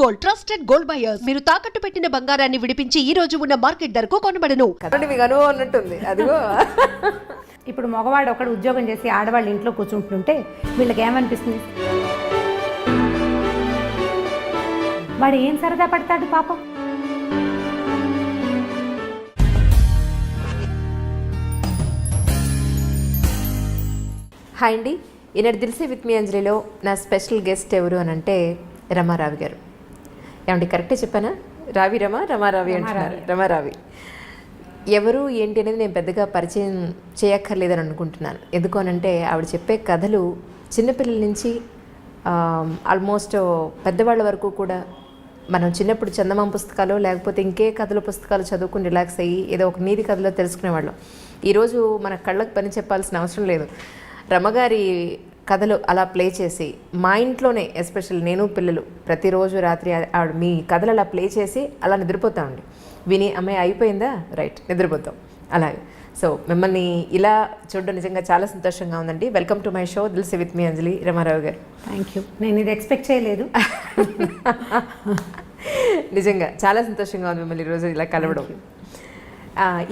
Gold trusted gold buyers. మీరు తాకట్టు పెట్టిన బంగారాన్ని విడిపించి ఈ రోజు ఉన్న మార్కెట్ ధరకు కొనబడను. మీకు అనుభవం అన్నట్టుంది. అదిగో ఇప్పుడు మగవాడు ఒకడు ఉద్యోగం చేసి ఆడవాళ్ళు ఇంట్లో కూర్చుంటుంటే వీళ్ళకి ఏమనిపిస్తుంది? వాడు ఏం సరదా పడతాడు పాపం. హాయ్ అండి, ఈనాడు దిల్సే విత్ మీ అంజలిలో నా స్పెషల్ గెస్ట్ ఎవరు అని అంటే రమారావి గారు. ఏమండి కరెక్టే చెప్పానా? రమారావి అంటున్నారు. రమారావి ఎవరు ఏంటి అనేది నేను పెద్దగా పరిచయం చేయక్కర్లేదని అనుకుంటున్నాను. ఎందుకు అనంటే ఆవిడ చెప్పే కథలు చిన్నపిల్లల నుంచి ఆల్మోస్ట్ పెద్దవాళ్ళ వరకు కూడా మనం చిన్నప్పుడు చందమామ పుస్తకాలు లేకపోతే ఇంకే కథల పుస్తకాలు చదువుకుని రిలాక్స్ అయ్యి ఏదో ఒక నీతి కథలో తెలుసుకునేవాళ్ళం. ఈరోజు మన కళ్ళకు పని చెప్పాల్సిన అవసరం లేదు. రమగారి కథలు అలా ప్లే చేసి మా ఇంట్లోనే ఎస్పెషల్ నేను పిల్లలు ప్రతిరోజు రాత్రి ఆవిడ మీ కథలు అలా ప్లే చేసి అలా నిద్రపోతామండి. విని అమ్మాయి అయిపోయిందా రైట్ నిద్రపోతాం అలాగే. సో మిమ్మల్ని ఇలా చూడడం నిజంగా చాలా సంతోషంగా ఉందండి. Welcome to my show Dil Se with me Anjali. Ramarao గారు థ్యాంక్ యూ. నేను ఇది ఎక్స్పెక్ట్ చేయలేదు. నిజంగా చాలా సంతోషంగా ఉంది మిమ్మల్ని ఈరోజు ఇలా కలవడం.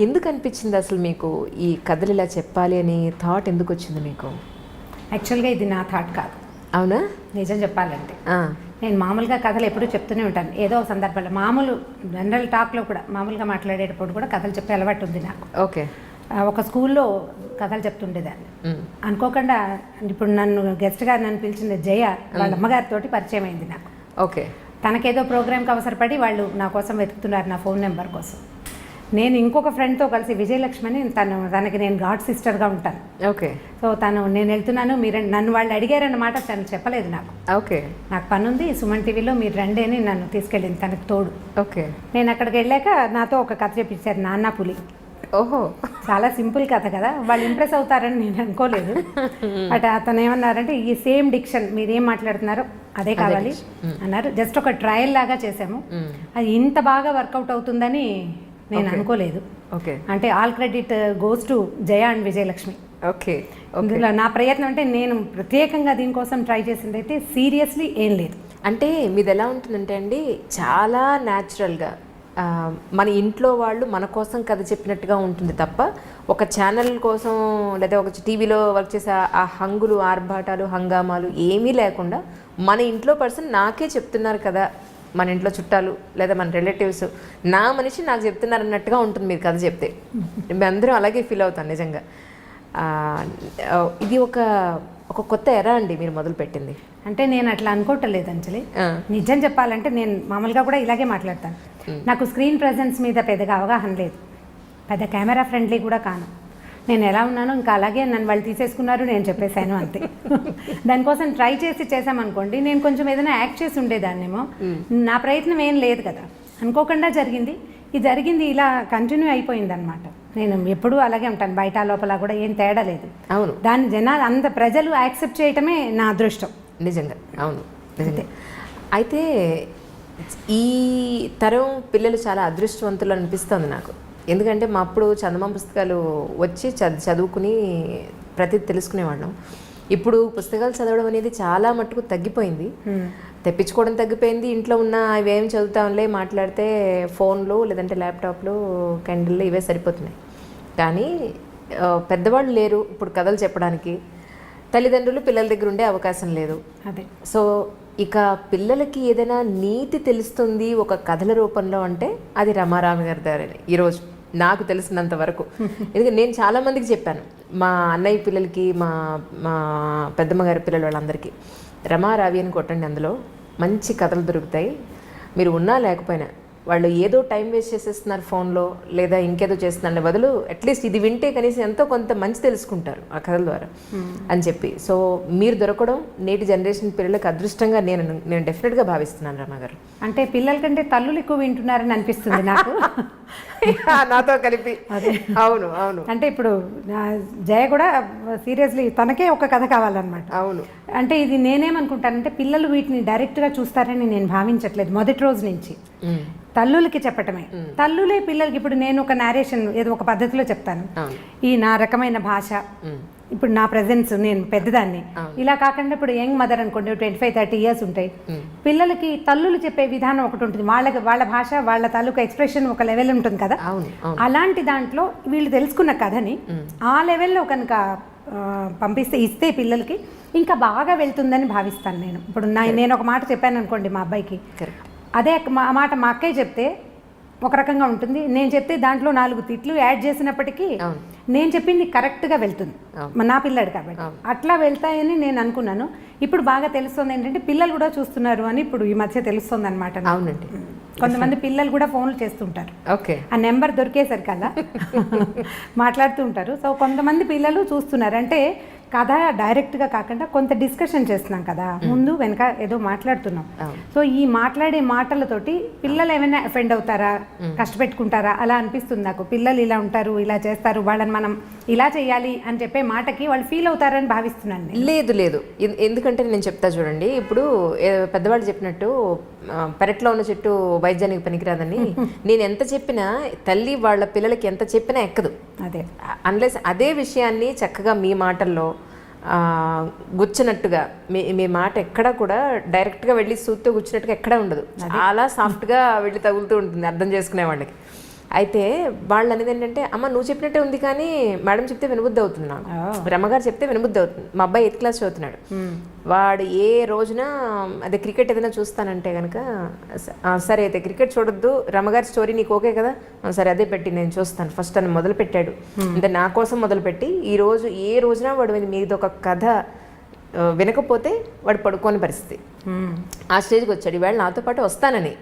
ఎందుకు అనిపించింది అసలు మీకు ఈ కథలు ఇలా చెప్పాలి అని థాట్ ఎందుకు వచ్చింది మీకు? యాక్చువల్గా ఇది నా థాట్ కాదు. అవునా? నిజం చెప్పాలంటే నేను మామూలుగా కథలు ఎప్పుడూ చెప్తూనే ఉంటాను. ఏదో ఒక సందర్భంలో మామూలు జనరల్ టాక్లో కూడా మామూలుగా మాట్లాడేటప్పుడు కూడా కథలు చెప్పే అలవాటు ఉంది నాకు. ఓకే. ఒక స్కూల్లో కథలు చెప్తుండేదాన్ని. అనుకోకుండా ఇప్పుడు నన్ను గెస్ట్గా నన్ను పిలిచిన జయ వాళ్ళ అమ్మగారితో పరిచయం అయింది నాకు. ఓకే. తనకేదో ప్రోగ్రామ్కి అవసరపడి వాళ్ళు నా కోసం వెతుకుతున్నారు, నా ఫోన్ నెంబర్ కోసం. నేను ఇంకొక ఫ్రెండ్తో కలిసి విజయలక్ష్మి అని తనకి నేను గాడ్ సిస్టర్గా ఉంటాను. ఓకే. సో నేను వెళ్తున్నాను, మీరు నన్ను వాళ్ళు అడిగారన్నమాట. తను చెప్పలేదు నాకు. ఓకే. నాకు పని ఉంది సుమన్ టీవీలో, మీరు రండి అని నన్ను తీసుకెళ్ళింది తనకు తోడు. ఓకే. నేను అక్కడికి వెళ్ళాక నాతో ఒక కథ చెప్పించారు, నాన్న పులి. ఓహో, చాలా సింపుల్ కథ కదా, వాళ్ళు ఇంప్రెస్ అవుతారని నేను అనుకోలేదు. బట్ అతను ఏమన్నారంటే ఈ సేమ్ డిక్షన్ మీరేం మాట్లాడుతున్నారో అదే కావాలి అన్నారు. జస్ట్ ఒక ట్రయల్ లాగా చేసాము. అది ఇంత బాగా వర్కౌట్ అవుతుందని నేను అనుకోలేదు. ఓకే. అంటే all credit goes to Jaya and Vijayalakshmi. Okay. ఇందులో నా ప్రయత్నం అంటే నేను ప్రత్యేకంగా దీనికోసం ట్రై చేసింది అయితే సీరియస్లీ ఏం లేదు. అంటే మీది ఎలా ఉంటుందంటే అండి, చాలా న్యాచురల్గా మన ఇంట్లో వాళ్ళు మన కోసం కథ చెప్పినట్టుగా ఉంటుంది తప్ప ఒక ఛానల్ కోసం లేదా ఒక టీవీలో వర్క్ చేసే ఆ హంగులు ఆర్భాటాలు హంగామాలు ఏమీ లేకుండా మన ఇంట్లో పర్సన్ నాకే చెప్తున్నారు కదా, మన ఇంట్లో చుట్టాలు లేదా మన రిలేటివ్స్ నా మనిషి నాకు చెప్తున్నారు అన్నట్టుగా ఉంటుంది మీరు కథ చెప్తే. మేమందరం అలాగే ఫీల్ అవుతాం నిజంగా. ఇది ఒక కొత్త ఎరా అండి మీరు మొదలు పెట్టింది. అంటే నేను అట్లా అనుకోవట్లేదు అంజలి. నిజం చెప్పాలంటే నేను మామూలుగా కూడా ఇలాగే మాట్లాడతాను. నాకు స్క్రీన్ ప్రెజెన్స్ మీద పెద్దగా అవగాహన లేదు, పెద్ద కెమెరా ఫ్రెండ్లీ కూడా కాను. నేను ఎలా ఉన్నానో ఇంకా అలాగే నన్ను వాళ్ళు తీసేసుకున్నారు, నేను చెప్పేశాను అంతే. దానికోసం ట్రై చేసామనుకోండి, నేను కొంచెం ఏదైనా యాక్ట్ చేసి ఉండేదాన్నేమో. నా ప్రయత్నం ఏం లేదు కదా, అనుకోకుండా జరిగింది. ఇది జరిగింది ఇలా కంటిన్యూ అయిపోయింది అనమాట. నేను ఎప్పుడూ అలాగే ఉంటాను, బయట లోపల కూడా ఏం తేడా లేదు. అవును. దాన్ని జనాలు అంత ప్రజలు యాక్సెప్ట్ చేయటమే నా అదృష్టం. నిజంగా. అవును నిజంగా. అయితే ఈ తరం పిల్లలు చాలా అదృష్టవంతులు అనిపిస్తుంది నాకు. ఎందుకంటే మా అప్పుడు చందమామ పుస్తకాలు వచ్చి చదువుకుని ప్రతి తెలుసుకునేవాళ్ళం. ఇప్పుడు పుస్తకాలు చదవడం అనేది చాలా మట్టుకు తగ్గిపోయింది, తెప్పించుకోవడం తగ్గిపోయింది. ఇంట్లో ఉన్న ఇవేం చదువుతాంలే, మాట్లాడితే ఫోన్లు లేదంటే ల్యాప్టాప్లు కెండిల్ ఇవే సరిపోతున్నాయి. కానీ పెద్దవాళ్ళు లేరు ఇప్పుడు కథలు చెప్పడానికి, తల్లిదండ్రులు పిల్లల దగ్గర ఉండే అవకాశం లేదు. అదే. సో ఇక పిల్లలకి ఏదైనా నీతి తెలుస్తుంది ఒక కథల రూపంలో అంటే అది రమారావి గారి ద్వారానే ఈరోజు నాకు తెలిసినంత వరకు. ఎందుకంటే నేను చాలామందికి చెప్పాను, మా అన్నయ్య పిల్లలకి, మా పెద్దమ్మ గారి పిల్లలు వాళ్ళందరికీ రమారావి అని కొట్టండి, అందులో మంచి కథలు దొరుకుతాయి. మీరు ఉన్నా లేకపోయినా వాళ్ళు ఏదో టైం వేస్ట్ చేసేస్తున్నారు ఫోన్లో లేదా ఇంకేదో చేస్తున్నారు బదులు అట్లీస్ట్ ఇది వింటే కనీసం ఎంతో కొంత మంచి తెలుసుకుంటారు ఆ కథల ద్వారా అని చెప్పి. సో మీరు దొరకడం నేటి జనరేషన్ పిల్లలకు అదృష్టంగా నేను డెఫినెట్గా భావిస్తున్నాను. రమా గారు అంటే పిల్లల కంటే తల్లులు ఎక్కువ వింటున్నారని అనిపిస్తుంది నాకు. నాతో కలిపి. అదే. అవును అవును. అంటే ఇప్పుడు జయ కూడా సీరియస్లీ తనకే ఒక కథ కావాలన్నమాట. అవును. అంటే ఇది నేనేమనుకుంటానంటే పిల్లలు వీటిని డైరెక్ట్గా చూస్తారని నేను భావించట్లేదు మొదటి రోజు నుంచి. తల్లులకి చెప్పటమే, తల్లులే పిల్లలకి. ఇప్పుడు నేను ఒక నేరేషన్ ఏదో ఒక పద్ధతిలో చెప్తాను, ఈ నా రకమైన భాష ఇప్పుడు నా ప్రెజెన్స్ నేను పెద్దదాన్ని, ఇలా కాకుండా ఇప్పుడు యంగ్ మదర్ అనుకోండి 25-30 ఇయర్స్ ఉంటాయి, పిల్లలకి తల్లులు చెప్పే విధానం ఒకటి ఉంటుంది, వాళ్ళ భాష వాళ్ళ తాలూకా ఎక్స్ప్రెషన్ ఒక లెవెల్ ఉంటుంది కదా. అలాంటి దాంట్లో వీళ్ళు తెలుసుకున్న కథని ఆ లెవెల్లో కనుక పంపిస్తే ఇస్తే పిల్లలకి ఇంకా బాగా వెళ్తుందని భావిస్తాను నేను. ఇప్పుడు నేను ఒక మాట చెప్పాను అనుకోండి మా అబ్బాయికి, అదే మాట మా అక్కయ్య చెప్తే ఒక రకంగా ఉంటుంది, నేను చెప్తే దాంట్లో 4 తిట్లు యాడ్ చేసినప్పటికీ నేను చెప్పింది కరెక్ట్గా వెళ్తుంది నా పిల్లాడు కాబట్టి. అట్లా వెళ్తాయని నేను అనుకున్నాను. ఇప్పుడు బాగా తెలుస్తుంది ఏంటంటే పిల్లలు కూడా చూస్తున్నారు అని ఇప్పుడు ఈ మధ్య తెలుస్తుంది అనమాట. అవునండి, కొంతమంది పిల్లలు కూడా ఫోన్లు చేస్తుంటారు, ఆ నెంబర్ దొరికేసరికల్లా మాట్లాడుతూ ఉంటారు. సో కొంతమంది పిల్లలు చూస్తున్నారు, అంటే కథ డైరెక్ట్గా కాకుండా కొంత డిస్కషన్ చేస్తున్నాం కదా, ముందు వెనక ఏదో మాట్లాడుతున్నాం. సో ఈ మాట్లాడే మాటలతోటి పిల్లలు ఏమైనా అఫెండ్ అవుతారా, కష్టపెట్టుకుంటారా అలా అనిపిస్తుంది నాకు. పిల్లలు ఇలా ఉంటారు, ఇలా చేస్తారు, వాళ్ళని మనం ఇలా చేయాలి అని చెప్పే మాటకి వాళ్ళు ఫీల్ అవుతారని భావిస్తున్నాను. లేదు, ఎందుకంటే నేను చెప్తా చూడండి, ఇప్పుడు పెద్దవాళ్ళు చెప్పినట్టు పెరట్లో ఉన్న చెట్టు వైద్యానికి పనికిరాదని నేను ఎంత చెప్పినా తల్లి వాళ్ళ పిల్లలకి ఎంత చెప్పినా ఎక్కదు. అదే అన్లెస్ అదే విషయాన్ని చక్కగా మీ మాటల్లో గుచ్చినట్టుగా మీ మాట ఎక్కడా కూడా డైరెక్ట్గా వెళ్ళి సూత్తో గుచ్చినట్టుగా ఎక్కడా ఉండదు, చాలా సాఫ్ట్గా వెళ్ళి తగులుతూ ఉంటుంది అర్థం చేసుకునే వాళ్ళకి. అయితే వాళ్ళు అనేది ఏంటంటే, అమ్మ నువ్వు చెప్పినట్టే ఉంది కానీ మేడం చెప్తే వినబుద్ధి అవుతుంది, నాకు రమ్మగారు చెప్తే వినబుద్ధి అవుతుంది. మా అబ్బాయి 8th క్లాస్ చదువుతున్నాడు, వాడు ఏ రోజున అదే క్రికెట్ ఏదైనా చూస్తానంటే కనుక, సరే అయితే క్రికెట్ చూడొద్దు, రమ్మగారి స్టోరీ నీకు ఓకే కదా, సరే అదే పెట్టి నేను చూస్తాను ఫస్ట్ అని మొదలు పెట్టాడు. అంటే నా కోసం మొదలుపెట్టి ఏ రోజున వాడు మీది ఒక కథ వినకపోతే వాడు పడుకోని పరిస్థితి, ఆ స్టేజ్కి వచ్చాడు. ఈవేళ నాతో పాటు వస్తానని,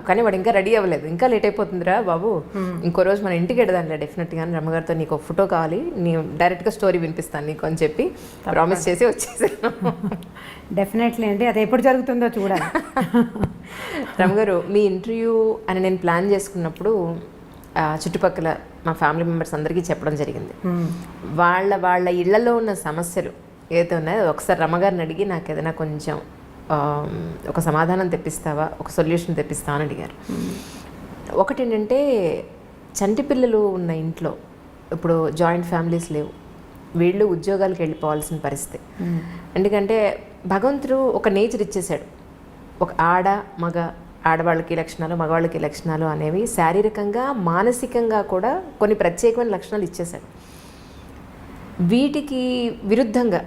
కానీ వాడు ఇంకా రెడీ అవ్వలేదు, ఇంకా లేట్ అయిపోతుందిరా బాబు, ఇంకో రోజు మన ఇంటికి వెడదాంలే డెఫినెట్గా, రమ్మగారితో నీకు ఒక ఫోటో కావాలి, నీ డైరెక్ట్గా స్టోరీ వినిపిస్తాను నీకు అని చెప్పి ప్రామిస్ చేసి వచ్చేసాను. డెఫినెట్లీ అండి, అది ఎప్పుడు జరుగుతుందో చూడాలి. రమ్మగారు, మీ ఇంటర్వ్యూ అని నేను ప్లాన్ చేసుకున్నప్పుడు చుట్టుపక్కల మా ఫ్యామిలీ మెంబర్స్ అందరికీ చెప్పడం జరిగింది, వాళ్ళ ఇళ్లలో ఉన్న సమస్యలు ఏదైతే ఉన్నాయో ఒకసారి రమ్మగారిని అడిగి నాకు ఏదైనా కొంచెం ఒక సమాధానం తెప్పిస్తావా, ఒక సొల్యూషన్ తెప్పిస్తావా అని అడిగారు. ఒకటి ఏంటంటే, చంటి పిల్లలు ఉన్న ఇంట్లో ఇప్పుడు జాయింట్ ఫ్యామిలీస్ లేవు, వీళ్ళు ఉద్యోగాలకు వెళ్ళిపోవాల్సిన పరిస్థితి. ఎందుకంటే భగవంతుడు ఒక నేచర్ ఇచ్చేశాడు, ఒక ఆడవాళ్ళకి లక్షణాలు, మగవాళ్ళకి లక్షణాలు అనేవి శారీరకంగా మానసికంగా కూడా కొన్ని ప్రత్యేకమైన లక్షణాలు ఇచ్చేశాడు. వీటికి విరుద్ధంగా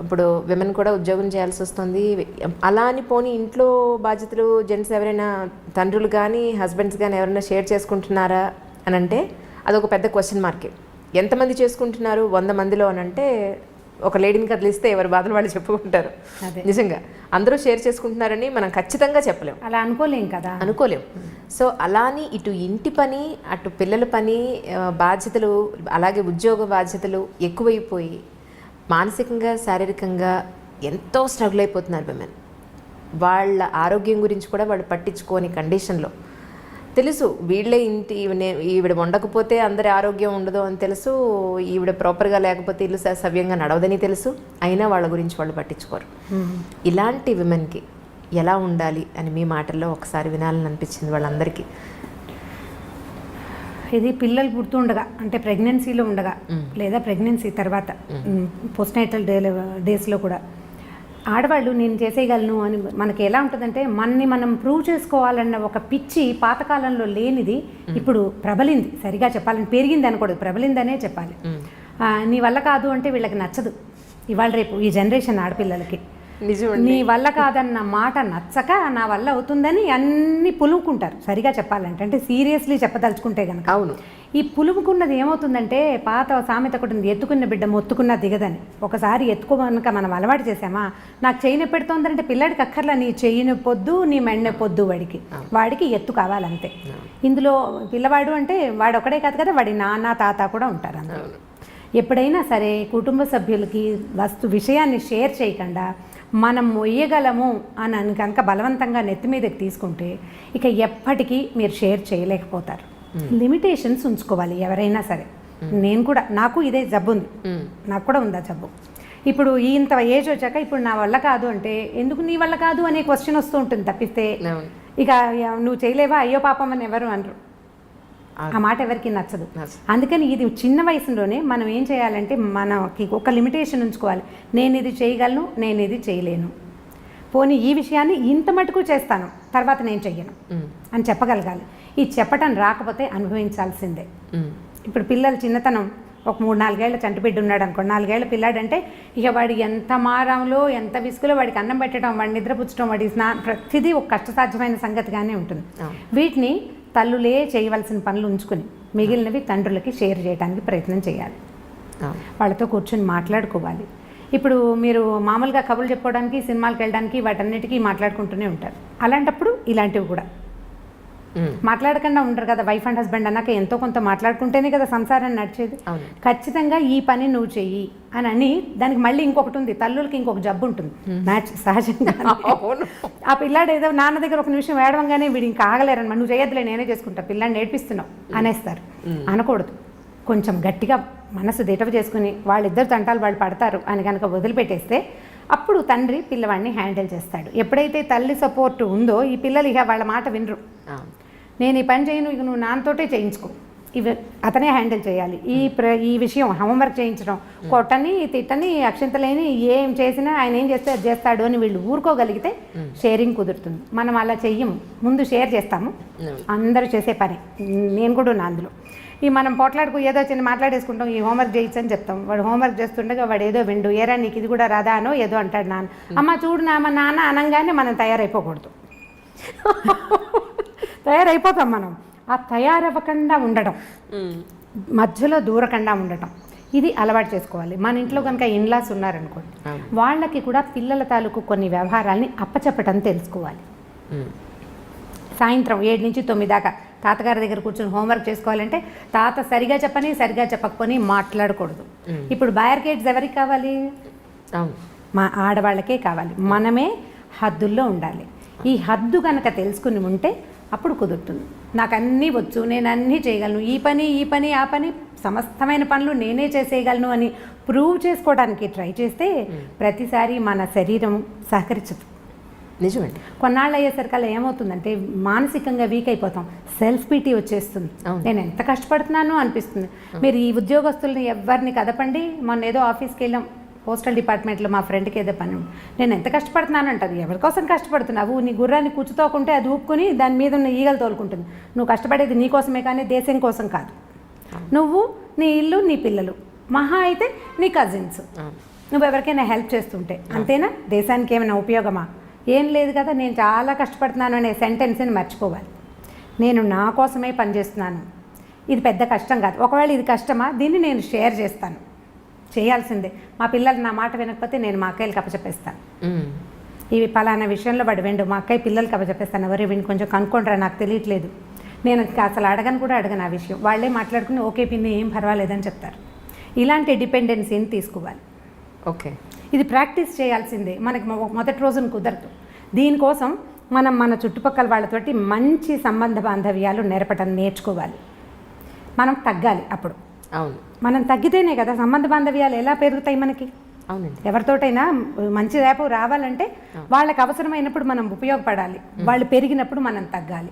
ఇప్పుడు విమెన్ కూడా ఉద్యోగం చేయాల్సి వస్తుంది. అలా అని పోనీ ఇంట్లో బాధ్యతలు జెంట్స్ ఎవరైనా తండ్రులు కానీ హస్బెండ్స్ కానీ ఎవరైనా షేర్ చేసుకుంటున్నారా అని అంటే అదొక పెద్ద క్వశ్చన్ మార్కే. ఎంతమంది చేసుకుంటున్నారు 100 మందిలో అని అంటే ఒక లేడీని కదిలిస్తే ఎవరి బాధలు వాళ్ళు చెప్పుకుంటారు. నిజంగా అందరూ షేర్ చేసుకుంటున్నారని మనం ఖచ్చితంగా చెప్పలేము, అలా అనుకోలేం. సో అలాని ఇటు ఇంటి పని, అటు పిల్లల పని బాధ్యతలు, అలాగే ఉద్యోగ బాధ్యతలు ఎక్కువైపోయి మానసికంగా శారీరకంగా ఎంతో స్ట్రగుల్ అయిపోతున్నారు విమెన్. వాళ్ళ ఆరోగ్యం గురించి కూడా వాళ్ళు పట్టించుకోని కండిషన్లో, తెలుసు వీళ్ళే ఈవిడ వండకపోతే అందరి ఆరోగ్యం ఉండదు అని తెలుసు, ఈవిడ ప్రాపర్గా లేకపోతే ఇల్లు సవ్యంగా నడవదని తెలుసు, అయినా వాళ్ళ గురించి వాళ్ళు పట్టించుకోరు. ఇలాంటి విమెన్కి ఎలా ఉండాలి అని మీ మాటల్లో ఒకసారి వినాలని అనిపించింది వాళ్ళందరికీ. ఇది పిల్లలు పుడుతుండగా, అంటే ప్రెగ్నెన్సీలో ఉండగా లేదా ప్రెగ్నెన్సీ తర్వాత పోస్ట్నేటల్ డేస్లో కూడా ఆడవాళ్ళు నేను చేసేయగలను అని మనకి ఎలా ఉంటుందంటే, మనం ప్రూవ్ చేసుకోవాలన్న ఒక పిచ్చి పాతకాలంలో లేనిది ఇప్పుడు ప్రబలింది. సరిగా చెప్పాలని పెరిగింది అనకూడదు, ప్రబలిందనే చెప్పాలి. నీ వల్ల కాదు అంటే వీళ్ళకి నచ్చదు. ఇవాళ రేపు ఈ జనరేషన్ ఆడపిల్లలకి నీ వల్ల కాదన్న మాట నచ్చక నా వల్ల అవుతుందని అన్ని పులుముకుంటారు. సరిగా చెప్పాలంటే, అంటే సీరియస్లీ చెప్పదలుచుకుంటే కనుక. అవును, ఈ పులుముకున్నది ఏమవుతుందంటే, పాత సామెత ఒకటి ఉంది, ఎత్తుకున్న బిడ్డ మొత్తుకున్న దిగదని. ఒకసారి ఎత్తుకోమనక మనం అలవాటు చేసామా, నాకు చెయ్యి నొప్పి పెడుతోందంటే పిల్లడికి అక్కర్లా నీ చెయ్యి నొప్పొద్దు, నీ మెడ నొప్పొద్దు, వాడికి ఎత్తు కావాలంతే. ఇందులో పిల్లవాడు అంటే వాడు ఒకడే కాదు కదా, వాడి నాన్న తాత కూడా ఉంటారు అందులో. ఎప్పుడైనా సరే కుటుంబ సభ్యులకి విషయాన్ని షేర్ చేయకుండా మనం మొయ్యగలము అని కనుక బలవంతంగా నెత్తి మీదకి తీసుకుంటే ఇక ఎప్పటికీ మీరు షేర్ చేయలేకపోతారు. లిమిటేషన్స్ ఉంచుకోవాలి ఎవరైనా సరే. నేను కూడా, నాకు ఇదే జబ్బు ఉంది, నాకు కూడా ఉందా జబ్బు. ఇప్పుడు ఇంత ఏజ్ వచ్చాక ఇప్పుడు నా వల్ల కాదు అంటే, ఎందుకు నీ వల్ల కాదు అనే క్వశ్చన్ వస్తూ ఉంటుంది తప్పిస్తే, ఇక నువ్వు చేయలేవా అయ్యో పాపం అని ఎవరు అనరు. ఆ మాట ఎవరికి నచ్చదు. అందుకని ఇది చిన్న వయసులోనే మనం ఏం చేయాలంటే మనకి ఒక లిమిటేషన్ ఉంచుకోవాలి. నేను ఇది చేయగలను, నేను ఇది చేయలేను, పోనీ ఈ విషయాన్ని ఇంత మటుకు చేస్తాను, తర్వాత నేను చెయ్యను అని చెప్పగలగాలి. ఈ చెప్పటం రాకపోతే అనుభవించాల్సిందే. ఇప్పుడు పిల్లలు చిన్నతనం ఒక 3-4 ఏళ్ల చంటిబిడ్డ ఉన్నాడు అనుకోండి, 4 ఏళ్ల పిల్లాడంటే ఇక వాడి ఎంత మారంలో ఎంత విసుగులో వాడికి అన్నం పెట్టడం, వాడిని నిద్రపుచ్చడం, వాడి ప్రతిదీ ఒక కష్టసాధ్యమైన సంగతిగానే ఉంటుంది. వీటిని తల్లులే చేయవలసిన పనులు ఉంచుకుని మిగిలినవి తండ్రులకి షేర్ చేయడానికి ప్రయత్నం చేయాలి. వాళ్ళతో కూర్చొని మాట్లాడుకోవాలి. ఇప్పుడు మీరు మామూలుగా కబుర్లు చెప్పుకోవడానికి, సినిమాలకు వెళ్ళడానికి, వాటన్నిటికీ మాట్లాడుకుంటూనే ఉంటారు. అలాంటప్పుడు ఇలాంటివి కూడా మాట్లాడకుండా ఉండరు కదా. వైఫ్ అండ్ హస్బెండ్ అన్నాక ఎంతో కొంత మాట్లాడుకుంటేనే కదా సంసారం నడిచేది. ఖచ్చితంగా ఈ పని నువ్వు చెయ్యి అని దానికి మళ్ళీ ఇంకొకటి ఉంది, తల్లులకి ఇంకొక జబ్బు ఉంటుంది, మ్యాచ్ సహజంగా. ఆ పిల్లాడు ఏదో నాన్న దగ్గర ఒక నిమిషం ఏడవంగానే వీడు ఇంకా ఆగలేరన్నమాట, నువ్వు చేయొద్దులే నేనే చేసుకుంటా, పిల్లాడిని నేర్పిస్తున్నావు అనేస్తారు. అనకూడదు. కొంచెం గట్టిగా మనసు దిటవ చేసుకుని వాళ్ళిద్దరు తంటాలు వాళ్ళు పడతారు అని కనుక వదిలిపెట్టేస్తే అప్పుడు తండ్రి పిల్లవాడిని హ్యాండిల్ చేస్తాడు. ఎప్పుడైతే తల్లి సపోర్ట్ ఉందో ఈ పిల్లలు ఇక వాళ్ళ మాట వినరు. నేను ఈ పని చేయను, ఇక నువ్వు నాన్నతోటే చేయించుకో, ఇవి అతనే హ్యాండిల్ చేయాలి. ఈ విషయం హోంవర్క్ చేయించడం, కొట్టని తిట్టని అక్షింతలేని ఏం చేసినా ఆయన ఏం చేస్తే అది చేస్తాడు అని వీళ్ళు ఊరుకోగలిగితే షేరింగ్ కుదురుతుంది. మనం అలా చెయ్యము, ముందు షేర్ చేస్తాము, అందరూ చేసే పని. నేను కూడా ఉన్నా అందులో. ఈ మనం పోట్లాడుకు ఏదో చిన్న మాట్లాడేసుకుంటాం, ఈ హోంవర్క్ చేయించని చెప్తాం. వాడు హోంవర్క్ చేస్తుండగా వాడు ఏదో విండు, ఏరా నీకు ఇది కూడా రాదా అనో ఏదో అంటాడు నాన్న. అమ్మ చూడు మా నాన్న అనగానే మనం తయారైపోకూడదు. తయారైపోతాం మనం. ఆ తయారవ్వకుండా ఉండటం, మధ్యలో దూరకుండా ఉండటం, ఇది అలవాటు చేసుకోవాలి. మన ఇంట్లో కనుక ఇన్లాస్ ఉన్నారనుకోండి, వాళ్ళకి కూడా పిల్లల తాలూకు కొన్ని వ్యవహారాలని అప్పచెప్పటం తెలుసుకోవాలి. సాయంత్రం 7 నుంచి 9 దాకా తాతగారి దగ్గర కూర్చొని హోంవర్క్ చేసుకోవాలంటే తాత సరిగా చెప్పని సరిగా చెప్పకపోని మాట్లాడకూడదు. ఇప్పుడు బ్యారికేడ్స్ ఎవరికి కావాలి? మా ఆడవాళ్ళకే కావాలి. మనమే హద్దుల్లో ఉండాలి. ఈ హద్దు కనుక తెలుసుకుని ఉంటే అప్పుడు కుదురుతుంది. నాకు అన్నీ వచ్చు, నేను అన్నీ చేయగలను, ఈ పని ఆ పని సమస్తమైన పనులు నేనే చేసేయగలను అని ప్రూవ్ చేసుకోవడానికి ట్రై చేస్తే ప్రతిసారి మన శరీరం సహకరించదు. నిజమండి. కొన్నాళ్ళు అయ్యేసరికల్లా ఏమవుతుందంటే మానసికంగా వీక్ అయిపోతాం, సెల్ఫ్ పీటీ వచ్చేస్తుంది. నేను ఎంత కష్టపడుతున్నాను అనిపిస్తుంది. మీరు ఈ ఉద్యోగస్తుల్ని ఎవరిని కదపండి. మొన్న ఏదో ఆఫీస్కి వెళ్ళాం, పోస్టల్ డిపార్ట్మెంట్లో మా ఫ్రెండ్కి ఏదో పని, నేను ఎంత కష్టపడుతున్నాను అంటది. ఎవరికోసం కష్టపడుతున్నావు? నీ గుర్రాన్ని కూర్చుతోకుంటే అది ఊపుకొని దాని మీద ఉన్న ఈగలు తోలుకుంటుంది. నువ్వు కష్టపడేది నీ కోసమే కానీ దేశం కోసం కాదు. నువ్వు, నీ ఇల్లు, నీ పిల్లలు, మహా అయితే నీ కజిన్స్, నువ్వు ఎవరికైనా హెల్ప్ చేస్తుంటే అంతేనా? దేశానికి ఏమైనా ఉపయోగమా? ఏం లేదు కదా. నేను చాలా కష్టపడుతున్నాను అనే సెంటెన్స్ని మర్చిపోవాలి. నేను నా కోసమే పనిచేస్తున్నాను, ఇది పెద్ద కష్టం కాదు. ఒకవేళ ఇది కష్టమా, దీన్ని నేను షేర్ చేస్తాను, చేయాల్సిందే. మా పిల్లలు నా మాట వినకపోతే నేను మా అక్కయ్యలకు అప్పచెప్పేస్తాను. ఇవి పలానా విషయంలో వాడు వెండు, మా అక్కయ్య పిల్లలకి అప్పచెప్పేస్తాను. ఎవరు వీడిని కొంచెం కనుక్కుంటారా, నాకు తెలియట్లేదు. నేను అసలు అడగను ఆ విషయం. వాళ్ళే మాట్లాడుకుని ఓకే పిన్ని ఏం పర్వాలేదని చెప్తారు. ఇలాంటి డిపెండెన్సీని తీసుకోవాలి. ఓకే, ఇది ప్రాక్టీస్ చేయాల్సిందే. మనకి మొదటి రోజున కుదరదు. దీనికోసం మనం మన చుట్టుపక్కల వాళ్ళతోటి మంచి సంబంధ బాంధవ్యాలు నేర్చుకోవాలి. మనం తగ్గాలి. అప్పుడు అవును, మనం తగ్గితేనే కదా సంబంధ బాంధవ్యాలు ఎలా పెరుగుతాయి మనకి. అవునండి. ఎవరితోటైనా మంచి రేపు రావాలంటే వాళ్ళకి అవసరమైనప్పుడు మనం ఉపయోగపడాలి, వాళ్ళు పెరిగినప్పుడు మనం తగ్గాలి.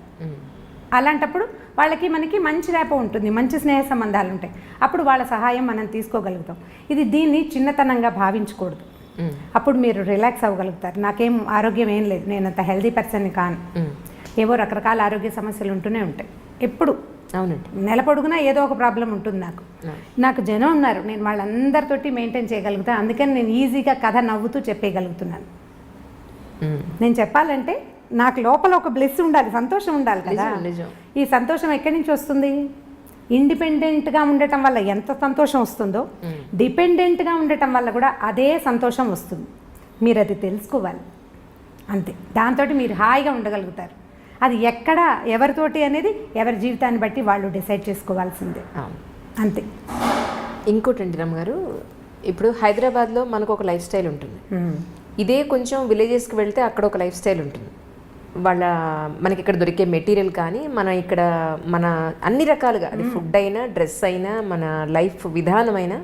అలాంటప్పుడు వాళ్ళకి మనకి మంచి రేప ఉంటుంది, మంచి స్నేహ సంబంధాలు ఉంటాయి. అప్పుడు వాళ్ళ సహాయం మనం తీసుకోగలుగుతాం. దీన్ని చిన్నతనంగా భావించకూడదు. అప్పుడు మీరు రిలాక్స్ అవ్వగలుగుతారు. నాకేం ఆరోగ్యం ఏం లేదు, నేను అంత హెల్దీ పర్సన్ని కాను, ఏవో రకరకాల ఆరోగ్య సమస్యలు ఉంటూనే ఉంటాయి ఎప్పుడు. అవునండి, నెల పొడుగునా ఏదో ఒక ప్రాబ్లం ఉంటుంది. నాకు జనం ఉన్నారు, నేను వాళ్ళందరితోటి మెయింటైన్ చేయగలుగుతాను. అందుకని నేను ఈజీగా కథ నవ్వుతూ చెప్పేయగలుగుతున్నాను. నేను చెప్పాలంటే నాకు లోపల ఒక బ్లెస్ ఉండాలి, సంతోషం ఉండాలి కదా. ఈ సంతోషం ఎక్కడి నుంచి వస్తుంది? ఇండిపెండెంట్గా ఉండటం వల్ల ఎంత సంతోషం వస్తుందో డిపెండెంట్గా ఉండటం వల్ల కూడా అదే సంతోషం వస్తుంది. మీరు అది తెలుసుకోవాలి. అంతే, దాంతో మీరు హాయిగా ఉండగలుగుతారు. అది ఎక్కడ ఎవరితోటి అనేది ఎవరి జీవితాన్ని బట్టి వాళ్ళు డిసైడ్ చేసుకోవాల్సిందే. అంతే. ఇంకోటండి రమ్మగారు, ఇప్పుడు హైదరాబాద్లో మనకు ఒక లైఫ్ స్టైల్ ఉంటుంది, ఇదే కొంచెం విలేజెస్కి వెళ్తే అక్కడ ఒక లైఫ్ స్టైల్ ఉంటుంది. మనకి ఇక్కడ దొరికే మెటీరియల్ కానీ ఇక్కడ మన అన్ని రకాలుగా, అది ఫుడ్ అయినా డ్రెస్ అయినా మన లైఫ్ విధానమైనా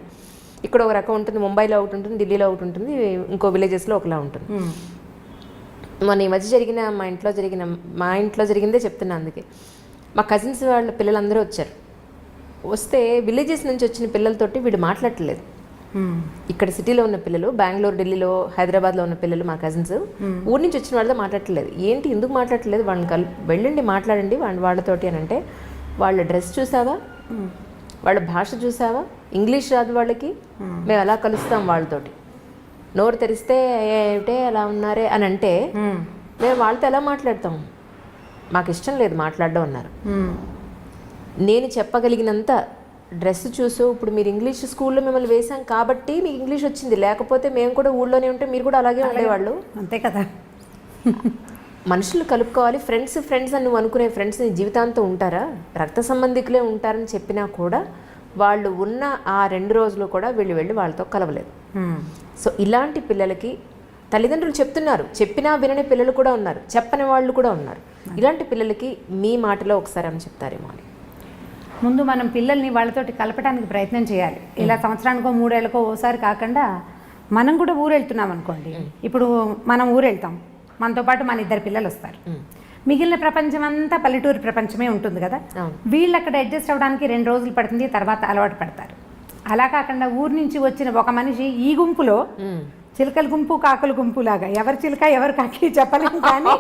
ఇక్కడ ఒక రకం ఉంటుంది. ముంబైలో ఒకటి ఉంటుంది, ఢిల్లీలో ఒకటి ఉంటుంది, ఇంకో విలేజెస్లో ఒకలా ఉంటుంది. మన ఈ మధ్య జరిగిన మా ఇంట్లో జరిగిందే చెప్తున్నా. అందుకే మా కజిన్స్ వాళ్ళ పిల్లలందరూ వచ్చారు. వస్తే విలేజెస్ నుంచి వచ్చిన పిల్లలతోటి వీడు మాట్లాడట్లేదు. ఇక్కడ సిటీలో ఉన్న పిల్లలు, బెంగళూరు, ఢిల్లీలో, హైదరాబాద్లో ఉన్న పిల్లలు మా కజిన్స్ ఊరి నుంచి వచ్చిన వాళ్ళతో మాట్లాడట్లేదు. ఏంటి ఎందుకు మాట్లాడట్లేదు, వాళ్ళని వెళ్ళండి మాట్లాడండి వాళ్ళతోటి అని అంటే, వాళ్ళ డ్రెస్ చూసావా, వాళ్ళ భాష చూసావా, ఇంగ్లీష్ రాదు వాళ్ళకి, మేము ఎలా కలుస్తాం వాళ్ళతోటి, నోరు తెరిస్తే ఏమిటే అలా ఉన్నారే అని అంటే మేము వాళ్ళతో ఎలా మాట్లాడతాం, మాకు ఇష్టం లేదు మాట్లాడడం అన్నారు. నేను చెప్పగలిగినంత డ్రెస్ చూసు, ఇప్పుడు మీరు ఇంగ్లీష్ స్కూల్లో మిమ్మల్ని వేసాం కాబట్టి మీకు ఇంగ్లీష్ వచ్చింది, లేకపోతే మేము కూడా ఊళ్ళోనే ఉంటే మీరు కూడా అలాగే ఉండేవాళ్ళు. అంతే కదా. మనుషులు కలుపుకోవాలి. ఫ్రెండ్స్ అని నువ్వు అనుకునే ఫ్రెండ్స్ నీ జీవితాంతం ఉంటారా, రక్త సంబంధికులే ఉంటారని చెప్పినా కూడా వాళ్ళు ఉన్న ఆ 2 రోజులు కూడా వెళ్ళి వాళ్ళతో కలవలేదు. సో ఇలాంటి పిల్లలకి తల్లిదండ్రులు చెప్తున్నారు, చెప్పినా వినని పిల్లలు కూడా ఉన్నారు, చెప్పని వాళ్ళు కూడా ఉన్నారు. ఇలాంటి పిల్లలకి మీ మాటలో ఒకసారి అని చెప్తారేమో అని. ముందు మనం పిల్లల్ని వాళ్ళతోటి కలపడానికి ప్రయత్నం చేయాలి. ఇలా సంవత్సరానికో 3 ఏళ్ళకో ఓసారి కాకుండా మనం కూడా ఊరు వెళ్తున్నాం అనుకోండి. ఇప్పుడు మనం ఊరు వెళ్తాం, మనతో పాటు మన 2 పిల్లలు వస్తారు. మిగిలిన ప్రపంచం అంతా పల్లెటూరు ప్రపంచమే ఉంటుంది కదా. వీళ్ళు అక్కడ అడ్జస్ట్ అవ్వడానికి 2 రోజులు పడుతుంది, తర్వాత అలవాటు పడతారు. అలా కాకుండా ఊరు నుంచి వచ్చిన ఒక మనిషి ఈ గుంపులో చిలకల గుంపు కాకుల గుంపు లాగా ఎవరు చిలక ఎవరు కాకి చెప్పలేము, కానీ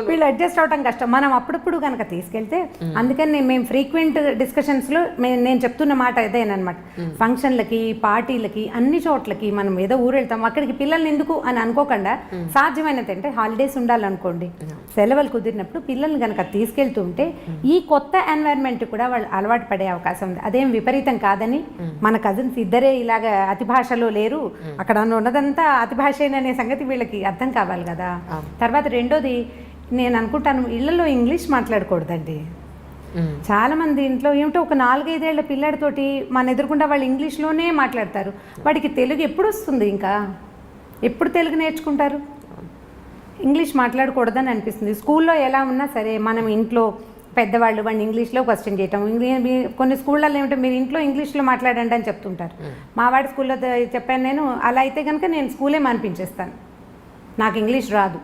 వీళ్ళు అడ్జస్ట్ అవడం కష్టం. మనం అప్పుడప్పుడు కనుక తీసుకెళ్తే, అందుకని మేము ఫ్రీక్వెంట్ డిస్కషన్స్లో నేను చెప్తున్న మాట ఇదేనమాట. ఫంక్షన్లకి, పార్టీలకి, అన్ని చోట్లకి మనం ఏదో ఊరు వెళ్తాం, అక్కడికి పిల్లల్ని ఎందుకు అని అనుకోకుండా సాధ్యమైనది అంటే హాలిడేస్ ఉండాలనుకోండి, సెలవులు కుదిరినప్పుడు పిల్లల్ని కనుక తీసుకెళ్తుంటే ఈ కొత్త ఎన్వైర్న్మెంట్ కూడా వాళ్ళు అలవాటు పడే అవకాశం ఉంది. అదేం విపరీతం కాదని, మన కజిన్స్ ఇద్దరే ఇలాగ అతి భాషలో లేరు, అక్కడ ఉన్నదంతా అతి భాషేననే సంగతి వీళ్ళకి అర్థం కావాలి కదా. తర్వాత రెండోది, నేను అనుకుంటాను ఇళ్లలో ఇంగ్లీష్ మాట్లాడకూడదండి. చాలా మంది ఇంట్లో ఏమిటో ఒక 4-5 ఏళ్ల పిల్లాడితోటి మన ఎదురుకుండా వాళ్ళు ఇంగ్లీష్లోనే మాట్లాడతారు. వాడికి తెలుగు ఎప్పుడు వస్తుంది, ఇంకా ఎప్పుడు తెలుగు నేర్చుకుంటారు? ఇంగ్లీష్ మాట్లాడకూడదని అనిపిస్తుంది. స్కూల్లో ఎలా ఉన్నా సరే మనం ఇంట్లో పెద్దవాళ్ళు వాడిని ఇంగ్లీష్లో క్వశ్చన్ చేయటం, కొన్ని స్కూళ్ళల్లో ఏమిటో మీరు ఇంట్లో ఇంగ్లీష్లో మాట్లాడండి అని చెప్తుంటారు. మా వాడి స్కూల్లో చెప్పాను నేను, అలా అయితే కనుక నేను స్కూలే మానిపించేస్తాను. నాకు ఇంగ్లీష్ రాదు,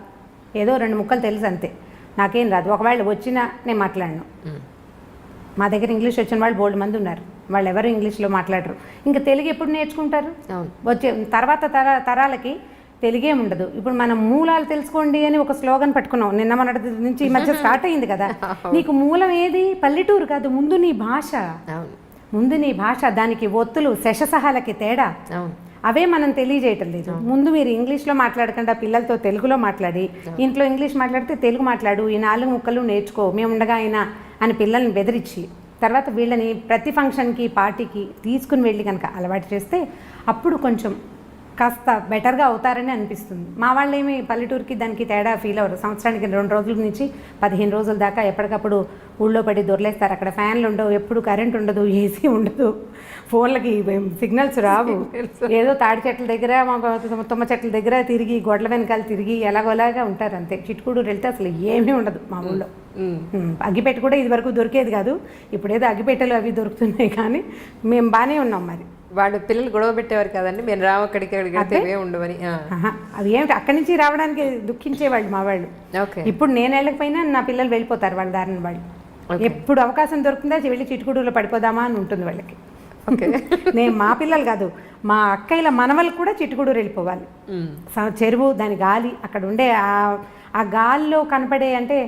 ఏదో 2 ముక్కలు తెలుసు అంతే, నాకేం రాదు. ఒకవేళ వచ్చినా నేను మాట్లాడను. మా దగ్గర ఇంగ్లీష్ వచ్చిన వాళ్ళు బోల్డ్ మంది ఉన్నారు, వాళ్ళు ఎవరు ఇంగ్లీష్లో మాట్లాడరు. ఇంకా తెలుగు ఎప్పుడు నేర్చుకుంటారు? వచ్చే తర్వాత తరాలకి తెలుగే ఉండదు. ఇప్పుడు మనం మూలాలు తెలుసుకోండి అని ఒక స్లోగన్ పట్టుకున్నాం, నిన్న మొన్నటి నుంచి ఈ మధ్య స్టార్ట్ అయింది కదా. నీకు మూలం ఏది? పల్లెటూరు కాదు, ముందు నీ భాష, ముందు నీ భాష. దానికి ఒత్తులు శశసహాలకి తేడా, అవే మనం తెలియజేయటం లేదు. ముందు మీరు ఇంగ్లీష్లో మాట్లాడకుండా పిల్లలతో తెలుగులో మాట్లాడి, ఇంట్లో ఇంగ్లీష్ మాట్లాడితే తెలుగు మాట్లాడు, ఈ 4 ముక్కలు నేర్చుకో, మేము ఉండగా అయినా అని పిల్లల్ని బెదిరించి, తర్వాత వీళ్ళని ప్రతి ఫంక్షన్కి, పార్టీకి తీసుకుని వెళ్ళి కనుక అలవాటు చేస్తే అప్పుడు కొంచెం కాస్త బెటర్గా అవుతారని అనిపిస్తుంది. మా వాళ్ళు ఏమి పల్లెటూరుకి దానికి తేడా ఫీల్ అవ్వరు. సంవత్సరానికి 2 రోజుల నుంచి 15 రోజుల దాకా ఎప్పటికప్పుడు ఊళ్ళో పడి దొరలేస్తారు. అక్కడ ఫ్యాన్లు ఉండవు, ఎప్పుడు కరెంట్ ఉండదు, ఏసీ ఉండదు, ఫోన్లకి సిగ్నల్స్ రావు. ఏదో తాడి చెట్ల దగ్గర, తుమ్మ చెట్ల దగ్గర తిరిగి, గొడ్ల వెనకాల తిరిగి ఎలాగోలాగా ఉంటారు అంతే. చిట్కూడూరు వెళ్తే అసలు ఏమీ ఉండదు మా ఊళ్ళో. అగ్గిపెట్ట కూడా ఇది వరకు దొరికేది కాదు, ఇప్పుడేదో అగ్గిపెట్టెలు అవి దొరుకుతున్నాయి, కానీ మేము బాగానే ఉన్నాం. మరి వాళ్ళు పిల్లలు గొడవ పెట్టేవారు కదండి, మేము రావు అక్కడికి ఉండవని. అది ఏమిటి, అక్కడి నుంచి రావడానికి దుఃఖించేవాళ్ళు మా వాళ్ళు. ఇప్పుడు నేను వెళ్ళకపోయినా నా పిల్లలు వెళ్ళిపోతారు వాళ్ళ దారిని వాళ్ళు. ఎప్పుడు అవకాశం దొరుకుతుందా వెళ్ళి చిట్టుకుడులో పడిపోదామా అని ఉంటుంది వాళ్ళకి. నేను మా పిల్లలు కాదు, మా అక్కయ్యల మనవలు కూడా చిట్టుకుడూరు వెళ్ళిపోవాలి. చెరువు, దాని గాలి, అక్కడ ఉండే ఆ గాలిలో కనపడే, అంటే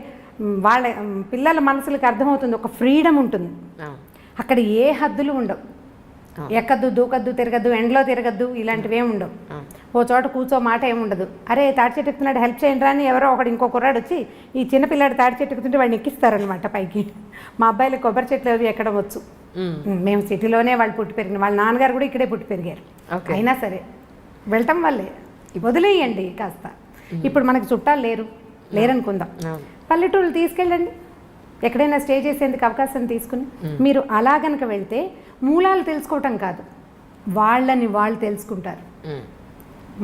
వాళ్ళ పిల్లల మనసులకు అర్థమవుతుంది, ఒక ఫ్రీడమ్ ఉంటుంది అక్కడ. ఏ హద్దులు ఉండవు, ఎక్కద్దు, దూకద్దు, తిరగద్దు, ఎండలో తిరగద్దు, ఇలాంటివి ఏమి ఉండవు. ఓ చోట కూర్చో మాట ఏమి ఉండదు. అరే తాడి చెట్టు ఎక్కుతున్నాడు హెల్ప్ చేయండి రా అని ఎవరో ఒకడు ఇంకో కుర్రాడు వచ్చి ఈ చిన్న పిల్లాడు తాడి చెట్టు ఎక్కుతుంటే వాడిని ఎక్కిస్తారనమాట పైకి. మా అబ్బాయిలు కొబ్బరి చెట్లు అవి ఎక్కడం వచ్చు. మేము సిటీలోనే వాళ్ళు పుట్టి పెరిగిన, వాళ్ళ నాన్నగారు కూడా ఇక్కడే పుట్టి పెరిగారు. అయినా సరే వెళ్ళటం వల్లే వదిలేయండి కాస్త. ఇప్పుడు మనకి చుట్టాలు లేరనుకుందాం, పల్లెటూళ్ళు తీసుకెళ్ళండి, ఎక్కడైనా స్టే చేసేందుకు అవకాశం తీసుకుని. మీరు అలా గనక వెళ్తే మూలాలు తెలుసుకోవటం కాదు, వాళ్ళని వాళ్ళు తెలుసుకుంటారు.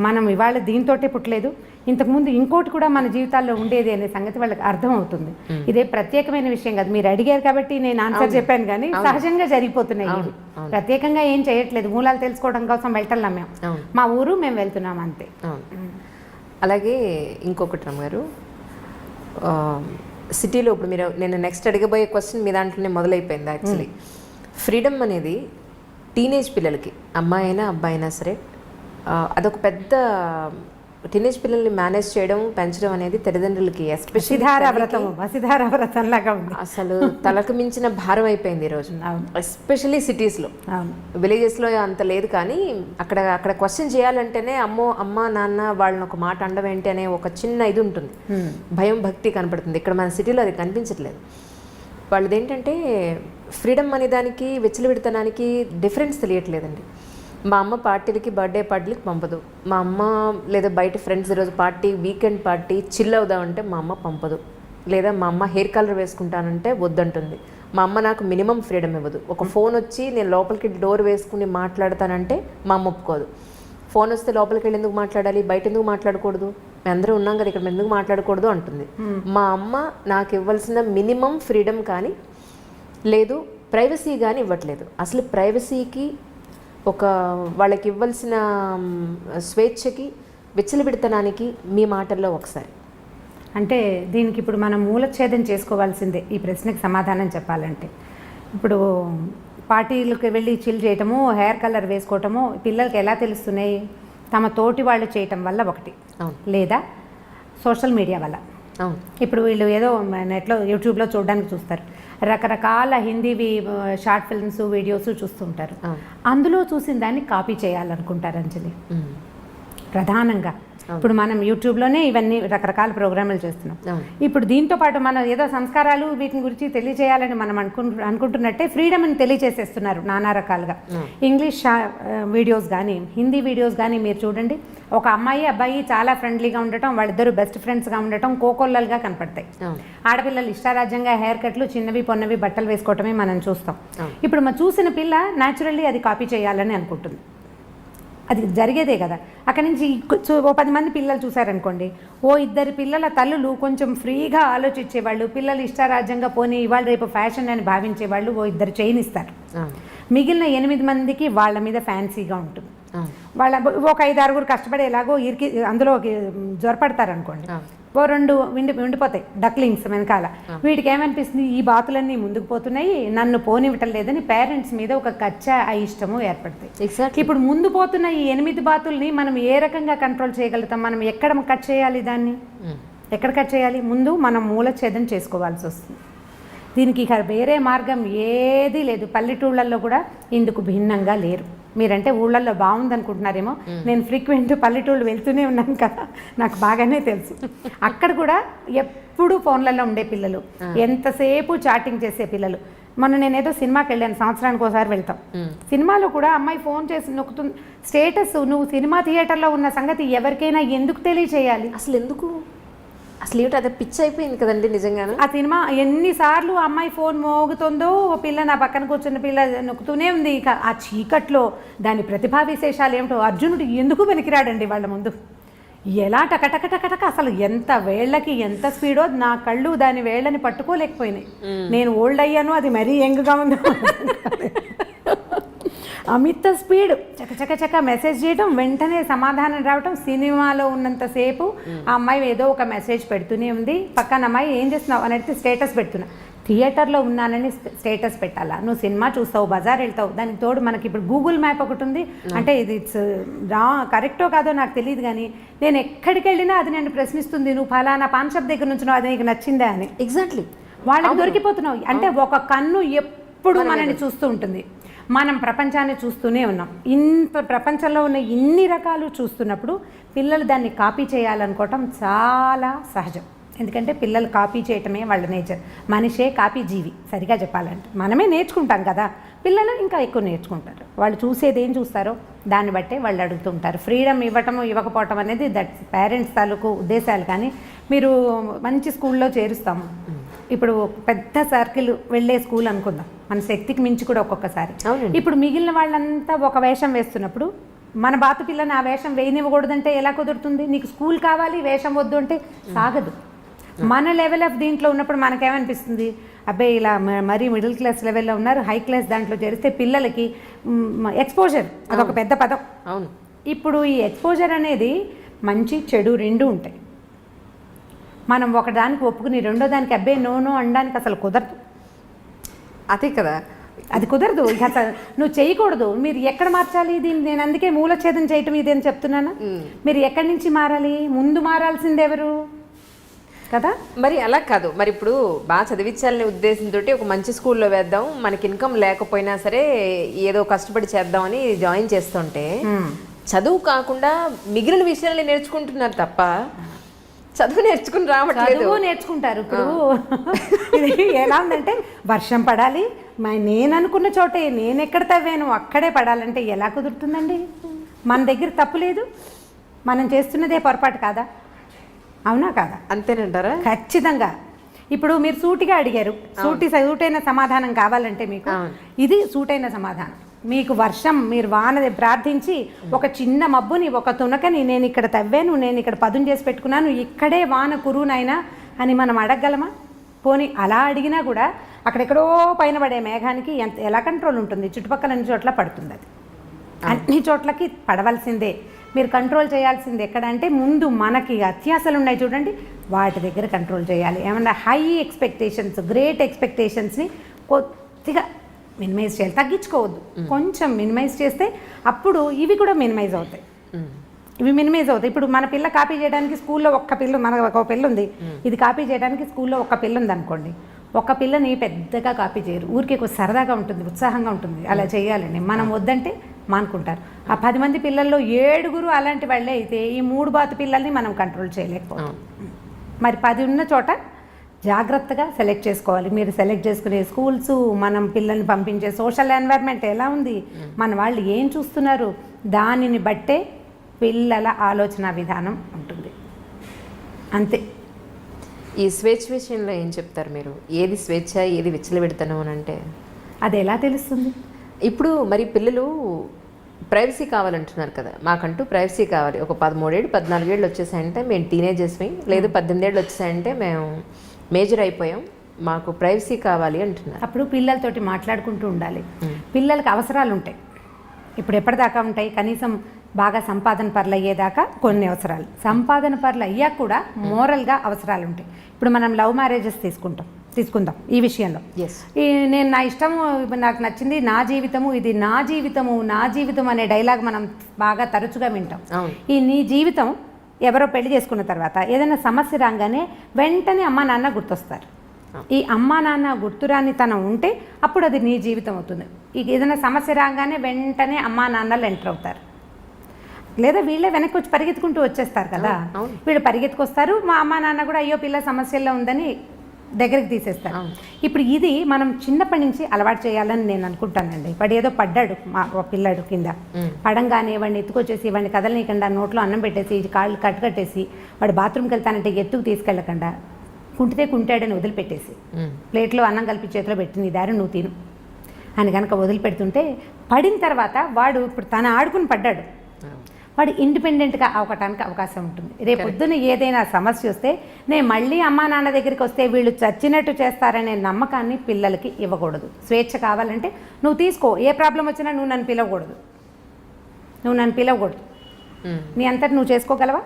మనం ఇవాళ దీంతోటే పుట్టలేదు, ఇంతకుముందు ఇంకోటి కూడా మన జీవితాల్లో ఉండేది అనే సంగతి వాళ్ళకి అర్థమవుతుంది. ఇదే ప్రత్యేకమైన విషయం కాదు, మీరు అడిగారు కాబట్టి నేను ఆన్సర్ చెప్పాను, కానీ సహజంగా జరిగిపోతున్నాయి ఇవి. ప్రత్యేకంగా ఏం చేయట్లేదు, మూలాలు తెలుసుకోవడం కోసం వెళ్తున్నాం మేము, మా ఊరు మేము వెళ్తున్నాం అంతే. అలాగే ఇంకొకటి రమ్మ గారు, సిటీలో ఇప్పుడు మీరు నేను నెక్స్ట్ అడగబోయే క్వశ్చన్ మీ దాంట్లోనే మొదలైపోయింది యాక్చువల్లీ. ఫ్రీడమ్ అనేది టీనేజ్ పిల్లలకి, అమ్మాయి అయినా అబ్బాయి అయినా సరే, అదొక పెద్ద టీనేజ్ పిల్లల్ని మేనేజ్ చేయడం, పెంచడం అనేది తల్లిదండ్రులకి వసిధార వ్రతం లాగా ఉంది. అసలు తలకు మించిన భారం అయిపోయింది ఈరోజు, ఎస్పెషల్లీ సిటీస్లో. విలేజెస్లో అంత లేదు, కానీ అక్కడ క్వశ్చన్ చేయాలంటేనే అమ్మ నాన్న వాళ్ళని ఒక మాట అండం ఏంటి అనే ఒక చిన్న ఇది ఉంటుంది, భయం భక్తి కనపడుతుంది. ఇక్కడ మన సిటీలో అది కనిపించట్లేదు. వాళ్ళది ఏంటంటే ఫ్రీడమ్ అనే దానికి, విచ్చలవిడితనానికి డిఫరెన్స్ తెలియట్లేదండి. మా అమ్మ పార్టీలకి, బర్త్డే పార్టీలకి పంపదు. మా అమ్మ లేదా బయట ఫ్రెండ్స్ ఈరోజు పార్టీ, వీకెండ్ పార్టీ చిల్ అవుదామంటే మా అమ్మ పంపదు. లేదా మా అమ్మ హెయిర్ కలర్ వేసుకుంటానంటే వద్దంటుంది. మా అమ్మ నాకు మినిమం ఫ్రీడమ్ ఇవ్వదు. ఒక ఫోన్ వచ్చి నేను లోపలికి డోర్ వేసుకుని మాట్లాడతానంటే మా అమ్మ ఒప్పుకోదు. ఫోన్ వస్తే లోపలికి వెళ్ళి ఎందుకు మాట్లాడాలి, బయట ఎందుకు మాట్లాడకూడదు, మేము అందరూ ఉన్నాం కదా ఇక్కడ ఎందుకు మాట్లాడకూడదు అంటుంది. మా అమ్మ నాకు ఇవ్వాల్సిన మినిమం ఫ్రీడమ్ కానీ లేదు ప్రైవసీ కానీ ఇవ్వట్లేదు. అసలు ప్రైవసీకి, ఒక వాళ్ళకి ఇవ్వాల్సిన స్వేచ్ఛకి, విచ్చలవిడితనానికి మీ మాటల్లో ఒకసారి అంటే దీనికి ఇప్పుడు మనం మూలఛేదం చేసుకోవాల్సిందే ఈ ప్రశ్నకి సమాధానం చెప్పాలంటే. ఇప్పుడు పార్టీలకు వెళ్ళి చిల్ చేయటము, హెయిర్ కలర్ వేసుకోవటము పిల్లలకి ఎలా తెలుస్తున్నాయి? తమ తోటి వాళ్ళు చేయటం వల్ల ఒకటి, లేదా సోషల్ మీడియా వల్ల. ఇప్పుడు వీళ్ళు ఏదో నెట్లో యూట్యూబ్లో చూడడానికి చూస్తారు, రకరకాల హిందీవి షార్ట్ ఫిల్మ్స్, వీడియోస్ చూస్తుంటారు. అందులో చూసిన దాన్ని కాపీ చేయాలనుకుంటారు అంజలి ప్రధానంగా. ఇప్పుడు మనం యూట్యూబ్లోనే ఇవన్నీ రకరకాల ప్రోగ్రాములు చేస్తున్నాం. ఇప్పుడు దీంతో పాటు మనం ఏదో సంస్కారాలు వీటిని గురించి తెలియజేయాలని మనం అనుకుంటున్నట్టే ఫ్రీడమ్ని తెలియజేసేస్తున్నారు నానా రకాలుగా. ఇంగ్లీష్ వీడియోస్ కానీ, హిందీ వీడియోస్ కానీ మీరు చూడండి, ఒక అమ్మాయి అబ్బాయి చాలా ఫ్రెండ్లీగా ఉండటం, వాళ్ళిద్దరూ బెస్ట్ ఫ్రెండ్స్గా ఉండటం కోకొల్లలుగా కనపడతాయి. ఆడపిల్లలు ఇష్టారాజ్యంగా హెయిర్ కట్లు, చిన్నవి పొన్నవి బట్టలు వేసుకోవటమే మనం చూస్తాం. ఇప్పుడు మనం చూసిన పిల్ల న్యాచురల్లీ అది కాపీ చేయాలని అనుకుంటుంది. అది జరిగేదే కదా. అక్కడి నుంచి ఓ 10 మంది పిల్లలు చూసారనుకోండి, ఓ 2 పిల్లల తల్లులు కొంచెం ఫ్రీగా ఆలోచించేవాళ్ళు, పిల్లలు ఇష్టారాజ్యంగా పోనీ ఇవాళ రేపు ఫ్యాషన్ అని భావించేవాళ్ళు ఓ 2 చైన్ ఇస్తారు. మిగిలిన 8 మందికి వాళ్ళ మీద ఫ్యాన్సీగా ఉంటుంది. వాళ్ళ ఒక 5-6 కష్టపడి ఎలాగో ఇరికి అందులో జ్వరపడతారనుకోండి, ఓ 2 ఉండిపోతాయి డక్లింగ్స్ వెనకాల. వీటికి ఏమనిపిస్తుంది, ఈ బాతులన్నీ ముందుకు పోతున్నాయి, నన్ను పోనివ్వటం లేదని పేరెంట్స్ మీద ఒక కచ్చా అయిష్టము ఏర్పడతాయి. ఇప్పుడు ముందు పోతున్న ఈ 8 బాతుల్ని మనం ఏ రకంగా కంట్రోల్ చేయగలుగుతాం? మనం ఎక్కడ కట్ చేయాలి దాన్ని? ఎక్కడ కట్ చేయాలి? ముందు మనం మూలఛేదం చేసుకోవాల్సి వస్తుంది. దీనికి ఇక వేరే మార్గం ఏదీ లేదు. పల్లెటూళ్ళల్లో కూడా ఇందుకు భిన్నంగా లేరు. మీరంటే ఊళ్ళల్లో బాగుందనుకుంటున్నారేమో, నేను ఫ్రీక్వెంట్ పల్లెటూళ్ళు వెళ్తూనే ఉన్నాను కదా, నాకు బాగానే తెలుసు. అక్కడ కూడా ఎప్పుడు ఫోన్లలో ఉండే పిల్లలు, ఎంతసేపు చాటింగ్ చేసే పిల్లలు. మొన్న నేనేదో సినిమాకి వెళ్ళాను, సంవత్సరానికి ఒకసారి వెళ్తాం. సినిమాలో కూడా అమ్మాయి ఫోన్ చేసి నొక్కుతుంది. స్టేటస్ నువ్వు సినిమా థియేటర్లో ఉన్న సంగతి ఎవరికైనా ఎందుకు తెలియచేయాలి? అసలు ఎందుకు? అసలు ఏమిటి, అదే పిచ్చి అయిపోయింది కదండి నిజంగానే. ఆ సినిమా ఎన్నిసార్లు అమ్మాయి ఫోన్ మోగుతుందో, పిల్ల నా పక్కన కూర్చున్న పిల్ల నొక్కుతూనే ఉంది. ఇక ఆ చీకట్లో దాని ప్రతిభా విశేషాలు ఏమిటో. అర్జునుడు ఎందుకు పనికిరాడండి వాళ్ళ ముందు? ఎలా టకటకటకటక, అసలు ఎంత వేళ్ళకి ఎంత స్పీడో, నా కళ్ళు దాని వేళ్ళని పట్టుకోలేకపోయినాయి. నేను ఓల్డ్ అయ్యాను, అది మరీ యంగ్గా ఉందో. అమిత స్పీడ్, చకచక మెసేజ్ చేయడం, వెంటనే సమాధానం రావటం. సినిమాలో ఉన్నంతసేపు ఆ అమ్మాయి ఏదో ఒక మెసేజ్ పెడుతూనే ఉంది. పక్కన అమ్మాయి ఏం చేస్తున్నావు అని అడిగితే స్టేటస్ పెడుతున్నా. థియేటర్లో ఉన్నానని స్టేటస్ పెట్టాలా? నువ్వు సినిమా చూస్తావు, బజార్ వెళ్తావు, దానికి తోడు మనకి ఇప్పుడు గూగుల్ మ్యాప్ ఒకటి ఉంది. అంటే ఇది కరెక్టో కాదో నాకు తెలియదు, కానీ నేను ఎక్కడికి వెళ్ళినా అది నన్ను ప్రశ్నిస్తుంది, నువ్వు ఫలానా పాన్ షాప్ దగ్గర నుంచి అది నీకు నచ్చిందా అని. ఎగ్జాక్ట్లీ వాళ్ళకి దొరికిపోతున్నావు. అంటే ఒక కన్ను ఎప్పుడు మనల్ని చూస్తూ ఉంటుంది. మనం ప్రపంచాన్ని చూస్తూనే ఉన్నాం. ఇంత ప్రపంచంలో ఉన్న ఇన్ని రకాలు చూస్తున్నప్పుడు పిల్లలు దాన్ని కాపీ చేయాలనుకోవటం చాలా సహజం. ఎందుకంటే పిల్లలు కాపీ చేయటమే వాళ్ళ నేచర్. మనిషే కాపీ జీవి సరిగా చెప్పాలంటే. మనమే నేర్చుకుంటాం కదా, పిల్లలు ఇంకా ఎక్కువ నేర్చుకుంటారు. వాళ్ళు చూసేది ఏం చూస్తారో దాన్ని బట్టే వాళ్ళు అడుగుతుంటారు. ఫ్రీడమ్ ఇవ్వటము ఇవ్వకపోవటం అనేది దట్స్ పేరెంట్స్ తాలూకు ఉద్దేశాలు. కానీ మీరు మంచి స్కూల్లో చేరుస్తాము, ఇప్పుడు పెద్ద సర్కిల్ వెళ్ళే స్కూల్ అనుకుందాం, మన శక్తికి మించి కూడా ఒక్కొక్కసారి. ఇప్పుడు మిగిలిన వాళ్ళంతా ఒక వేషం వేస్తున్నప్పుడు మన బాతు పిల్లని ఆ వేషం వేయనివ్వకూడదంటే ఎలా కుదురుతుంది? నీకు స్కూల్ కావాలి, వేషం వద్దు అంటే సాగదు. మన లెవెల్ ఆఫ్ దీంట్లో ఉన్నప్పుడు మనకేమనిపిస్తుంది, అబ్బాయి ఇలా మరీ మిడిల్ క్లాస్ లెవెల్లో ఉన్నారు, హై క్లాస్ దాంట్లో చేరిస్తే పిల్లలకి ఎక్స్పోజర్ అదొక పెద్ద పదం. అవును. ఇప్పుడు ఈ ఎక్స్పోజర్ అనేది మంచి చెడు రెండు ఉంటాయి. మనం ఒకదానికి ఒప్పుకుని రెండో దానికి అబ్బే నో అనడానికి అసలు కుదరదు. అదే కదా, అది కుదరదు. ఇక అసలు నువ్వు చేయకూడదు. మీరు ఎక్కడ మార్చాలి దీన్ని? నేను అందుకే మూలఛేదం చేయటం ఇది అని చెప్తున్నాను. మీరు ఎక్కడి నుంచి మారాలి? ముందు మారాల్సింది ఎవరు కదా? మరి అలా కాదు. మరి ఇప్పుడు బాగా చదివించాలనే ఉద్దేశంతో ఒక మంచి స్కూల్లో వేద్దాం, మనకి ఇన్కమ్ లేకపోయినా సరే ఏదో కష్టపడి చేద్దామని జాయిన్ చేస్తుంటే చదువు కాకుండా మిగిలిన విషయాలు నేర్చుకుంటున్నారు తప్ప చదువు నేర్చుకుని రావట్లేదు. చదువు నేర్చుకుంటారు. ఇప్పుడు ఇది ఎలా ఉందంటే వర్షం పడాలి, నేను అనుకున్న చోటే నేను ఎక్కడ తవ్వాను అక్కడే పడాలంటే ఎలా కుదురుతుందండి? మన దగ్గర తప్పు లేదు, మనం చేస్తున్నదే పొరపాటు కాదా? అవునా కాదా? అంతేనంటారా? ఖచ్చితంగా. ఇప్పుడు మీరు సూటిగా అడిగారు, సూటైన సమాధానం కావాలంటే మీకు ఇది సూటైన సమాధానం. మీకు వర్షం, మీరు వాన ప్రార్థించి ఒక చిన్న మబ్బుని, ఒక తునకని నేను ఇక్కడ తవ్వాను, నేను ఇక్కడ పదును చేసి పెట్టుకున్నాను, ఇక్కడే వాన కురునైనా అని మనం అడగగలమా? పోనీ అలా అడిగినా కూడా అక్కడెక్కడో పైన పడే మేఘానికి ఎలా కంట్రోల్ ఉంటుంది? చుట్టుపక్కల అన్ని చోట్ల పడుతుంది. అది అన్ని చోట్లకి పడవలసిందే. మీరు కంట్రోల్ చేయాల్సింది ఎక్కడంటే ముందు మనకి అత్యాశలు ఉన్నాయి చూడండి, వాటి దగ్గర కంట్రోల్ చేయాలి. ఏమన్నా హై ఎక్స్పెక్టేషన్స్, గ్రేట్ ఎక్స్పెక్టేషన్స్ని కొద్దిగా మినిమైజ్ చేయాలి, తగ్గించుకోవద్దు. కొంచెం మినిమైజ్ చేస్తే అప్పుడు ఇవి కూడా మినిమైజ్ అవుతాయి. ఇవి మినిమైజ్ అవుతాయి. ఇప్పుడు మన పిల్ల కాపీ చేయడానికి స్కూల్లో ఒక్క పిల్ల, మన ఒక పిల్ల ఉంది, ఇది కాపీ చేయడానికి స్కూల్లో ఒక్క పిల్ల ఉంది అనుకోండి, ఒక పిల్లని పెద్దగా కాపీ చేయరు, ఊరికే కొంచెం సరదాగా ఉంటుంది, ఉత్సాహంగా ఉంటుంది, అలా చేయాలని. మనం వద్దంటే మానుకుంటారు. ఆ 10 మంది పిల్లల్లో 7 అలాంటి వాళ్ళే అయితే ఈ 3 బాతు పిల్లల్ని మనం కంట్రోల్ చేయలేకపోతాం. మరి 10 ఉన్న చోట జాగ్రత్తగా సెలెక్ట్ చేసుకోవాలి. మీరు సెలెక్ట్ చేసుకునే స్కూల్స్, మనం పిల్లల్ని పంపించే సోషల్ ఎన్వైర్న్మెంట్ ఎలా ఉంది, మన వాళ్ళు ఏం చూస్తున్నారు, దానిని బట్టే పిల్లల ఆలోచన విధానం ఉంటుంది. అంతే. ఈ స్వేచ్ఛ విషయంలో ఏం చెప్తారు మీరు? ఏది స్వేచ్ఛ, ఏది విచ్చలవిడతనం అని అంటే అది ఎలా తెలుస్తుంది? ఇప్పుడు మరి పిల్లలు ప్రైవసీ కావాలంటున్నారు కదా, మాకంటూ ప్రైవసీ కావాలి. ఒక 13 ఏళ్ళు 14 ఏళ్ళు వచ్చేసాయంటే మేము టీనేజర్స్మి, లేదు 18 ఏళ్ళు వచ్చేసాయంటే మేము మేజర్ అయిపోయాం, మాకు ప్రైవసీ కావాలి అంటున్నారు. అప్పుడు పిల్లలతోటి మాట్లాడుకుంటూ ఉండాలి. పిల్లలకి అవసరాలు ఉంటాయి. ఇప్పుడు ఎప్పటిదాకా ఉంటాయి? కనీసం బాగా సంపాదన పరులు అయ్యేదాకా కొన్ని అవసరాలు, సంపాదన పరులు అయ్యాక కూడా మోరల్గా అవసరాలు ఉంటాయి. ఇప్పుడు మనం లవ్ మ్యారేజెస్ తీసుకుందాం ఈ విషయంలో. నేను నా ఇష్టము, నాకు నచ్చింది, నా జీవితము, ఇది నా జీవితం అనే డైలాగ్ మనం బాగా తరచుగా వింటాం. ఈ నీ జీవితం ఎవరో పెళ్లి చేసుకున్న తర్వాత ఏదైనా సమస్య రాగానే వెంటనే అమ్మా నాన్న గుర్తొస్తారు. ఈ అమ్మా నాన్న గుర్తురానితనం ఉంటే అప్పుడు అది నీ జీవితం అవుతుంది. ఏదైనా సమస్య రాగానే వెంటనే అమ్మా నాన్నలు ఎంటర్ అవుతారు, లేదా వీళ్ళే వెనక్కి వచ్చి పరిగెత్తుకుంటూ వచ్చేస్తారు కదా. వీళ్ళు పరిగెత్తుకొస్తారు, మా అమ్మా నాన్న కూడా అయ్యో పిల్ల సమస్యల్లో ఉందని దగ్గరికి తీసేస్తారు. ఇప్పుడు ఇది మనం చిన్నప్పటి నుంచి అలవాటు చేయాలని నేను అనుకుంటానండి. వాడు ఏదో పడ్డాడు, మా పిల్లాడు కింద పడంగానే వాడిని ఎత్తుకొచ్చేసి వాడిని కదలనీయకుండా నోట్లో అన్నం పెట్టేసి కాళ్ళు కట్టేసి వాడు బాత్రూమ్కి వెళ్తానంటే ఎత్తుకు తీసుకెళ్ళకుండా కుంటాడని వదిలిపెట్టేసి ప్లేట్లో అన్నం కలిపి చేతిలో పెట్టి నీ దారి నువ్వు తిను అని కనుక వదిలిపెడుతుంటే పడిన తర్వాత వాడు ఇప్పుడు తను ఆడుకుని పడ్డాడు, వాడు ఇండిపెండెంట్గా అవటానికి అవకాశం ఉంటుంది. రేపొద్దున ఏదైనా సమస్య వస్తే నేను మళ్ళీ అమ్మా నాన్న దగ్గరికి వస్తే వీళ్ళు చచ్చినట్టు చేస్తారనే నమ్మకాన్ని పిల్లలకి ఇవ్వకూడదు. స్వేచ్ఛ కావాలంటే నువ్వు తీసుకో, ఏ ప్రాబ్లం వచ్చినా నువ్వు నన్ను పిలవకూడదు. నీ అంతటి నువ్వు చేసుకోగలవా?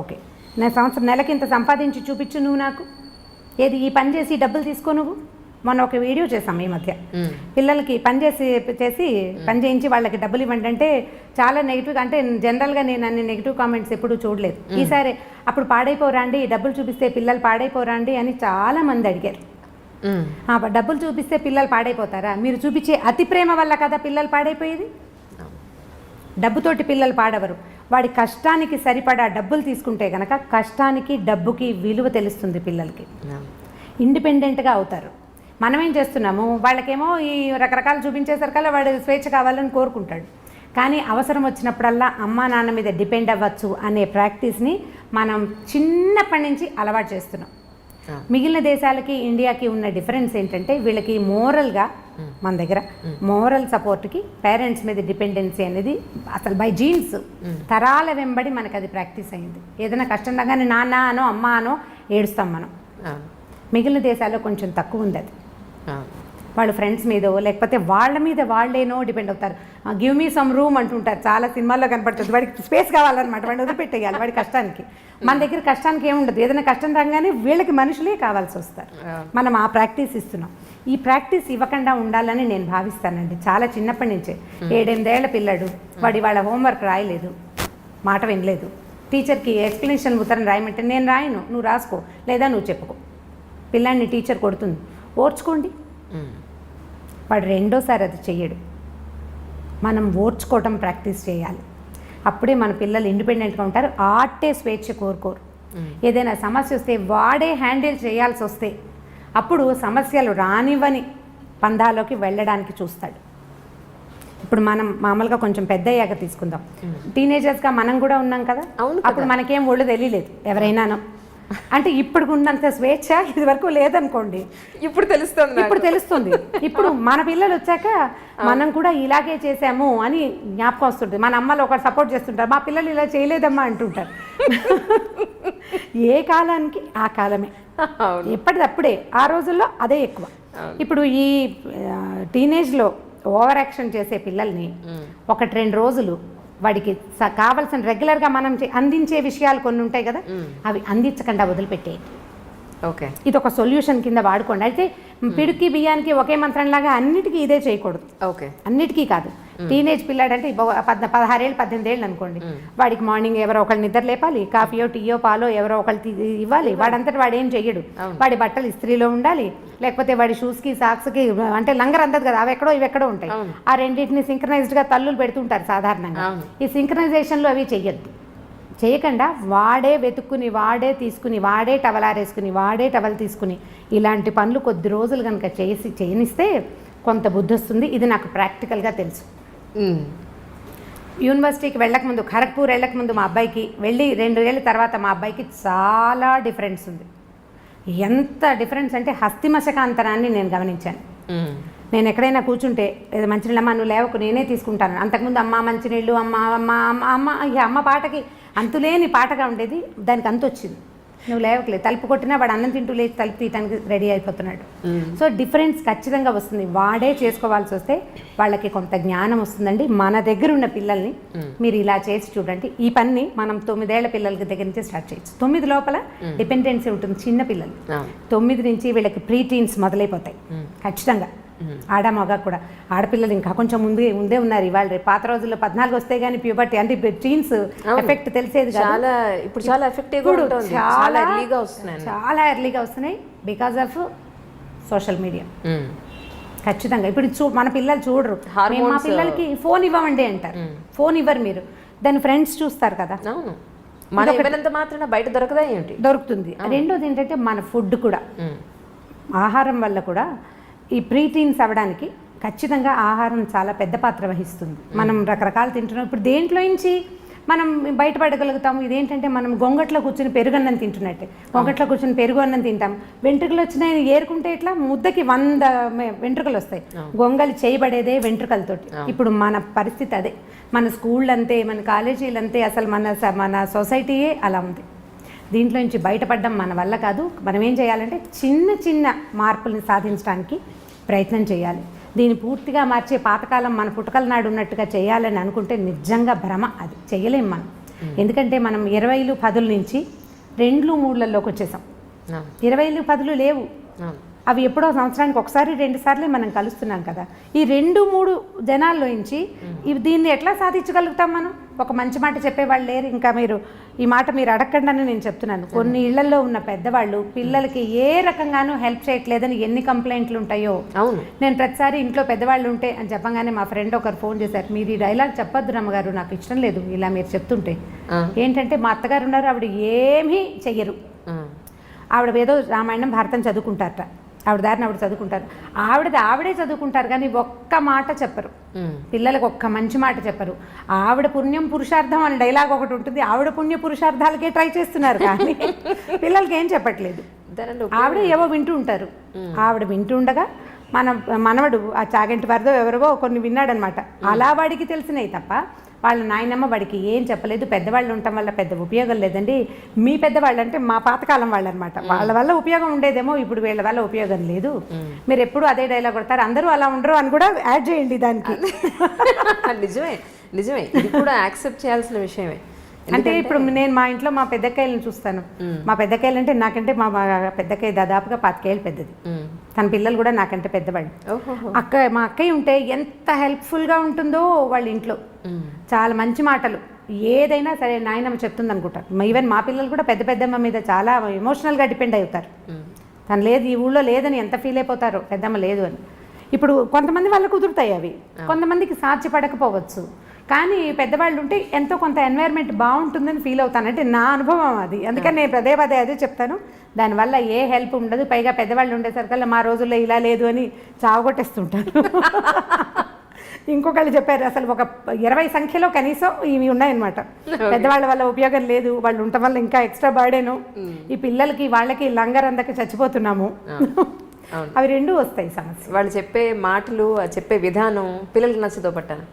ఓకే, నేను నెలకి ఇంత సంపాదించి చూపించు నువ్వు నాకు, ఏది ఈ పని చేసి డబ్బులు తీసుకో నువ్వు. మొన్న ఒక వీడియో చేసాం ఈ మధ్య, పిల్లలకి పని చేయించి వాళ్ళకి డబ్బులు ఇవ్వండి అంటే చాలా నెగిటివ్గా, అంటే జనరల్గా నేను అన్ని నెగిటివ్ కామెంట్స్ ఎప్పుడూ చూడలేదు. ఈసారి అప్పుడు పాడైపోరాండి, డబ్బులు చూపిస్తే పిల్లలు పాడైపోరాండి అని చాలా మంది అడిగారు. డబ్బులు చూపిస్తే పిల్లలు పాడైపోతారా? మీరు చూపించే అతి ప్రేమ వల్ల కదా పిల్లలు పాడైపోయేది. డబ్బుతోటి పిల్లలు పాడవరు. వాడి కష్టానికి సరిపడా డబ్బులు తీసుకుంటే కనుక కష్టానికి డబ్బుకి విలువ తెలుస్తుంది, పిల్లలకి ఇండిపెండెంట్గా అవుతారు. మనం ఏం చేస్తున్నాము, వాళ్ళకేమో ఈ రకరకాలు చూపించేసరికల్లా వాడు స్వేచ్ఛ కావాలని కోరుకుంటాడు, కానీ అవసరం వచ్చినప్పుడల్లా అమ్మా నాన్న మీద డిపెండ్ అవ్వచ్చు అనే ప్రాక్టీస్ని మనం చిన్నప్పటి నుంచి అలవాటు చేస్తున్నాం. మిగిలిన దేశాలకి ఇండియాకి ఉన్న డిఫరెన్స్ ఏంటంటే వీళ్ళకి మోరల్గా, మన దగ్గర మోరల్ సపోర్ట్కి పేరెంట్స్ మీద డిపెండెన్సీ అనేది అసలు బై జీన్స్ తరాల వెంబడి మనకు అది ప్రాక్టీస్ అయింది. ఏదైనా కష్టం రాగానే నాన్న అనో అమ్మ అనో ఏడుస్తాం మనం. మిగిలిన దేశాల్లో కొంచెం తక్కువ ఉంది అది. వాళ్ళు ఫ్రెండ్స్ మీదో లేకపోతే వాళ్ళ మీద వాళ్ళేనో డిపెండ్ అవుతారు. గివ్ మీ సమ్ రూమ్ అంటుంటారు, చాలా సినిమాల్లో కనపడుతుంది. వాడికి స్పేస్ కావాలన్నమాట, వాడిని వదిలిపెట్టేయాలి వాడి కష్టానికి. మన దగ్గర కష్టానికి ఏముండదు, ఏదైనా కష్టం రాగానే వీళ్ళకి మనుషులే కావాల్సి వస్తారు. మనం ఆ ప్రాక్టీస్ ఇస్తున్నాం. ఈ ప్రాక్టీస్ ఇవ్వకుండా ఉండాలని నేను భావిస్తానండి. చాలా చిన్నప్పటి నుంచే 7-8 ఏళ్ల పిల్లడు వాడి వాళ్ళ హోంవర్క్ రాయలేదు, మాట వినలేదు, టీచర్కి ఎక్స్ప్లెనేషన్ ఉత్తరం రాయమంటే నేను రాయను, నువ్వు రాసుకో లేదా నువ్వు చెప్పుకో. పిల్లాడిని టీచర్ కొడుతుంది, ఓర్చుకోండి. వాడు రెండోసారి అది చెయ్యడు. మనం ఓర్చుకోవటం ప్రాక్టీస్ చేయాలి. అప్పుడే మన పిల్లలు ఇండిపెండెంట్గా ఉంటారు. ఆటే స్వేచ్ఛ కోరుకోరు. ఏదైనా సమస్య వస్తే వాడే హ్యాండిల్ చేయాల్సి వస్తే అప్పుడు సమస్యలు రానివ్వని పందాలోకి వెళ్ళడానికి చూస్తాడు. ఇప్పుడు మనం మామూలుగా కొంచెం పెద్ద అయ్యాక తీసుకుందాం. టీనేజర్స్గా మనం కూడా ఉన్నాం కదా, అప్పుడు మనకేం ఒళ్ళు తెలియలేదు ఎవరైనానో. అంటే ఇప్పుడు ఉన్నంత స్వేచ్ఛ ఇది వరకు లేదనుకోండి, ఇప్పుడు తెలుస్తుంది. ఇప్పుడు మన పిల్లలు వచ్చాక మనం కూడా ఇలాగే చేసాము అని జ్ఞాపకం వస్తుంటుంది. మన అమ్మలు ఒకరు సపోర్ట్ చేస్తుంటారు, మా పిల్లలు ఇలా చేయలేదమ్మా అంటుంటారు. ఏ కాలానికి ఆ కాలమే, ఎప్పటిదప్పుడే. ఆ రోజుల్లో అదే ఎక్కువ. ఇప్పుడు ఈ టీనేజ్లో ఓవర్ యాక్షన్ చేసే పిల్లల్ని 1-2 రోజులు వాడికి కావాల్సిన రెగ్యులర్గా మనం అందించే విషయాలు కొన్ని ఉంటాయి కదా, అవి అందించకుండా వదిలిపెట్టేయండి. ఓకే, ఇది ఒక సొల్యూషన్ కింద వాడుకోండి. అయితే పిడికి బియ్యానికి ఒకే మంత్రంలాగా అన్నిటికీ ఇదే చేయకూడదు. ఓకే, అన్నిటికీ కాదు. టీనేజ్ పిల్లాడంటే 16 ఏళ్ళు 18 ఏళ్ళు అనుకోండి, వాడికి మార్నింగ్ ఎవరో ఒకళ్ళు నిద్ర లేపాలి, కాఫీయో టీయో పాలో ఎవరో ఒకళ్ళు ఇవ్వాలి. వాడంతటి వాడు ఏం చెయ్యడు. వాడి బట్టలు ఇస్త్రీలో ఉండాలి, లేకపోతే వాడి షూస్కి సాక్స్కి అంటే లంగర్ అందదు కదా, అవి ఎక్కడో ఇవి ఎక్కడో ఉంటాయి. ఆ రెండింటిని సింక్రనైజ్డ్గా తల్లులు పెడుతుంటారు సాధారణంగా. ఈ సింక్రనైజేషన్లో అవి చెయ్యొద్దు. చేయకుండా వాడే వెతుక్కుని, వాడే తీసుకుని, వాడే టవలారేసుకుని, వాడే టవల్ తీసుకుని ఇలాంటి పనులు కొద్ది రోజులు కనుక చేయనిస్తే కొంత బుద్ధి వస్తుంది. ఇది నాకు ప్రాక్టికల్గా తెలుసు. యూనివర్సిటీకి వెళ్ళకముందు, ఖరగ్పూర్ వెళ్ళకముందు మా అబ్బాయికి వెళ్ళి 2 ఏళ్ళ తర్వాత మా అబ్బాయికి చాలా డిఫరెన్స్ ఉంది. ఎంత డిఫరెన్స్ అంటే హస్తిమశకాంతరాన్ని నేను గమనించాను. నేను ఎక్కడైనా కూర్చుంటే ఏదో మంచినీళ్ళు అమ్మ నువ్వు లేవకు నేనే తీసుకుంటాను. అంతకుముందు అమ్మ మంచినీళ్ళు అమ్మ అమ్మ అమ్మ అమ్మ ఇక అమ్మ పాటకి అంతులేని పాటగా ఉండేది, దానికి అంత వచ్చింది. నువ్వు లేవకలేదు, తలుపు కొట్టినా వాడు అన్నం తింటూ లేచి తలుపు తీయటానికి రెడీ అయిపోతున్నాడు. సో డిఫరెన్స్ ఖచ్చితంగా వస్తుంది. వాడే చేసుకోవాల్సి వస్తే వాళ్ళకి కొంత జ్ఞానం వస్తుందండి. మన దగ్గర ఉన్న పిల్లల్ని మీరు ఇలా చేసి చూడండి. ఈ పని మనం 9 ఏళ్ల పిల్లలకి దగ్గర నుంచి స్టార్ట్ చేయొచ్చు. 9 లోపల డిపెండెన్సీ ఉంటుంది. చిన్న పిల్లలు 9 నుంచి వీళ్ళకి ప్రీ టీన్స్ మొదలైపోతాయి ఖచ్చితంగా. ఆడ మగ కూడా. ఆడపిల్లలు ఇంకా కొంచెం ముందే ఉన్నారు. ఇవాళ రేపు పాత రోజుల్లో 14 వస్తే కానీ ప్యూబర్టీ అంటే టీన్స్ ఎఫెక్ట్ తెలిసేది చాలా. ఇప్పుడు చాలా ఎఫెక్టివ్ ఉంటుంది, చాలా ఎర్లీగా వస్తున్నాయి బికాజ్ ఆఫ్ సోషల్ మీడియా. ఖచ్చితంగా ఇప్పుడు మన పిల్లలు చూడరు. మా పిల్లలకి ఫోన్ ఇవ్వమండి అంటారు. ఫోన్ ఇవ్వరు మీరు, దాని ఫ్రెండ్స్ చూస్తారు కదా. మాత్రం బయట దొరకదా ఏంటి? దొరుకుతుంది. రెండోది ఏంటంటే మన ఫుడ్ కూడా, ఆహారం వల్ల కూడా ఈ ప్రీటీన్స్ అవ్వడానికి ఖచ్చితంగా ఆహారం చాలా పెద్ద పాత్ర వహిస్తుంది. మనం రకరకాలు తింటున్నాం. ఇప్పుడు దేంట్లో నుంచి మనం బయటపడగలుగుతాము? ఇదేంటంటే మనం గొంగట్లో కూర్చొని పెరుగన్నం తింటున్నట్టే. గొంగట్లో కూర్చొని పెరుగు అన్నం తింటాం. వెంట్రుకలు వచ్చినాయి ఏరుకుంటే ఇట్లా ముద్దకి 100 వెంట్రుకలు వస్తాయి. గొంగలి చేయబడేదే వెంట్రుకలతోటి. ఇప్పుడు మన పరిస్థితి అదే. మన స్కూళ్ళు అంతే, మన కాలేజీలు అంతే, అసలు మన సొసైటీయే అలా ఉంది. దీంట్లో నుంచి బయటపడడం మన వల్ల కాదు. మనం ఏం చేయాలంటే చిన్న మార్పుల్ని సాధించడానికి ప్రయత్నం చేయాలి. దీన్ని పూర్తిగా మార్చే పాతకాలం మన పుట్టకల నాడు ఉన్నట్టుగా చేయాలని అనుకుంటే నిజంగా భ్రమ. అది చేయలేం మనం. ఎందుకంటే మనం 20లు 10ల నుంచి 2లు 3లలోకి వచ్చేసాం. 20లు 10లు లేవు. అవి ఎప్పుడో సంవత్సరానికి 1-2 సార్లే మనం కలుస్తున్నాం కదా. ఈ 2-3 జనాల్లో నుంచి దీన్ని ఎట్లా సాధించగలుగుతాం మనం? ఒక మంచి మాట చెప్పేవాళ్ళు లేరు. ఇంకా మీరు ఈ మాట మీరు అడగండి అని నేను చెప్తున్నాను. కొన్ని ఇళ్లలో ఉన్న పెద్దవాళ్ళు పిల్లలకి ఏ రకంగానూ హెల్ప్ చేయట్లేదని ఎన్ని కంప్లైంట్లు ఉంటాయో. అవును, నేను ప్రతిసారి ఇంట్లో పెద్దవాళ్ళు ఉంటే అని చెప్పగానే మా ఫ్రెండ్ ఒకరు ఫోన్ చేశారు, మీరు ఈ డైలాగ్ చెప్పొద్దు రమ్మగారు, నాకు ఇష్టం లేదు ఇలా మీరు చెప్తుంటే. ఏంటంటే మా అత్తగారు ఉన్నారు, ఆవిడ ఏమీ చెయ్యరు. ఆవిడ ఏదో రామాయణం భారతం చదువుకుంటారట. ఆవిడ దారిని ఆవిడ చదువుకుంటారు. ఆవిడే చదువుకుంటారు కానీ ఒక్క మాట చెప్పరు. పిల్లలకు ఒక్క మంచి మాట చెప్పరు. ఆవిడ పుణ్యం పురుషార్థం అని డైలాగ్ ఒకటి ఉంటుంది. ఆవిడ పుణ్య పురుషార్థాలకే ట్రై చేస్తున్నారు కానీ పిల్లలకి ఏం చెప్పట్లేదు. ఆవిడ ఏవో వింటూ ఉంటారు. ఆవిడ వింటూ ఉండగా మనవడు ఆ చాగంటి వారిదో ఎవరివో కొన్ని విన్నాడనమాట. అలా వాడికి తెలిసినాయి తప్ప వాళ్ళ నాయనమ్మ వాడికి ఏం చెప్పలేదు, పెద్దవాళ్ళు ఉండటం వల్ల పెద్ద ఉపయోగం లేదండి. మీ పెద్దవాళ్ళు అంటే మా పాతకాలం వాళ్ళు అనమాట, వాళ్ళ వల్ల ఉపయోగం ఉండేదేమో, ఇప్పుడు వీళ్ళ వల్ల ఉపయోగం లేదు. మీరు ఎప్పుడు అదే డైలాగ్ కొడతారు, అందరూ అలా ఉండరు అని కూడా యాడ్ చేయండి దానికి. నిజమే నిజమే, ఇది కూడా యాక్సెప్ట్ చేయాల్సిన విషయమే. అంటే ఇప్పుడు నేను మా ఇంట్లో మా పెద్దకాయలను చూస్తాను. మా పెద్దకాయలు అంటే నాకంటే మా పెద్దకాయ దాదాపుగా 25 ఏళ్ళు పెద్దది. తన పిల్లలు కూడా నాకంటే పెద్దవాళ్ళు. మా అక్కయ్య ఉంటే ఎంత హెల్ప్ఫుల్గా ఉంటుందో వాళ్ళ ఇంట్లో. చాలా మంచి మాటలు, ఏదైనా సరే నాయనమ్మ చెప్తుంది అనుకుంటారు. ఈవెన్ మా పిల్లలు కూడా పెద్ద పెద్దమ్మ మీద చాలా ఎమోషనల్గా డిపెండ్ అవుతారు. తను లేదు ఈ ఊళ్ళో లేదని ఎంత ఫీల్ అయిపోతారో, పెద్దమ్మ లేదు అని. ఇప్పుడు కొంతమంది వాళ్ళకు కుదురుతాయి అవి, కొంతమందికి సాధ్యపడకపోవచ్చు. కానీ పెద్దవాళ్ళు ఉంటే ఎంతో కొంత ఎన్వైర్న్మెంట్ బాగుంటుందని ఫీల్ అవుతాను, అంటే నా అనుభవం అది. అందుకని నేను పదే అదే చెప్తాను, దానివల్ల ఏ హెల్ప్ ఉండదు. పైగా పెద్దవాళ్ళు ఉండేసరికల్లా మా రోజుల్లో ఇలా లేదు అని చావగొట్టేస్తుంటారు. ఇంకొకళ్ళు చెప్పారు, అసలు ఒక 20 సంఖ్యలో కనీసం ఇవి ఉన్నాయన్నమాట. పెద్దవాళ్ళ వల్ల ఉపయోగం లేదు, వాళ్ళు ఉండటం వల్ల ఇంకా ఎక్స్ట్రా బర్డెను, ఈ పిల్లలకి వాళ్ళకి లంగరందక చచ్చిపోతున్నాము. అవి రెండూ వస్తాయి సమస్య. వాళ్ళు చెప్పే మాటలు, చెప్పే విధానం పిల్లలకి నచ్చదో పట్టాను.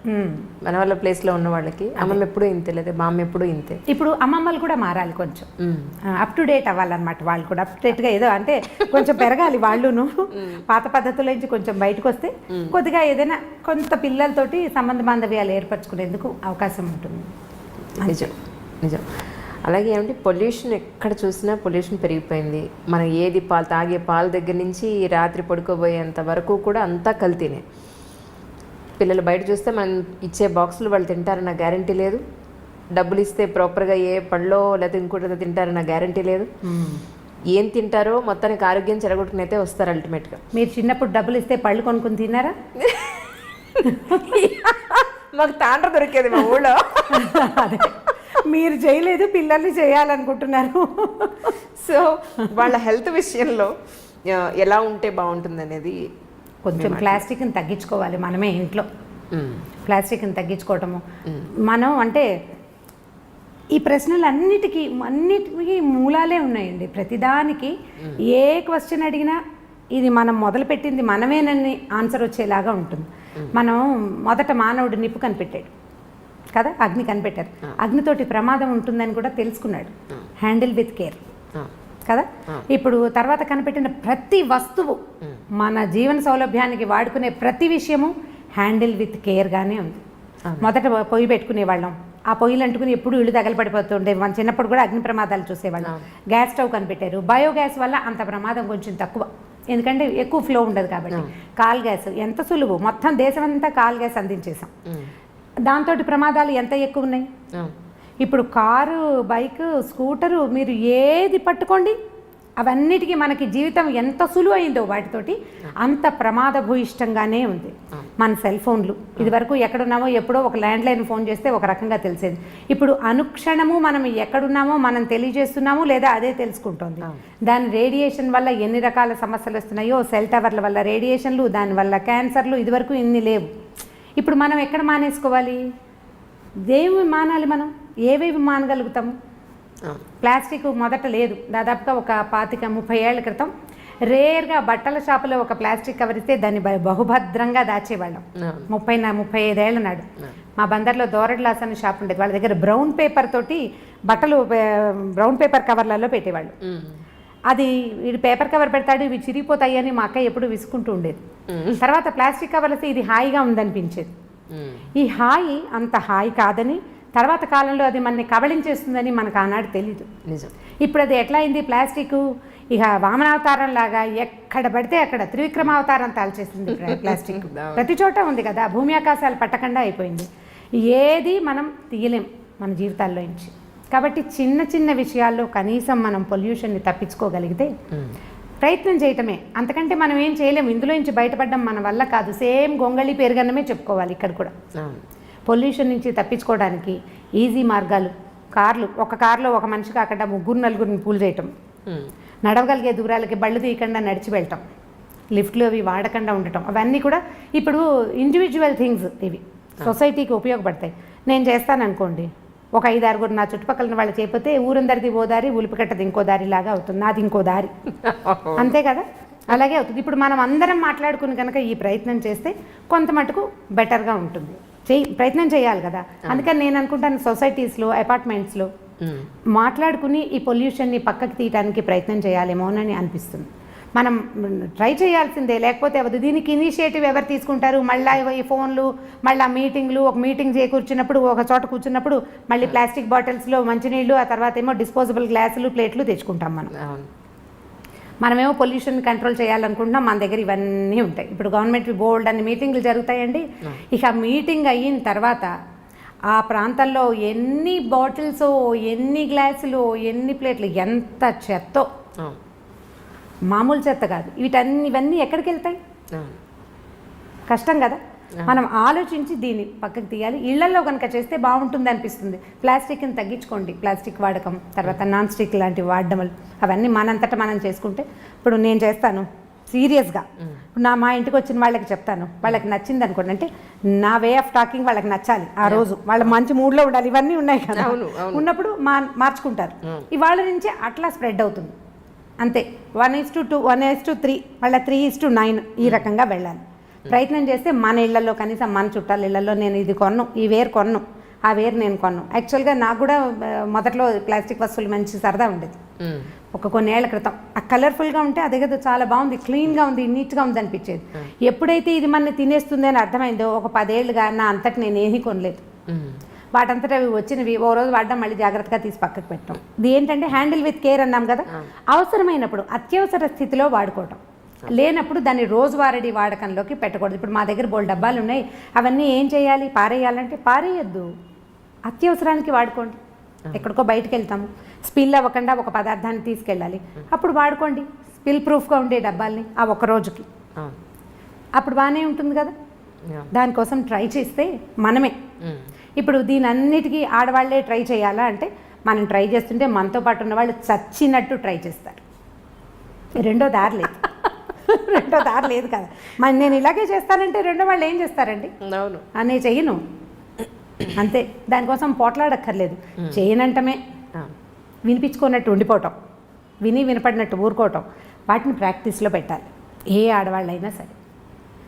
మన వాళ్ళ ప్లేస్లో ఉన్న వాళ్ళకి అమ్మమ్మ ఎప్పుడూ ఇంతే, లేదా మా అమ్మ ఎప్పుడూ ఇంతే. ఇప్పుడు అమ్మమ్మలు కూడా మారాలి, కొంచెం అప్ టు డేట్ అవ్వాలన్నమాట. వాళ్ళు కూడా అప్ టు డేట్గా ఏదో అంటే కొంచెం పెరగాలి వాళ్ళును. పాత పద్ధతుల నుంచి కొంచెం బయటకు వస్తే కొద్దిగా ఏదైనా కొంత పిల్లలతోటి సంబంధ బాంధవ్యాలు ఏర్పరచుకునేందుకు అవకాశం ఉంటుంది. నిజం నిజం. అలాగే ఏమంటే పొల్యూషన్, ఎక్కడ చూసినా పొల్యూషన్ పెరిగిపోయింది. మనం ఏది తాగే పాల దగ్గర నుంచి రాత్రి పడుకోబోయేంత వరకు కూడా అంతా కల్తీనే. పిల్లలు బయట చూస్తే మనం ఇచ్చే బాక్సులు వాళ్ళు తింటారన్న గ్యారంటీ లేదు. డబ్బులు ఇస్తే ప్రాపర్గా ఏ పళ్ళో లేదా ఇంకోటి తింటారన్న గ్యారంటీ లేదు. ఏం తింటారో మొత్తానికి ఆరోగ్యం చెడగొట్టుకుని అయితే వస్తారు అల్టిమేట్గా. మీరు చిన్నప్పుడు డబ్బులు ఇస్తే పళ్ళు కొనుక్కుని తిన్నారా? మాకు తాండ్ర దొరికేది మా ఊళ్ళో. అదే మీరు చేయలేదు, పిల్లల్ని చేయాలనుకుంటున్నారు. సో వాళ్ళ హెల్త్ విషయంలో ఎలా ఉంటే బాగుంటుంది అనేది కొంచెం ప్లాస్టిక్ని తగ్గించుకోవాలి మనమే ఇంట్లో. ప్లాస్టిక్ని తగ్గించుకోవటము మనం అంటే ఈ ప్రశ్నలు అన్నిటికీ మూలాలే ఉన్నాయండి. ప్రతిదానికి ఏ క్వశ్చన్ అడిగినా ఇది మనం మొదలుపెట్టింది మనమేనని ఆన్సర్ వచ్చేలాగా ఉంటుంది. మనం మొదట మానవుడు నిప్పు కనిపెట్టాడు కదా, అగ్ని కనిపెట్టారు. అగ్నితోటి ప్రమాదం ఉంటుందని కూడా తెలుసుకున్నాడు. హ్యాండిల్ విత్ కేర్ కదా. ఇప్పుడు తర్వాత కనిపెట్టిన ప్రతి వస్తువు, మన జీవన సౌలభ్యానికి వాడుకునే ప్రతి విషయము హ్యాండిల్ విత్ కేర్గానే ఉంది. మొదట పొయ్యి పెట్టుకునే వాళ్ళం, ఆ పొయ్యిలు అంటుకుని ఎప్పుడు ఇళ్ళు తగలపడిపోతుండే. మన చిన్నప్పుడు కూడా అగ్ని ప్రమాదాలు చూసేవాళ్ళం. గ్యాస్ స్టవ్ కనిపెట్టారు. బయోగ్యాస్ వల్ల అంత ప్రమాదం కొంచెం తక్కువ, ఎందుకంటే ఎక్కువ ఫ్లో ఉండదు కాబట్టి. కాల్ గ్యాస్ ఎంత సులువు, మొత్తం దేశం అంతా కాల్ గ్యాస్ అందించేసాం. దాంతో ప్రమాదాలు ఎంత ఎక్కువ ఉన్నాయి. ఇప్పుడు కారు, బైక్, స్కూటరు, మీరు ఏది పట్టుకోండి అవన్నిటికీ మనకి జీవితం ఎంత సులువు అయిందో వాటితోటి అంత ప్రమాదభూయిష్టంగానే ఉంది. మన సెల్ ఫోన్లు, ఇదివరకు ఎక్కడున్నామో ఎప్పుడో ఒక ల్యాండ్లైన్ ఫోన్ చేస్తే ఒక రకంగా తెలిసేది. ఇప్పుడు అనుక్షణము మనం ఎక్కడున్నామో మనం తెలియజేస్తున్నాము, లేదా అదే తెలుసుకుంటోంది. దాని రేడియేషన్ వల్ల ఎన్ని రకాల సమస్యలు వస్తున్నాయో, సెల్ టవర్ల వల్ల రేడియేషన్లు, దానివల్ల క్యాన్సర్లు, ఇదివరకు ఇన్ని లేవు. ఇప్పుడు మనం ఎక్కడ మానేసుకోవాలి? దేవి మానాలి మనం? ఏవేవి మానగలుగుతాము? ప్లాస్టిక్ మొదట లేదు, దాదాపుగా ఒక 25-30 ఏళ్ల క్రితం రేర్గా బట్టల షాపులో ఒక ప్లాస్టిక్ కవర్ ఇస్తే దాన్ని బహుభద్రంగా దాచేవాళ్ళం. 35 ఏళ్ల నాడు మా బందర్లో దోరడ్లాస్ అనే షాప్ ఉండేది. వాళ్ళ దగ్గర బ్రౌన్ పేపర్ తోటి బట్టలు, బ్రౌన్ పేపర్ కవర్లలో పెట్టేవాళ్ళు. అది వీడు పేపర్ కవర్ పెడతాడు, ఇవి చిరిగిపోతాయి అని మా అక్క ఎప్పుడు విసుకుంటూ ఉండేది. తర్వాత ప్లాస్టిక్ కవర్ వస్తే ఇది హాయిగా ఉందనిపించేది. ఈ హాయి అంత హాయి కాదని, తర్వాత కాలంలో అది మనని కబళించేస్తుందని మనకు ఆనాడు తెలీదు. ఇప్పుడు అది ఎట్లా అయింది? ప్లాస్టిక్ ఇక వామనావతారం లాగా ఎక్కడ పడితే అక్కడ త్రివిక్రమావతారం తాల్చేసింది ప్లాస్టిక్. ప్రతి చోట ఉంది కదా, భూమి ఆకాశాలు పట్టకుండా అయిపోయింది. ఏది మనం తీయలేం మన జీవితాల్లో నుంచి. కాబట్టి చిన్న చిన్న విషయాల్లో కనీసం మనం పొల్యూషన్ని తప్పించుకోగలిగితే ప్రయత్నం చేయటమే, అంతకంటే మనం ఏం చేయలేము. ఇందులో నుంచి బయటపడడం మన వల్ల కాదు. సేమ్ గొంగళి పెరుగన్నమే చెప్పుకోవాలి ఇక్కడ కూడా. పొల్యూషన్ నుంచి తప్పించుకోవడానికి ఈజీ మార్గాలు, కార్లు, ఒక కారులో ఒక మనిషి కాకుండా 3-4 పూల్ చేయటం, నడవగలిగే దూరాలకి బళ్ళు తీయకుండా నడిచి వెళ్ళటం, లిఫ్ట్లు అవి వాడకుండా ఉండటం, అవన్నీ కూడా ఇప్పుడు ఇండివిజువల్ థింగ్స్. ఇవి సొసైటీకి ఉపయోగపడతాయి. నేను చేస్తాను అనుకోండి, ఒక 5-6 నా చుట్టుపక్కల వాళ్ళు చేయకపోతే ఊరందరిది ఓ దారి, ఉలిపికట్టది ఇంకో దారి లాగా అవుతుంది, నాది ఇంకో దారి. అంతే కదా, అలాగే అవుతుంది. ఇప్పుడు మనం అందరం మాట్లాడుకుని కనుక ఈ ప్రయత్నం చేస్తే కొంత మటుకు బెటర్గా ఉంటుంది. ప్రయత్నం చేయాలి కదా. అందుకని నేను అనుకుంటాను సొసైటీస్లో, అపార్ట్మెంట్స్లో మాట్లాడుకుని ఈ పొల్యూషన్ని పక్కకి తీయడానికి ప్రయత్నం చేయాలేమోనని అనిపిస్తుంది. మనం ట్రై చేయాల్సిందే, లేకపోతే అవదు. దీనికి ఇనిషియేటివ్ ఎవరు తీసుకుంటారు? మళ్ళీ ఈ ఫోన్లు, మళ్ళీ మీటింగ్లు, ఒక మీటింగ్ కూర్చున్నప్పుడు ఒక చోట కూర్చున్నప్పుడు మళ్ళీ ప్లాస్టిక్ బాటిల్స్లో మంచినీళ్ళు, ఆ తర్వాత ఏమో డిస్పోజబుల్ గ్లాసులు, ప్లేట్లు తెచ్చుకుంటాం మనమేమో పొల్యూషన్ కంట్రోల్ చేయాలనుకుంటున్నాం, మన దగ్గర ఇవన్నీ ఉంటాయి. ఇప్పుడు గవర్నమెంట్ బోర్డు అన్ని మీటింగ్లు జరుగుతాయండి. ఇక మీటింగ్ అయిన తర్వాత ఆ ప్రాంతాల్లో ఎన్ని బాటిల్స్, ఎన్ని గ్లాసులు, ఎన్ని ప్లేట్లు, ఎంత చెత్తో, మామూలు చెత్త కాదు. ఇవన్నీ ఎక్కడికి వెళ్తాయి? కష్టం కదా. మనం ఆలోచించి దీన్ని పక్కకు తీయాలి. ఇళ్లలో కనుక చేస్తే బాగుంటుంది అనిపిస్తుంది. ప్లాస్టిక్ని తగ్గించుకోండి, ప్లాస్టిక్ వాడకం, తర్వాత నాన్ స్టిక్ లాంటివి వాడడం, అవన్నీ మనంతటా మనం చేసుకుంటే. ఇప్పుడు నేను చేస్తాను సీరియస్గా. ఇప్పుడు మా ఇంటికి వచ్చిన వాళ్ళకి చెప్తాను, వాళ్ళకి నచ్చింది అనుకోండి, అంటే నా వే ఆఫ్ టాకింగ్ వాళ్ళకి నచ్చాలి. ఆ రోజు వాళ్ళ మంచి మూడ్లో ఉండాలి. ఇవన్నీ ఉన్నాయి కదా, ఉన్నప్పుడు మార్చుకుంటారు. ఇవాళ నుంచే అట్లా స్ప్రెడ్ అవుతుంది. అంతే. 1:2, 1:3, మళ్ళీ 3:9 ఈ రకంగా వెళ్ళాలి. ప్రయత్నం చేస్తే మన ఇళ్లలో, కనీసం మన చుట్టాల ఇళ్లలో, నేను ఇది కొన్ను, ఈ వేరు కొన్ను, ఆ వేరు నేను కొన్ను. యాక్చువల్గా నాకు కూడా మొదట్లో ప్లాస్టిక్ వస్తువులు మంచి సరదా ఉండేది. కొన్నేళ్ల క్రితం ఆ కలర్ఫుల్గా ఉంటే అదే కదా చాలా బాగుంది, క్లీన్గా ఉంది, నీట్గా ఉంది అనిపించేది. ఎప్పుడైతే ఇది మన తినేస్తుంది అని అర్థమైందో, ఒక 10 ఏళ్ళుగా నా అంతటి నేను ఏమీ కొనలేదు. వాటంతటా అవి వచ్చినవి ఓ రోజు వాడడం, మళ్ళీ జాగ్రత్తగా తీసి పక్కకు పెట్టడం. ఇది ఏంటంటే హ్యాండిల్ విత్ కేర్ అన్నాం కదా. అవసరమైనప్పుడు, అత్యవసర స్థితిలో వాడుకోవటం, లేనప్పుడు దాన్ని రోజువారీ వాడకంలోకి పెట్టకూడదు. ఇప్పుడు మా దగ్గర బోల్డ్ డబ్బాలు ఉన్నాయి, అవన్నీ ఏం చేయాలి? పారేయాలంటే పారేయద్దు, అత్యవసరానికి వాడుకోండి. ఎక్కడికో బయటకు వెళ్తాము, స్పిల్ అవ్వకుండా ఒక పదార్థాన్ని తీసుకెళ్ళాలి, అప్పుడు వాడుకోండి. స్పిల్ ప్రూఫ్గా ఉండే డబ్బాల్ని ఆ ఒక్క రోజుకి, అప్పుడు బాగానే ఉంటుంది కదా. దానికోసం ట్రై చేస్తే మనమే. ఇప్పుడు దీని అన్నిటికీ ఆడవాళ్లే ట్రై చేయాలా అంటే, మనం ట్రై చేస్తుంటే మనతో పాటు ఉన్న వాళ్ళు చచ్చినట్టు ట్రై చేస్తారు. రెండో దారి లేదు కదా. మరి నేను ఇలాగే చేస్తానంటే రెండో వాళ్ళు ఏం చేస్తారండి? అవును, అనే చెయ్యను, అంతే. దానికోసం పోట్లాడక్కర్లేదు, చేయనంటమే. వినిపించుకున్నట్టు ఉండిపోవటం, వినపడినట్టు ఊరుకోవటం, వాటిని ప్రాక్టీస్లో పెట్టాలి ఏ ఆడవాళ్ళైనా సరే.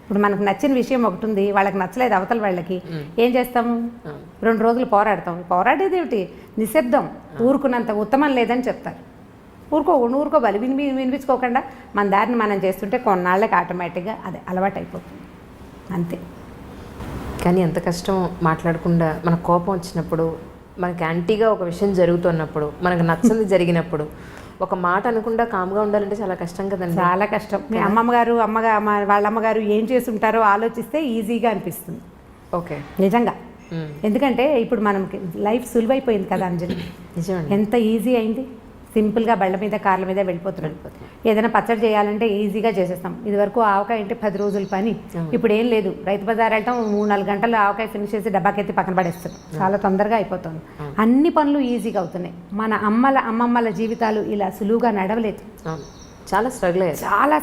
ఇప్పుడు మనకు నచ్చిన విషయం ఒకటి ఉంది, వాళ్ళకి నచ్చలేదు అవతల వాళ్ళకి, ఏం చేస్తాము? 2 రోజులు పోరాడతాం. పోరాడేది ఏమిటి? నిశ్శబ్దం. ఊరుకున్నంత ఉత్తమం లేదని చెప్తారు. ఊరుకోవాలి. వినిపించుకోకుండా మన దారిని మనం చేస్తుంటే కొన్నాళ్ళకి ఆటోమేటిక్గా అది అలవాటు అయిపోతుంది, అంతే. కానీ ఎంత కష్టం మాట్లాడకుండా. మన కోపం వచ్చినప్పుడు, మనకి యాంటీగా ఒక విషయం జరుగుతున్నప్పుడు, మనకు నచ్చంది జరిగినప్పుడు ఒక మాట అనకుండా కామ్గా ఉండాలంటే చాలా కష్టం కదండి. చాలా కష్టం. మీ వాళ్ళ అమ్మగారు ఏం చేసి ఉంటారో ఆలోచిస్తే ఈజీగా అనిపిస్తుంది. ఓకే, నిజంగా. ఎందుకంటే ఇప్పుడు మనకి లైఫ్ సులువైపోయింది కదా అంజలి. నిజం, ఎంత ఈజీ అయింది. సింపుల్గా బళ్ళ మీద, కార్ల మీద వెళ్ళిపోతున్నాం. ఏదైనా పచ్చడి చేయాలంటే ఈజీగా చేసేస్తాం. ఇదివరకు ఆవకాయ అంటే 10 రోజుల పని. ఇప్పుడు ఏం లేదు, రైతు బజార్ వెళ్తాం, 3-4 గంటలు ఆవకాయ ఫినిష్ చేసి డబ్బాకెత్తి పక్కన పడేస్తాం. చాలా తొందరగా అయిపోతుంది. అన్ని పనులు ఈజీగా అవుతున్నాయి. మన అమ్మమ్మల జీవితాలు ఇలా సులువుగా నడవలేదు. చాలా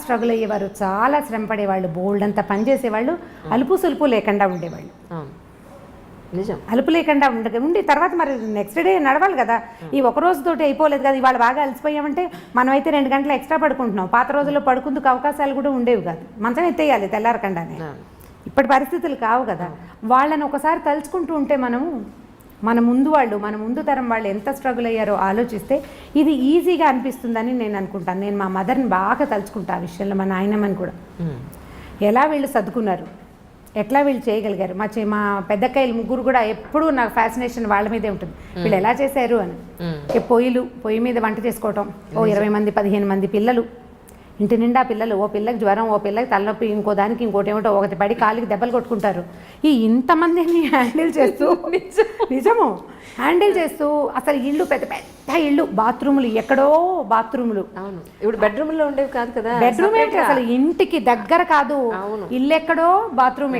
స్ట్రగుల్ అయ్యేవారు, చాలా శ్రమ పడేవాళ్ళు, బోల్డ్ అంతా పని చేసేవాళ్ళు, అలుపు సులుపు లేకుండా ఉండేవాళ్ళు. నిజం, అలుపు లేకుండా ఉండి తర్వాత మరి నెక్స్ట్ డే నడవాలి కదా. ఈ ఒక రోజుతోటి అయిపోలేదు కదా. ఇవాళ బాగా అలసిపోయామంటే మనమైతే 2 గంటలు ఎక్స్ట్రా పడుకుంటున్నాం. పాత రోజుల్లో పడుకుందుకు అవకాశాలు కూడా ఉండేవి కాదు. మంచం ఎత్తేయాలి తెల్లారకుండానే. ఇప్పటి పరిస్థితులు కావు కదా. వాళ్ళని ఒకసారి తలుచుకుంటూ ఉంటే మన ముందు తరం వాళ్ళు ఎంత స్ట్రగుల్ అయ్యారో ఆలోచిస్తే ఇది ఈజీగా అనిపిస్తుందని నేను అనుకుంటాను. నేను మా మదర్ని బాగా తలుచుకుంటా ఆ విషయంలో, మా నాయనమ్మని కూడా. ఎలా వీళ్ళు సర్దుకున్నారు, ఎట్లా వీళ్ళు చేయగలిగారు. మా పెద్దక్కయ్యలు 3 కూడా ఎప్పుడూ నాకు ఫ్యాసినేషన్ వాళ్ళ మీదే ఉంటుంది. వీళ్ళు ఎలా చేశారు అని. పొయ్యి మీద వంట చేసుకోవటం, 20 మంది 15 మంది పిల్లలు, ఇంటి నిండా పిల్లలు, ఓ పిల్లకి జ్వరం, ఓ పిల్లకి తలనొప్పి, ఇంకో దానికి ఇంకోటి ఏమిటో, ఒకటి పడి కాలికి దెబ్బలు కొట్టుకుంటారు. ఇంతమందిని హ్యాండిల్ చేస్తూ నిజము హ్యాండిల్ చేస్తూ అసలు ఇల్లు పెద్ద ఇల్లు, బాత్రూములు ఎక్కడో బాత్రూములు. అవును, ఇప్పుడు బెడ్రూమ్లో ఉండేవి కాదు కదా. బెడ్రూమ్ ఏంటి అసలు ఇంటికి దగ్గర కాదు. ఇల్లు ఎక్కడో, బాత్రూమ్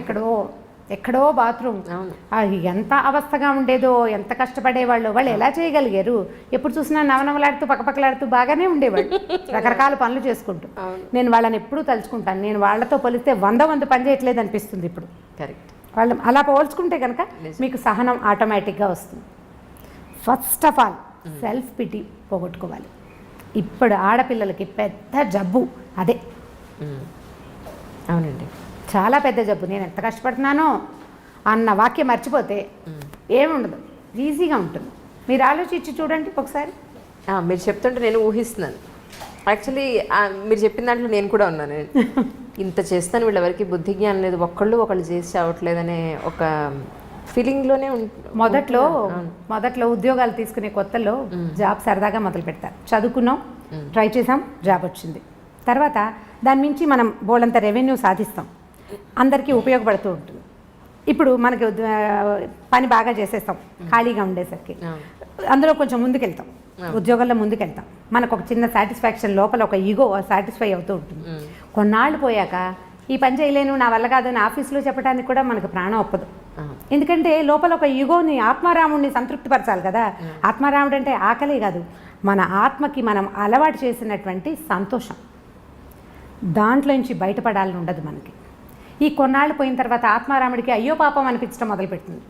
ఎక్కడో బాత్రూమ్. ఎంత అవస్థగా ఉండేదో, ఎంత కష్టపడేవాళ్ళు. వాళ్ళు ఎలా చేయగలిగారు? ఎప్పుడు చూసినా నవనవలాడుతూ పక్కపక్కలాడుతూ బాగానే ఉండేవాళ్ళు, రకరకాల పనులు చేసుకుంటూ. నేను వాళ్ళని ఎప్పుడూ తలుచుకుంటాను. నేను వాళ్ళతో పోలిస్తే 100 పని చేయట్లేదు అనిపిస్తుంది ఇప్పుడు. కరెక్ట్. వాళ్ళు అలా పోల్చుకుంటే కనుక మీకు సహనం ఆటోమేటిక్గా వస్తుంది. First of all self pity పోగొట్టుకోవాలి. ఇప్పుడు ఆడపిల్లలకి పెద్ద జబ్బు అదే. అవునండి, చాలా పెద్ద జబ్బు. నేను ఎంత కష్టపడుతున్నానో అన్న వాక్యం మర్చిపోతే ఏముండదు, ఈజీగా ఉంటుంది. మీరు ఆలోచించి చూడండి ఒకసారి. మీరు చెప్తుంటే నేను ఊహిస్తున్నాను. యాక్చువల్లీ మీరు చెప్పిన దాంట్లో నేను కూడా ఉన్నాను. ఇంత చేస్తాను, వీళ్ళెవరికి బుద్ధి జ్ఞానం లేదు, ఒకళ్ళు చేసి అవ్వట్లేదనే ఒక ఫీలింగ్లోనే మొదట్లో ఉద్యోగాలు తీసుకునే కొత్తలో జాబ్ సరదాగా మొదలు పెడతారు. చదువుకున్నాం, ట్రై చేసాం, జాబ్ వచ్చింది. తర్వాత దాని నుంచి మనం బోల్డంత రెవెన్యూ సాధిస్తాం, అందరికీ ఉపయోగపడుతూ ఉంటుంది. ఇప్పుడు మనకి పని బాగా చేసేస్తాం ఖాళీగా ఉండేసరికి, అందులో కొంచెం ముందుకెళ్తాం, ఉద్యోగాల్లో ముందుకెళ్తాం. మనకు ఒక చిన్న సాటిస్ఫాక్షన్, లోపల ఒక ఈగో సాటిస్ఫై అవుతూ ఉంటుంది. కొన్నాళ్ళు పోయాక ఈ పని చేయలేను, నా వల్ల కాదు అని ఆఫీస్లో చెప్పడానికి కూడా మనకు ప్రాణం ఒప్పదు. ఎందుకంటే లోపల ఒక ఈగోని, ఆత్మారాముడిని సంతృప్తిపరచాలి కదా. ఆత్మారాముడు అంటే ఆకలే కాదు, మన ఆత్మకి మనం అలవాటు చేసినటువంటి సంతోషం, దాంట్లోంచి బయటపడాలని ఉండదు మనకి. ఈ కొన్నాళ్ళు పోయిన తర్వాత ఆత్మారాముడికి అయ్యో పాపం అనిపించడం మొదలుపెడుతుంది.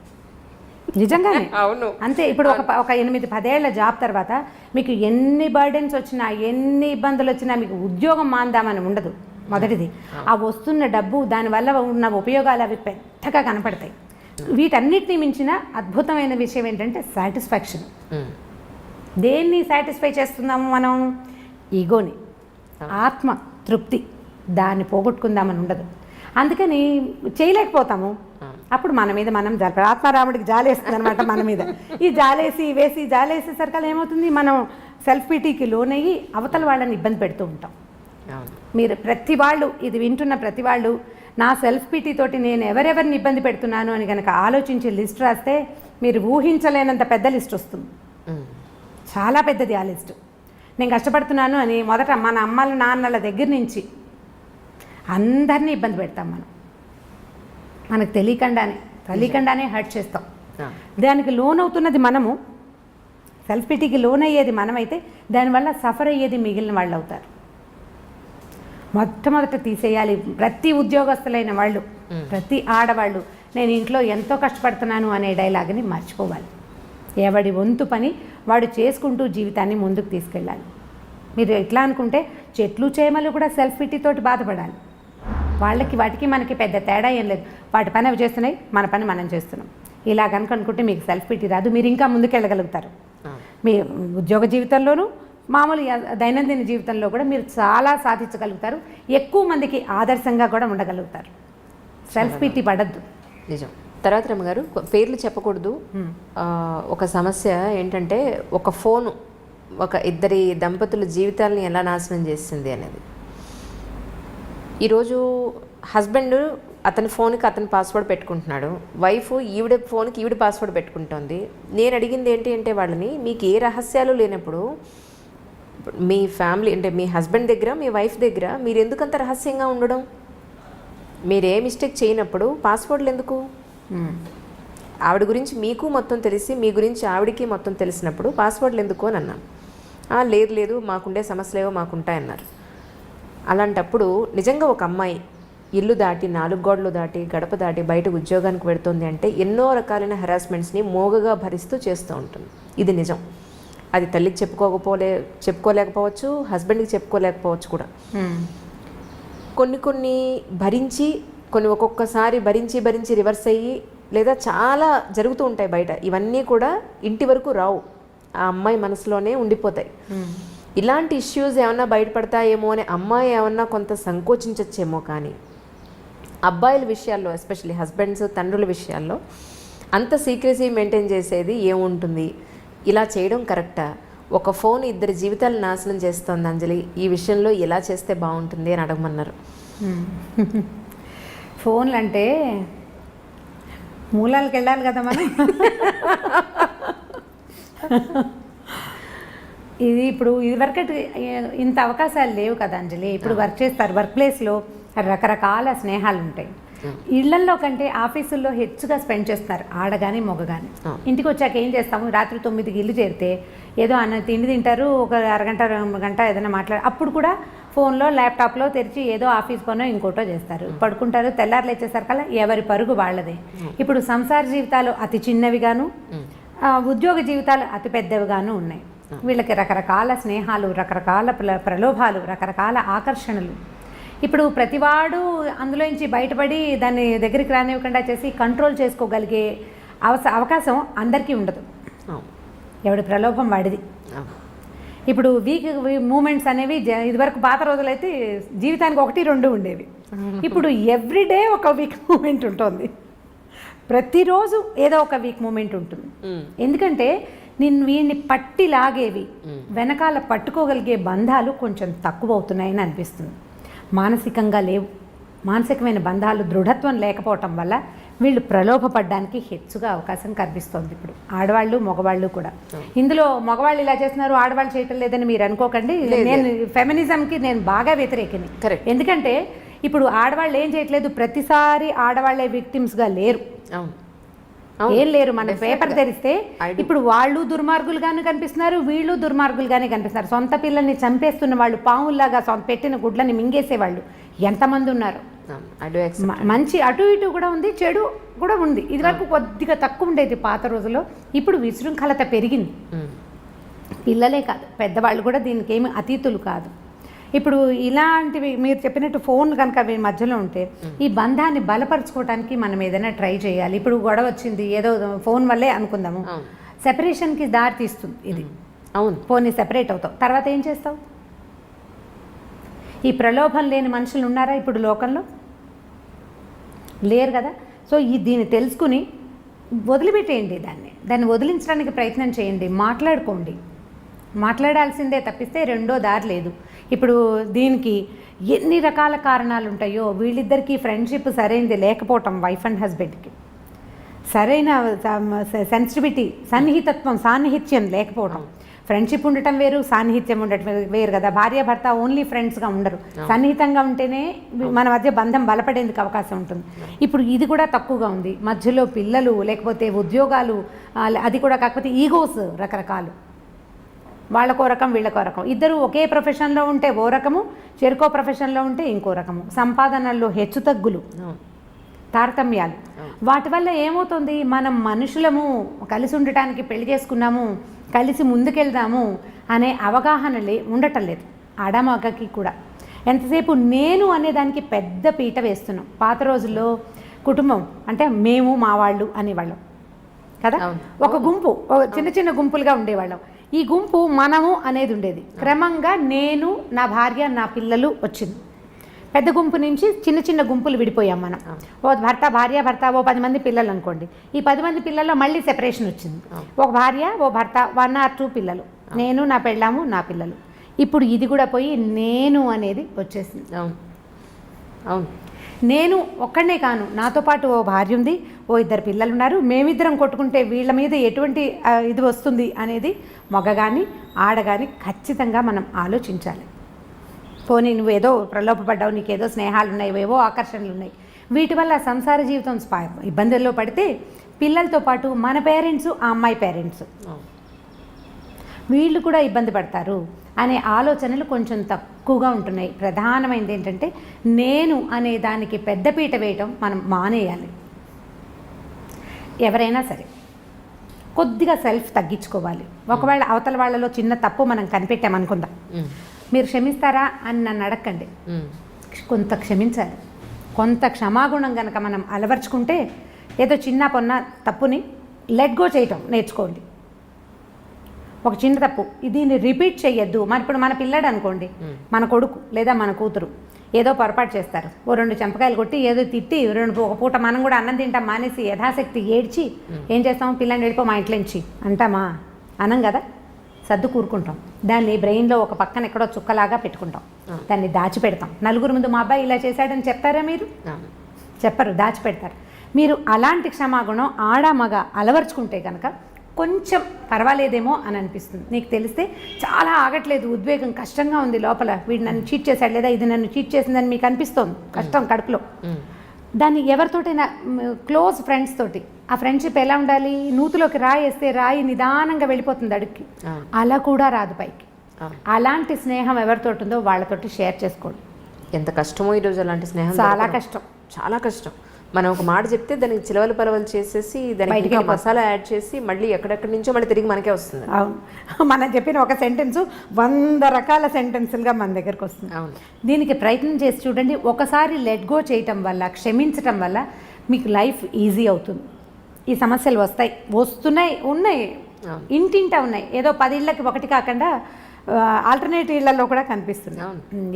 నిజంగానే అవును, అంతే. ఇప్పుడు ఒక 8-10 ఏళ్ల జాబ్ తర్వాత మీకు ఎన్ని బర్డెన్స్ వచ్చినా, ఎన్ని ఇబ్బందులు వచ్చినా మీకు ఉద్యోగం మాందామని ఉండదు. మొదటిది ఆ వస్తున్న డబ్బు, దానివల్ల ఉన్న ఉపయోగాలు అవి పెద్దగా కనపడతాయి. వీటన్నిటినీ మించిన అద్భుతమైన విషయం ఏంటంటే సాటిస్ఫాక్షన్. దేన్ని సాటిస్ఫై చేస్తున్నాము మనం? ఈగోని, ఆత్మ తృప్తి, దాన్ని పోగొట్టుకుందామని ఉండదు. అందుకని చేయలేకపోతాము. అప్పుడు మన మీద మనం ఆత్మారాముడికి జాలేస్తుంది అనమాట మన మీద. ఈ జాలేసేసరికి ఏమవుతుంది, మనం సెల్ఫ్ పిటీకి లోనయ్యి అవతల వాళ్ళని ఇబ్బంది పెడుతూ ఉంటాం. మీరు ప్రతి వాళ్ళు, ఇది వింటున్న ప్రతి వాళ్ళు, నా సెల్ఫ్ పిటీ తోటి నేను ఎవరెవరిని ఇబ్బంది పెడుతున్నాను అని కనుక ఆలోచించి లిస్ట్ రాస్తే మీరు ఊహించలేనంత పెద్ద లిస్ట్ వస్తుంది. చాలా పెద్దది ఆ లిస్టు. నేను కష్టపడుతున్నాను అని మొదట మన అమ్మల నాన్నల దగ్గర నుంచి అందరినీ ఇబ్బంది పెడతాం మనం. మనకు తెలియకుండానే హర్ట్ చేస్తాం. దానికి లోన్ అవుతున్నది మనము, సెల్ఫ్ పిటీకి లోన్ అయ్యేది మనమైతే దానివల్ల సఫర్ అయ్యేది మిగిలిన వాళ్ళు అవుతారు. మొట్టమొదట తీసేయాలి. ప్రతి ఉద్యోగస్తులైన వాళ్ళు, ప్రతి ఆడవాళ్ళు, నేను ఇంట్లో ఎంతో కష్టపడుతున్నాను అనే డైలాగ్ని మర్చిపోవాలి. ఎవడి వంతు పని వాడు చేసుకుంటూ జీవితాన్ని ముందుకు తీసుకెళ్ళాలి. మీరు ఎట్లా అనుకుంటే చెట్లు చేమలు కూడా సెల్ఫ్ పిటీతోటి బాధపడాలి. వాటికి మనకి పెద్ద తేడా ఏం లేదు. వాటి పని అవి చేస్తున్నాయి, మన పని మనం చేస్తున్నాం. ఇలా కనుక అనుకుంటే మీకు సెల్ఫ్ పిటీ రాదు, మీరు ఇంకా ముందుకెళ్ళగలుగుతారు. మీ ఉద్యోగ జీవితంలోనూ మామూలు దైనందిన జీవితంలో కూడా మీరు చాలా సాధించగలుగుతారు. ఎక్కువ మందికి ఆదర్శంగా కూడా ఉండగలుగుతారు. సెల్ఫ్ పిటీ పడద్దు. నిజం. తర్వాత రమ్మగారు, పేర్లు చెప్పకూడదు. ఒక సమస్య ఏంటంటే, ఒక ఫోను ఒక ఇద్దరి దంపతుల జీవితాలని ఎలా నాశనం చేస్తుంది అనేది. ఈరోజు హస్బెండ్ అతని ఫోన్కి అతని పాస్వర్డ్ పెట్టుకుంటున్నాడు, వైఫ్ ఈవిడ ఫోన్కి ఈవిడ పాస్వర్డ్ పెట్టుకుంటుంది. నేను అడిగింది ఏంటి అంటే వాళ్ళని, మీకు ఏ రహస్యాలు లేనప్పుడు మీ ఫ్యామిలీ అంటే మీ హస్బెండ్ దగ్గర, మీ వైఫ్ దగ్గర మీరు ఎందుకంత రహస్యంగా ఉండడం? మీరు ఏ మిస్టేక్ చేయనప్పుడు పాస్వర్డ్లు ఎందుకు? ఆవిడ గురించి మీకు మొత్తం తెలిసి, మీ గురించి ఆవిడికి మొత్తం తెలిసినప్పుడు పాస్వర్డ్లు ఎందుకు అని అన్నాను. లేదు మాకుండే సమస్యలేవో మాకుంటాయన్నారు. అలాంటప్పుడు నిజంగా ఒక అమ్మాయి ఇల్లు దాటి, 4 గోడలు దాటి, గడప దాటి బయట ఉద్యోగానికి పెడుతుంది అంటే ఎన్నో రకాలైన హెరాస్మెంట్స్ని మోగగా భరిస్తూ చేస్తూ ఉంటుంది. ఇది నిజం. అది తల్లికి చెప్పుకోలేకపోవచ్చు, హస్బెండ్కి చెప్పుకోలేకపోవచ్చు కూడా. కొన్ని భరించి, ఒక్కొక్కసారి భరించి రివర్స్ అయ్యి, లేదా చాలా జరుగుతూ ఉంటాయి బయట. ఇవన్నీ కూడా ఇంటి వరకు రావు, ఆ అమ్మాయి మనసులోనే ఉండిపోతాయి. ఇలాంటి ఇష్యూస్ ఏమన్నా బయటపడతాయేమో అని అమ్మాయి ఏమన్నా కొంత సంకోచించచ్చేమో, కానీ అబ్బాయిల విషయాల్లో, ఎస్పెషల్లీ హస్బెండ్స్, తండ్రుల విషయాల్లో అంత సీక్రెసీ మెయింటైన్ చేసేది ఏముంటుంది? ఇలా చేయడం కరెక్టా? ఒక ఫోన్ ఇద్దరి జీవితాలు నాశనం చేస్తోంది అంజలి, ఈ విషయంలో ఎలా చేస్తే బాగుంటుంది అని అడగమన్నారు. ఫోన్లు అంటే మూలాలకు వెళ్ళాలి కదా మనం. ఇప్పుడు ఇదివరకటి ఇంత అవకాశాలు లేవు కదా అంజలి. ఇప్పుడు వర్క్ చేస్తారు, వర్క్ ప్లేస్లో రకరకాల స్నేహాలు ఉంటాయి. ఇళ్లల్లో కంటే ఆఫీసుల్లో హెచ్చుగా స్పెండ్ చేస్తున్నారు, ఆడగాని మొగగాని. ఇంటికి వచ్చాక ఏం చేస్తాము, రాత్రి 9కి ఇల్లు చేరితే ఏదో తిండి తింటారు, ఒక అరగంట 2 గంట ఏదైనా అప్పుడు కూడా ఫోన్లో ల్యాప్టాప్లో తెరిచి ఏదో ఆఫీస్ పనో ఇంకోటో చేస్తారు, పడుకుంటారు. తెల్లారులు వచ్చేసరికల్లా ఎవరి పరుగు వాళ్ళదే. ఇప్పుడు సంసార జీవితాలు అతి చిన్నవిగాను, ఉద్యోగ జీవితాలు అతి పెద్దవిగాను ఉన్నాయి. వీళ్ళకి రకరకాల స్నేహాలు, రకరకాల ప్రలోభాలు, రకరకాల ఆకర్షణలు, ఇప్పుడు ప్రతివాడు అందులోంచి బయటపడి దాన్ని దగ్గరికి రానివ్వకుండా చేసి కంట్రోల్ చేసుకోగలిగే అవకాశం అందరికీ ఉండదు. ఎవడి ప్రలోభం వాడిది. ఇప్పుడు వీక్ మూమెంట్స్ అనేవి ఇదివరకు పాత రోజులైతే జీవితానికి 1-2 ఉండేవి. ఇప్పుడు ఎవ్రీడే ఒక వీక్ మూమెంట్ ఉంటుంది. ప్రతిరోజు ఏదో ఒక వీక్ మూమెంట్ ఉంటుంది. ఎందుకంటే నేను వీడిని పట్టి లాగేవి, వెనకాల పట్టుకోగలిగే బంధాలు కొంచెం తక్కువ అవుతున్నాయని అనిపిస్తుంది. మానసికంగా లేవు. మానసికమైన బంధాలు దృఢత్వం లేకపోవటం వల్ల వీళ్ళు ప్రలోభపడడానికి హెచ్చుగా అవకాశం కనిపిస్తోంది. ఇప్పుడు ఆడవాళ్ళు మగవాళ్ళు కూడా. ఇందులో మగవాళ్ళు ఇలా చేస్తున్నారు, ఆడవాళ్ళు చేయటం లేదని మీరు అనుకోకండి. నేను ఫెమినిజంకి నేను బాగా వ్యతిరేకిని. ఎందుకంటే ఇప్పుడు ఆడవాళ్ళు ఏం చేయట్లేదు, ప్రతిసారి ఆడవాళ్ళే విక్టిమ్స్గా లేరు. ఏం లేరు. మన పేపర్ తెరిస్తే ఇప్పుడు వాళ్ళు దుర్మార్గులుగానే కనిపిస్తున్నారు, వీళ్ళు దుర్మార్గులుగానే కనిపిస్తున్నారు. సొంత పిల్లల్ని చంపేస్తున్న వాళ్ళు, పావుల్లాగా పెట్టిన గుడ్లని మింగేసేవాళ్ళు ఎంతమంది ఉన్నారు. మంచి అటు ఇటు కూడా ఉంది, చెడు కూడా ఉంది. ఇదివరకు కొద్దిగా తక్కువ ఉండేది పాత రోజుల్లో. ఇప్పుడు విశృంఖలత పెరిగింది. పిల్లలే కాదు, పెద్దవాళ్ళు కూడా దీనికి ఏమి అతీతులు కాదు. ఇప్పుడు ఇలాంటివి మీరు చెప్పినట్టు ఫోన్ కనుక వీరి మధ్యలో ఉంటే ఈ బంధాన్ని బలపరచుకోవడానికి మనం ఏదైనా ట్రై చేయాలి. ఇప్పుడు గొడవ వచ్చింది, ఏదో ఫోన్ వల్లే అనుకుందాము, సెపరేషన్కి దారి తీస్తుంది ఇది. అవును, ఫోన్ని సెపరేట్ అవుతావు, తర్వాత ఏం చేస్తావు? ఈ ప్రలోభం లేని మనుషులు ఉన్నారా ఇప్పుడు లోకంలో? లేరు కదా. సో దీన్ని తెలుసుకుని వదిలిపెట్టేయండి. దాన్ని వదిలించడానికి ప్రయత్నం చేయండి. మాట్లాడుకోండి. మాట్లాడాల్సిందే తప్పిస్తే రెండో దారి లేదు. ఇప్పుడు దీనికి ఎన్ని రకాల కారణాలు ఉంటాయో. వీళ్ళిద్దరికీ ఫ్రెండ్షిప్ సరైనది లేకపోవటం, వైఫ్ అండ్ హస్బెండ్కి సరైన సెన్సిటివిటీ, సాన్నిహిత్యం లేకపోవటం. ఫ్రెండ్షిప్ ఉండటం వేరు, సాన్నిహిత్యం ఉండటం వేరు కదా. భార్యాభర్త ఓన్లీ ఫ్రెండ్స్గా ఉండరు. సన్నిహితంగా ఉంటేనే మన మధ్య బంధం బలపడేందుకు అవకాశం ఉంటుంది. ఇప్పుడు ఇది కూడా తక్కువగా ఉంది. మధ్యలో పిల్లలు, లేకపోతే ఉద్యోగాలు, అది కూడా కాకపోతే ఈగోస్ రకరకాలు. వాళ్ళకో రకం, వీళ్ళకో రకం. ఇద్దరు ఒకే ప్రొఫెషన్లో ఉంటే ఓ రకము, చెరుకో ప్రొఫెషన్లో ఉంటే ఇంకో రకము. సంపాదనల్లో హెచ్చుతగ్గులు, తారతమ్యాలు. వాటి వల్ల ఏమవుతుంది, మనం మనుషులము, కలిసి ఉండటానికి పెళ్లి చేసుకున్నాము, కలిసి ముందుకెళ్దాము అనే అవగాహన ఉండటం లేదు ఆడమగకి కూడా. ఎంతసేపు నేను అనేదానికి పెద్ద పీట వేస్తున్నాం. పాత రోజుల్లో కుటుంబం అంటే మేము, మా వాళ్ళు అనేవాళ్ళం కదా. ఒక గుంపు, చిన్న చిన్న గుంపులుగా ఉండేవాళ్ళం. ఈ గుంపు మనము అనేది ఉండేది. క్రమంగా నేను, నా భార్య, నా పిల్లలు వచ్చింది. పెద్ద గుంపు నుంచి చిన్న చిన్న గుంపులు విడిపోయాం మనం. ఓ భర్త, భార్య, భర్త, ఓ 10 మంది పిల్లలు అనుకోండి. ఈ 10 మంది పిల్లల్లో మళ్ళీ సెపరేషన్ వచ్చింది. ఒక భార్య, ఓ భర్త, 1 or 2 పిల్లలు, నేను, నా పెళ్ళాము, నా పిల్లలు. ఇప్పుడు ఇది కూడా పోయి నేను అనేది వచ్చేసింది. అవును, నేను ఒక్కడనే కాను, నాతో పాటు ఓ భార్య ఉంది, ఓ 2 పిల్లలు ఉన్నారు. మేమిద్దరం కొట్టుకుంటే వీళ్ళ మీద ఎటువంటి ఇది వస్తుంది అనేది మగ కానీ ఆడ కానీ ఖచ్చితంగా మనం ఆలోచించాలి. పోనీ నువ్వేదో ప్రలోభపడ్డావు, నీకేదో స్నేహాలు ఉన్నాయి, ఏవో ఆకర్షణలు ఉన్నాయి, వీటి వల్ల సంసార జీవితం ఇబ్బందుల్లో పడితే పిల్లలతో పాటు మన పేరెంట్స్, ఆ అమ్మాయి పేరెంట్స్ వీళ్ళు కూడా ఇబ్బంది పడతారు అనే ఆలోచనలు కొంచెం తక్కువగా ఉంటున్నాయి. ప్రధానమైనది ఏంటంటే నేను అనే దానికి పెద్దపీట వేయటం మనం మానేయాలి. ఎవరైనా సరే కొద్దిగా సెల్ఫ్ తగ్గించుకోవాలి. ఒకవేళ అవతల వాళ్ళలో చిన్న తప్పు మనం కనిపెట్టామనుకుందాం, మీరు క్షమిస్తారా అని నన్ను అడగండి. కొంత క్షమించాలి. కొంత క్షమాగుణం కనుక మనం అలవర్చుకుంటే ఏదో చిన్న పొన్న తప్పుని లెట్ గో చేయటం నేర్చుకోండి. ఒక చిన్న తప్పు, దీన్ని రిపీట్ చేయొద్దు. మరి ఇప్పుడు మన పిల్లాడు అనుకోండి, మన కొడుకు లేదా మన కూతురు ఏదో పొరపాటు చేస్తారు, ఓ 2 చెంపకాయలు కొట్టి ఏదో తిట్టి ఒక పూట మనం కూడా అన్నం తింటాం మానేసి యథాశక్తి ఏడ్చి ఏం చేస్తాం, పిల్లని వెళ్ళిపో మా ఇంట్లో నుంచి అంటామా? అనం కదా, సర్దు కూరుకుంటాం. దాన్ని బ్రెయిన్లో ఒక పక్కన ఎక్కడో చుక్కలాగా పెట్టుకుంటాం, దాన్ని దాచిపెడతాం. నలుగురు ముందు మా అబ్బాయి ఇలా చేశాడని చెప్తారా మీరు? చెప్పరు, దాచిపెడతారు. మీరు అలాంటి క్షమాగుణం ఆడ మగ అలవర్చుకుంటే కనుక కొంచెం పర్వాలేదేమో అని అనిపిస్తుంది. నీకు తెలిస్తే చాలా ఆగట్లేదు, ఉద్వేగం కష్టంగా ఉంది లోపల, వీడు నన్ను చీట్ చేశాడు లేదా ఇది నన్ను చీట్ చేసిందని మీకు అనిపిస్తోంది, కష్టం కడుపులో. దాన్ని ఎవరితోటైనా క్లోజ్ ఫ్రెండ్స్ తోటి, ఆ ఫ్రెండ్షిప్ ఎలా ఉండాలి, నూతులోకి రాయి వేస్తే రాయి నిదానంగా వెళ్ళిపోతుంది అడుగుకి, అలా కూడా రాదు పైకి. అలాంటి స్నేహం ఎవరితోటి ఉందో వాళ్ళతోటి షేర్ చేసుకోండి. ఎంత కష్టమో ఈరోజు అలాంటి స్నేహం, చాలా కష్టం, చాలా కష్టం. మనం ఒక మాట చెప్తే దానికి చిలవలు పలవలు చేసేసి దానికి ఇంకా మసాలా యాడ్ చేసి మళ్ళీ ఎక్కడెక్కడి నుంచో మళ్ళీ తిరిగి మనకే వస్తుంది. అవును, మనం చెప్పిన ఒక సెంటెన్స్ 100 రకాల సెంటెన్సులుగా మన దగ్గరకు వస్తుంది. అవును, దీనికి ప్రయత్నం చేసి చూడండి. ఒకసారి లెట్ గో చేయటం వల్ల, క్షమించటం వల్ల మీకు లైఫ్ ఈజీ అవుతుంది. ఈ సమస్యలు వస్తున్నాయి, ఉన్నాయి, ఇంటింటా ఉన్నాయి. ఏదో 10 ఇళ్ళకి ఒకటి కాకుండా ఆల్టర్నేట్ ఇళ్లలో కూడా కనిపిస్తుంది.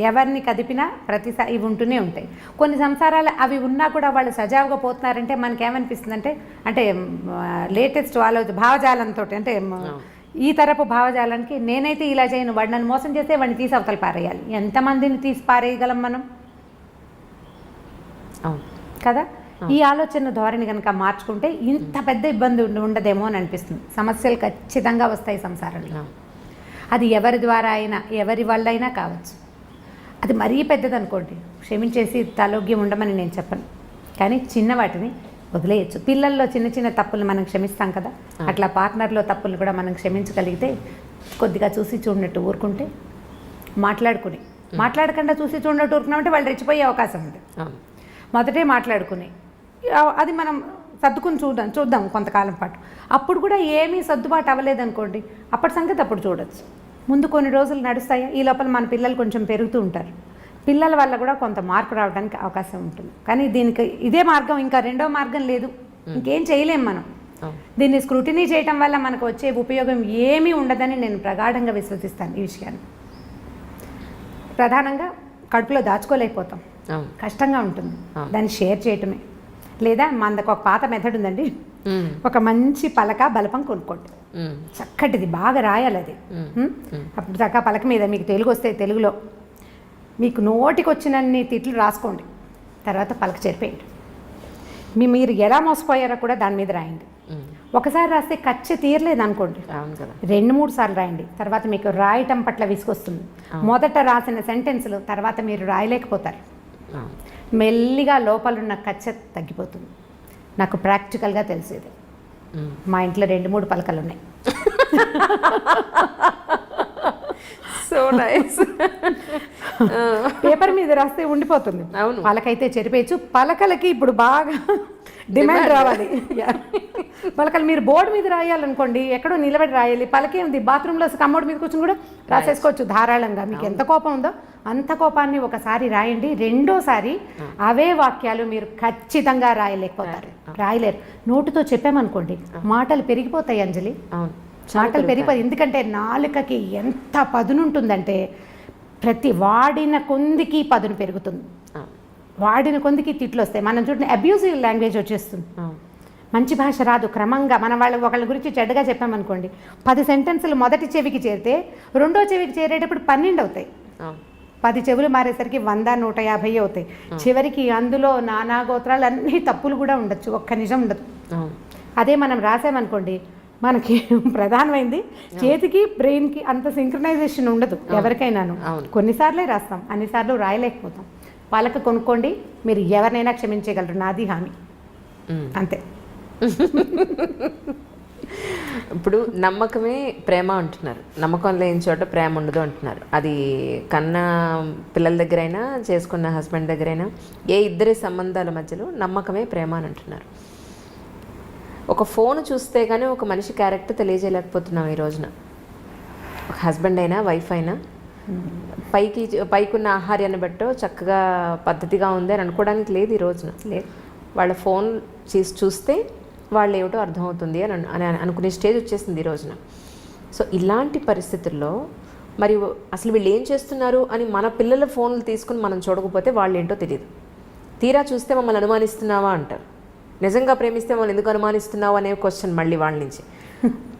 ఎవరిని కదిపినా ప్రతిసారి ఇవి ఉంటూనే ఉంటాయి. కొన్ని సంసారాలు అవి ఉన్నా కూడా వాళ్ళు సజావుగా పోతున్నారంటే మనకేమనిపిస్తుంది అంటే లేటెస్ట్ భావజాలంతో, అంటే ఈ తరపు భావజాలానికి నేనైతే ఇలా చేయను, వాడు నన్ను మోసం చేస్తే వాడిని తీసి అవతల పారేయాలి. ఎంతమందిని తీసి పారేయగలం మనం కదా? ఈ ఆలోచన ధోరణి కనుక మార్చుకుంటే ఇంత పెద్ద ఇబ్బంది ఉండదేమో అని అనిపిస్తుంది. సమస్యలు ఖచ్చితంగా వస్తాయి సంసారంలో. అది ఎవరి ద్వారా అయినా, ఎవరి వల్ల అయినా కావచ్చు. అది మరీ పెద్దది అనుకోండి, క్షమించేసి తలోగ్యం ఉండమని నేను చెప్పను, కానీ చిన్న వాటిని వదిలేయచ్చు. పిల్లల్లో చిన్న చిన్న తప్పులు మనం క్షమిస్తాం కదా, అట్లా పార్ట్నర్లో తప్పులు కూడా మనం క్షమించగలిగితే, కొద్దిగా చూసి చూడనట్టు ఊరుకుంటే, మాట్లాడకుండా చూసి చూడనట్టు ఊరుకున్నామంటే వాళ్ళు రెచ్చిపోయే అవకాశం ఉంది. మొదటే మాట్లాడుకుని అది మనం సర్దుకుని చూద్దాం కొంతకాలం పాటు. అప్పుడు కూడా ఏమీ సర్దుబాటు అవ్వలేదనుకోండి, అప్పటి సంగతి అప్పుడు చూడొచ్చు. ముందు కొన్ని రోజులు నడుస్తాయి, ఈ లోపల మన పిల్లలు కొంచెం పెరుగుతూ ఉంటారు. పిల్లల వల్ల కూడా కొంత మార్పు రావడానికి అవకాశం ఉంటుంది. కానీ దీనికి ఇదే మార్గం, ఇంకా రెండో మార్గం లేదు, ఇంకేం చేయలేం మనం. దీన్ని స్క్రూటినీ చేయటం వల్ల మనకు వచ్చే ఉపయోగం ఏమీ ఉండదని నేను ప్రగాఢంగా విశ్వసిస్తాను. ఈ విషయాన్ని ప్రధానంగా కడుపులో దాచుకోలేకపోతాం, కష్టంగా ఉంటుంది. దాన్ని షేర్ చేయటమే. లేదా మనకు ఒక పాత మెథడ్ ఉందండి, ఒక మంచి పలక బలపం కొనుక్కోండి, చక్కటిది, బాగా రాయాలి అది. అప్పుడు దాకా పలక మీద మీకు తెలుగు వస్తే తెలుగులో మీకు నోటికి వచ్చినన్ని తిట్లు రాసుకోండి, తర్వాత పలక చెరిపేయండి. మీరు ఎలా మోసపోయారో కూడా దాని మీద రాయండి. ఒకసారి రాస్తే ఖర్చు తీరలేదు అనుకోండి, 2-3 సార్లు రాయండి. తర్వాత మీకు రాయటం పట్ల విసుకొస్తుంది. మొదట రాసిన సెంటెన్స్లు తర్వాత మీరు రాయలేకపోతారు. మెల్లిగా లోపలున్న కచ్చ తగ్గిపోతుంది. నాకు ప్రాక్టికల్గా తెలిసేది. మా ఇంట్లో 2-3 పలకలు ఉన్నాయి. So nice. పేపర్ మీద రాస్తే ఉండిపోతుంది, పలకైతే చెరిపేయచ్చు. పలకలకి ఇప్పుడు బాగా డిమాండ్ రావాలి. పలకలు మీరు బోర్డు మీద రాయాలనుకోండి, ఎక్కడో నిలబడి రాయాలి. పలకేముంది, బాత్రూంలో కమ్మోడ్ మీద కూర్చొని కూడా రాసేసుకోవచ్చు ధారాళంగా. మీకు ఎంత కోపం ఉందో అంత కోపాన్ని ఒకసారి రాయండి. రెండోసారి అవే వాక్యాలు మీరు ఖచ్చితంగా రాయలేరు. నోటితో చెప్పామనుకోండి మాటలు పెరిగిపోతాయి అంజలి, మాటలు పెరిగిపోతాయి. ఎందుకంటే నాలుకకి ఎంత పదునుంటుందంటే ప్రతి వాడిన కొందికి పదును పెరుగుతుంది, వాడిన కొందికి తిట్లు వస్తాయి. మనం చూడండి, అబ్యూజివ్ లాంగ్వేజ్ వచ్చేస్తుంది. మంచి భాష రాదు. క్రమంగా మనం ఒకళ్ళ గురించి చెడ్డగా చెప్పామనుకోండి, 10 సెంటెన్సులు మొదటి చెవికి చేరితే రెండో చెవికి చేరేటప్పుడు 12 అవుతాయి. 10 చెవులు మారేసరికి 100-150 అవుతాయి. చివరికి అందులో నానా గోత్రాలు అన్ని తప్పులు కూడా ఉండొచ్చు, ఒక్క నిజం ఉండదు. అదే మనం రాసామనుకోండి, మనకి ప్రధానమైంది చేతికి బ్రెయిన్కి అంత సింక్రనైజేషన్ ఉండదు ఎవరికైనాను. కొన్నిసార్లే రాస్తాం, అన్నిసార్లు రాయలేకపోతాం. పలక కొనుక్కోండి, మీరు ఎవరినైనా క్షమించగలరు, నాది హామీ. అంతే. ఇప్పుడు నమ్మకమే ప్రేమ అంటున్నారు, నమ్మకం లేని చోట ప్రేమ ఉండదు అంటున్నారు. అది కన్న పిల్లల దగ్గరైనా చేసుకున్న హస్బెండ్ దగ్గరైనా ఏ ఇద్దరి సంబంధాల మధ్యలో నమ్మకమే ప్రేమ అని అంటున్నారు. ఒక ఫోన్ చూస్తే కానీ ఒక మనిషి క్యారెక్టర్ తెలియజేయలేకపోతున్నాం ఈ రోజున. ఒక హస్బెండ్ అయినా వైఫ్ అయినా పైకున్న ఆహార్యాన్ని బట్టో చక్కగా పద్ధతిగా ఉంది అని అనుకోవడానికి లేదు ఈ రోజున. లేదు, వాళ్ళ ఫోన్ చూస్తే వాళ్ళు ఏమిటో అర్థమవుతుంది అని అనుకునే స్టేజ్ వచ్చేసింది ఈ రోజున. సో ఇలాంటి పరిస్థితుల్లో మరి అసలు వీళ్ళు ఏం చేస్తున్నారు అని మన పిల్లల ఫోన్లు తీసుకుని మనం చూడకపోతే వాళ్ళు ఏంటో తెలియదు. తీరా చూస్తే మమ్మల్ని అనుమానిస్తున్నావా అంటారు. నిజంగా ప్రేమిస్తే మమ్మల్ని ఎందుకు అనుమానిస్తున్నావు అనే క్వశ్చన్ మళ్ళీ వాళ్ళ నుంచి.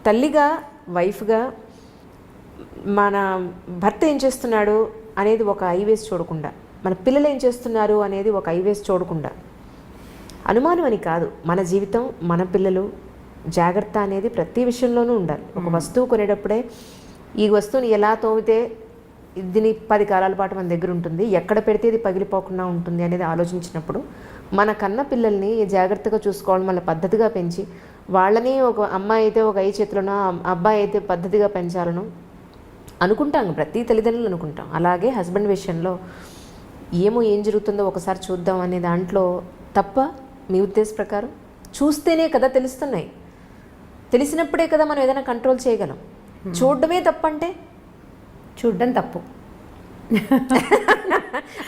తల్లిగా, వైఫ్గా మన భర్త ఏం చేస్తున్నాడు అనేది ఒక ఐవేస్ చూడకుండా, మన పిల్లలు ఏం చేస్తున్నారు అనేది ఒక ఐవేస్ చూడకుండా, అనుమానం అని కాదు, మన జీవితం, మన పిల్లలు, జాగ్రత్త అనేది ప్రతి విషయంలోనూ ఉండాలి. ఒక వస్తువు కొనేటప్పుడే ఈ వస్తువుని ఎలా తోమితే దీని 10 కాలాల పాటు మన దగ్గర ఉంటుంది, ఎక్కడ పెడితే ఇది పగిలిపోకుండా ఉంటుంది అనేది ఆలోచించినప్పుడు మన కన్న పిల్లల్ని జాగ్రత్తగా చూసుకోవాలి, మన పద్ధతిగా పెంచి వాళ్ళని, ఒక అమ్మాయి అయితే ఒక 5 చేతులను, అబ్బాయి అయితే పద్ధతిగా పెంచాలను అనుకుంటాం, ప్రతి తల్లిదండ్రులు అనుకుంటాం. అలాగే హస్బెండ్ విషయంలో ఏం జరుగుతుందో ఒకసారి చూద్దాం అనే దాంట్లో తప్ప మీ ఉద్దేశ ప్రకారం? చూస్తేనే కదా తెలుస్తున్నాయి, తెలిసినప్పుడే కదా మనం ఏదైనా కంట్రోల్ చేయగలం. చూడడమే తప్పంటే చూడడం తప్పు.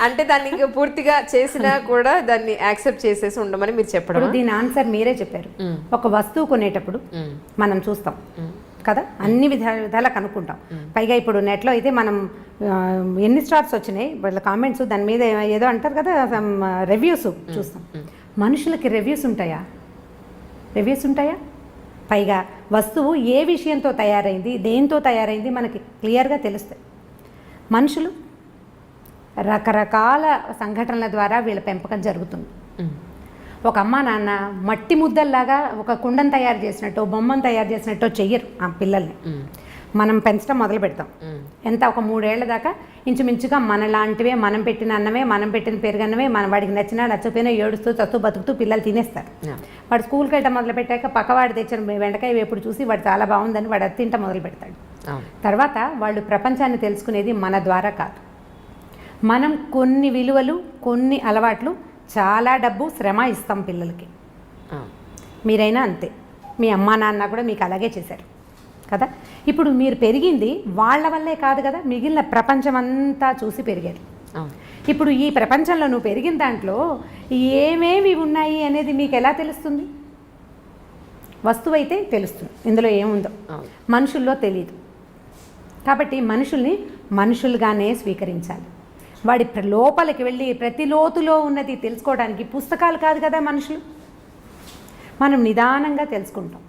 అంటే దాన్ని ఇంకా పూర్తిగా చేసినా కూడా దాన్ని యాక్సెప్ట్ చేసేసి ఉండమని మీరు చెప్పడం. ఇప్పుడు దీని ఆన్సర్ మీరే చెప్పారు. ఒక వస్తువు కొనేటప్పుడు మనం చూస్తాం కదా, అన్ని విధాలా కనుక్కుంటాం. పైగా ఇప్పుడు నెట్లో అయితే మనం ఎన్ని స్టార్స్ వచ్చినాయి వాళ్ళ కామెంట్స్, దాని మీద ఏదో అంటారు కదా, రివ్యూస్ చూస్తాం. మనుషులకి రివ్యూస్ ఉంటాయా? పైగా వస్తువు ఏ విషయంతో తయారైంది, దేంతో తయారైంది మనకి క్లియర్గా తెలుస్తాయి. మనుషులు రకరకాల సంఘటనల ద్వారా వీళ్ళ పెంపకం జరుగుతుంది. ఒక అమ్మ నాన్న మట్టి ముద్దల్లాగా ఒక కుండను తయారు చేసినట్టు, బొమ్మను తయారు చేసినట్టు చెయ్యరు ఆ పిల్లల్ని. మనం పెంచడం మొదలు పెడతాం. ఎంత ఒక 3 ఏళ్ల దాకా ఇంచుమించుగా మనలాంటివే, మనం పెట్టిన అన్నమే, మనం పెట్టిన పెరుగన్నమే, మన వాడికి నచ్చినా నచ్చకపోయినా ఏడుస్తూ చస్తూ బతుకుతూ పిల్లలు తినేస్తారు. వాడు స్కూల్కి వెళ్ళటం మొదలు పెట్టాక పక్కవాడు తెచ్చిన బెండకాయ వేపుడు చూసి వాడు చాలా బాగుందని వాడు అది తింట మొదలు పెడతాడు. తర్వాత వాళ్ళు ప్రపంచాన్ని తెలుసుకునేది మన ద్వారా కాదు. మనం కొన్ని విలువలు, కొన్ని అలవాట్లు, చాలా డబ్బు, శ్రమ ఇస్తాం పిల్లలకి. మీరైనా అంతే, మీ అమ్మా నాన్న కూడా మీకు అలాగే చేశారు కదా. ఇప్పుడు మీరు పెరిగింది వాళ్ళ వల్లే కాదు కదా, మిగిలిన ప్రపంచం అంతా చూసి పెరిగారు. ఇప్పుడు ఈ ప్రపంచంలో నువ్వు పెరిగిన దాంట్లో ఏమేమి ఉన్నాయి అనేది మీకు ఎలా తెలుస్తుంది? వస్తువు అయితే తెలుస్తుంది ఇందులో ఏముందో, మనుషుల్లో తెలియదు. కాబట్టి మనుషుల్ని మనుషులుగానే స్వీకరించాలి. వాడి లోపలికి వెళ్ళి ప్రతి లోతులో ఉన్నది తెలుసుకోవడానికి పుస్తకాలు కాదు కదా మనుషులు. మనం నిదానంగా తెలుసుకుంటాం.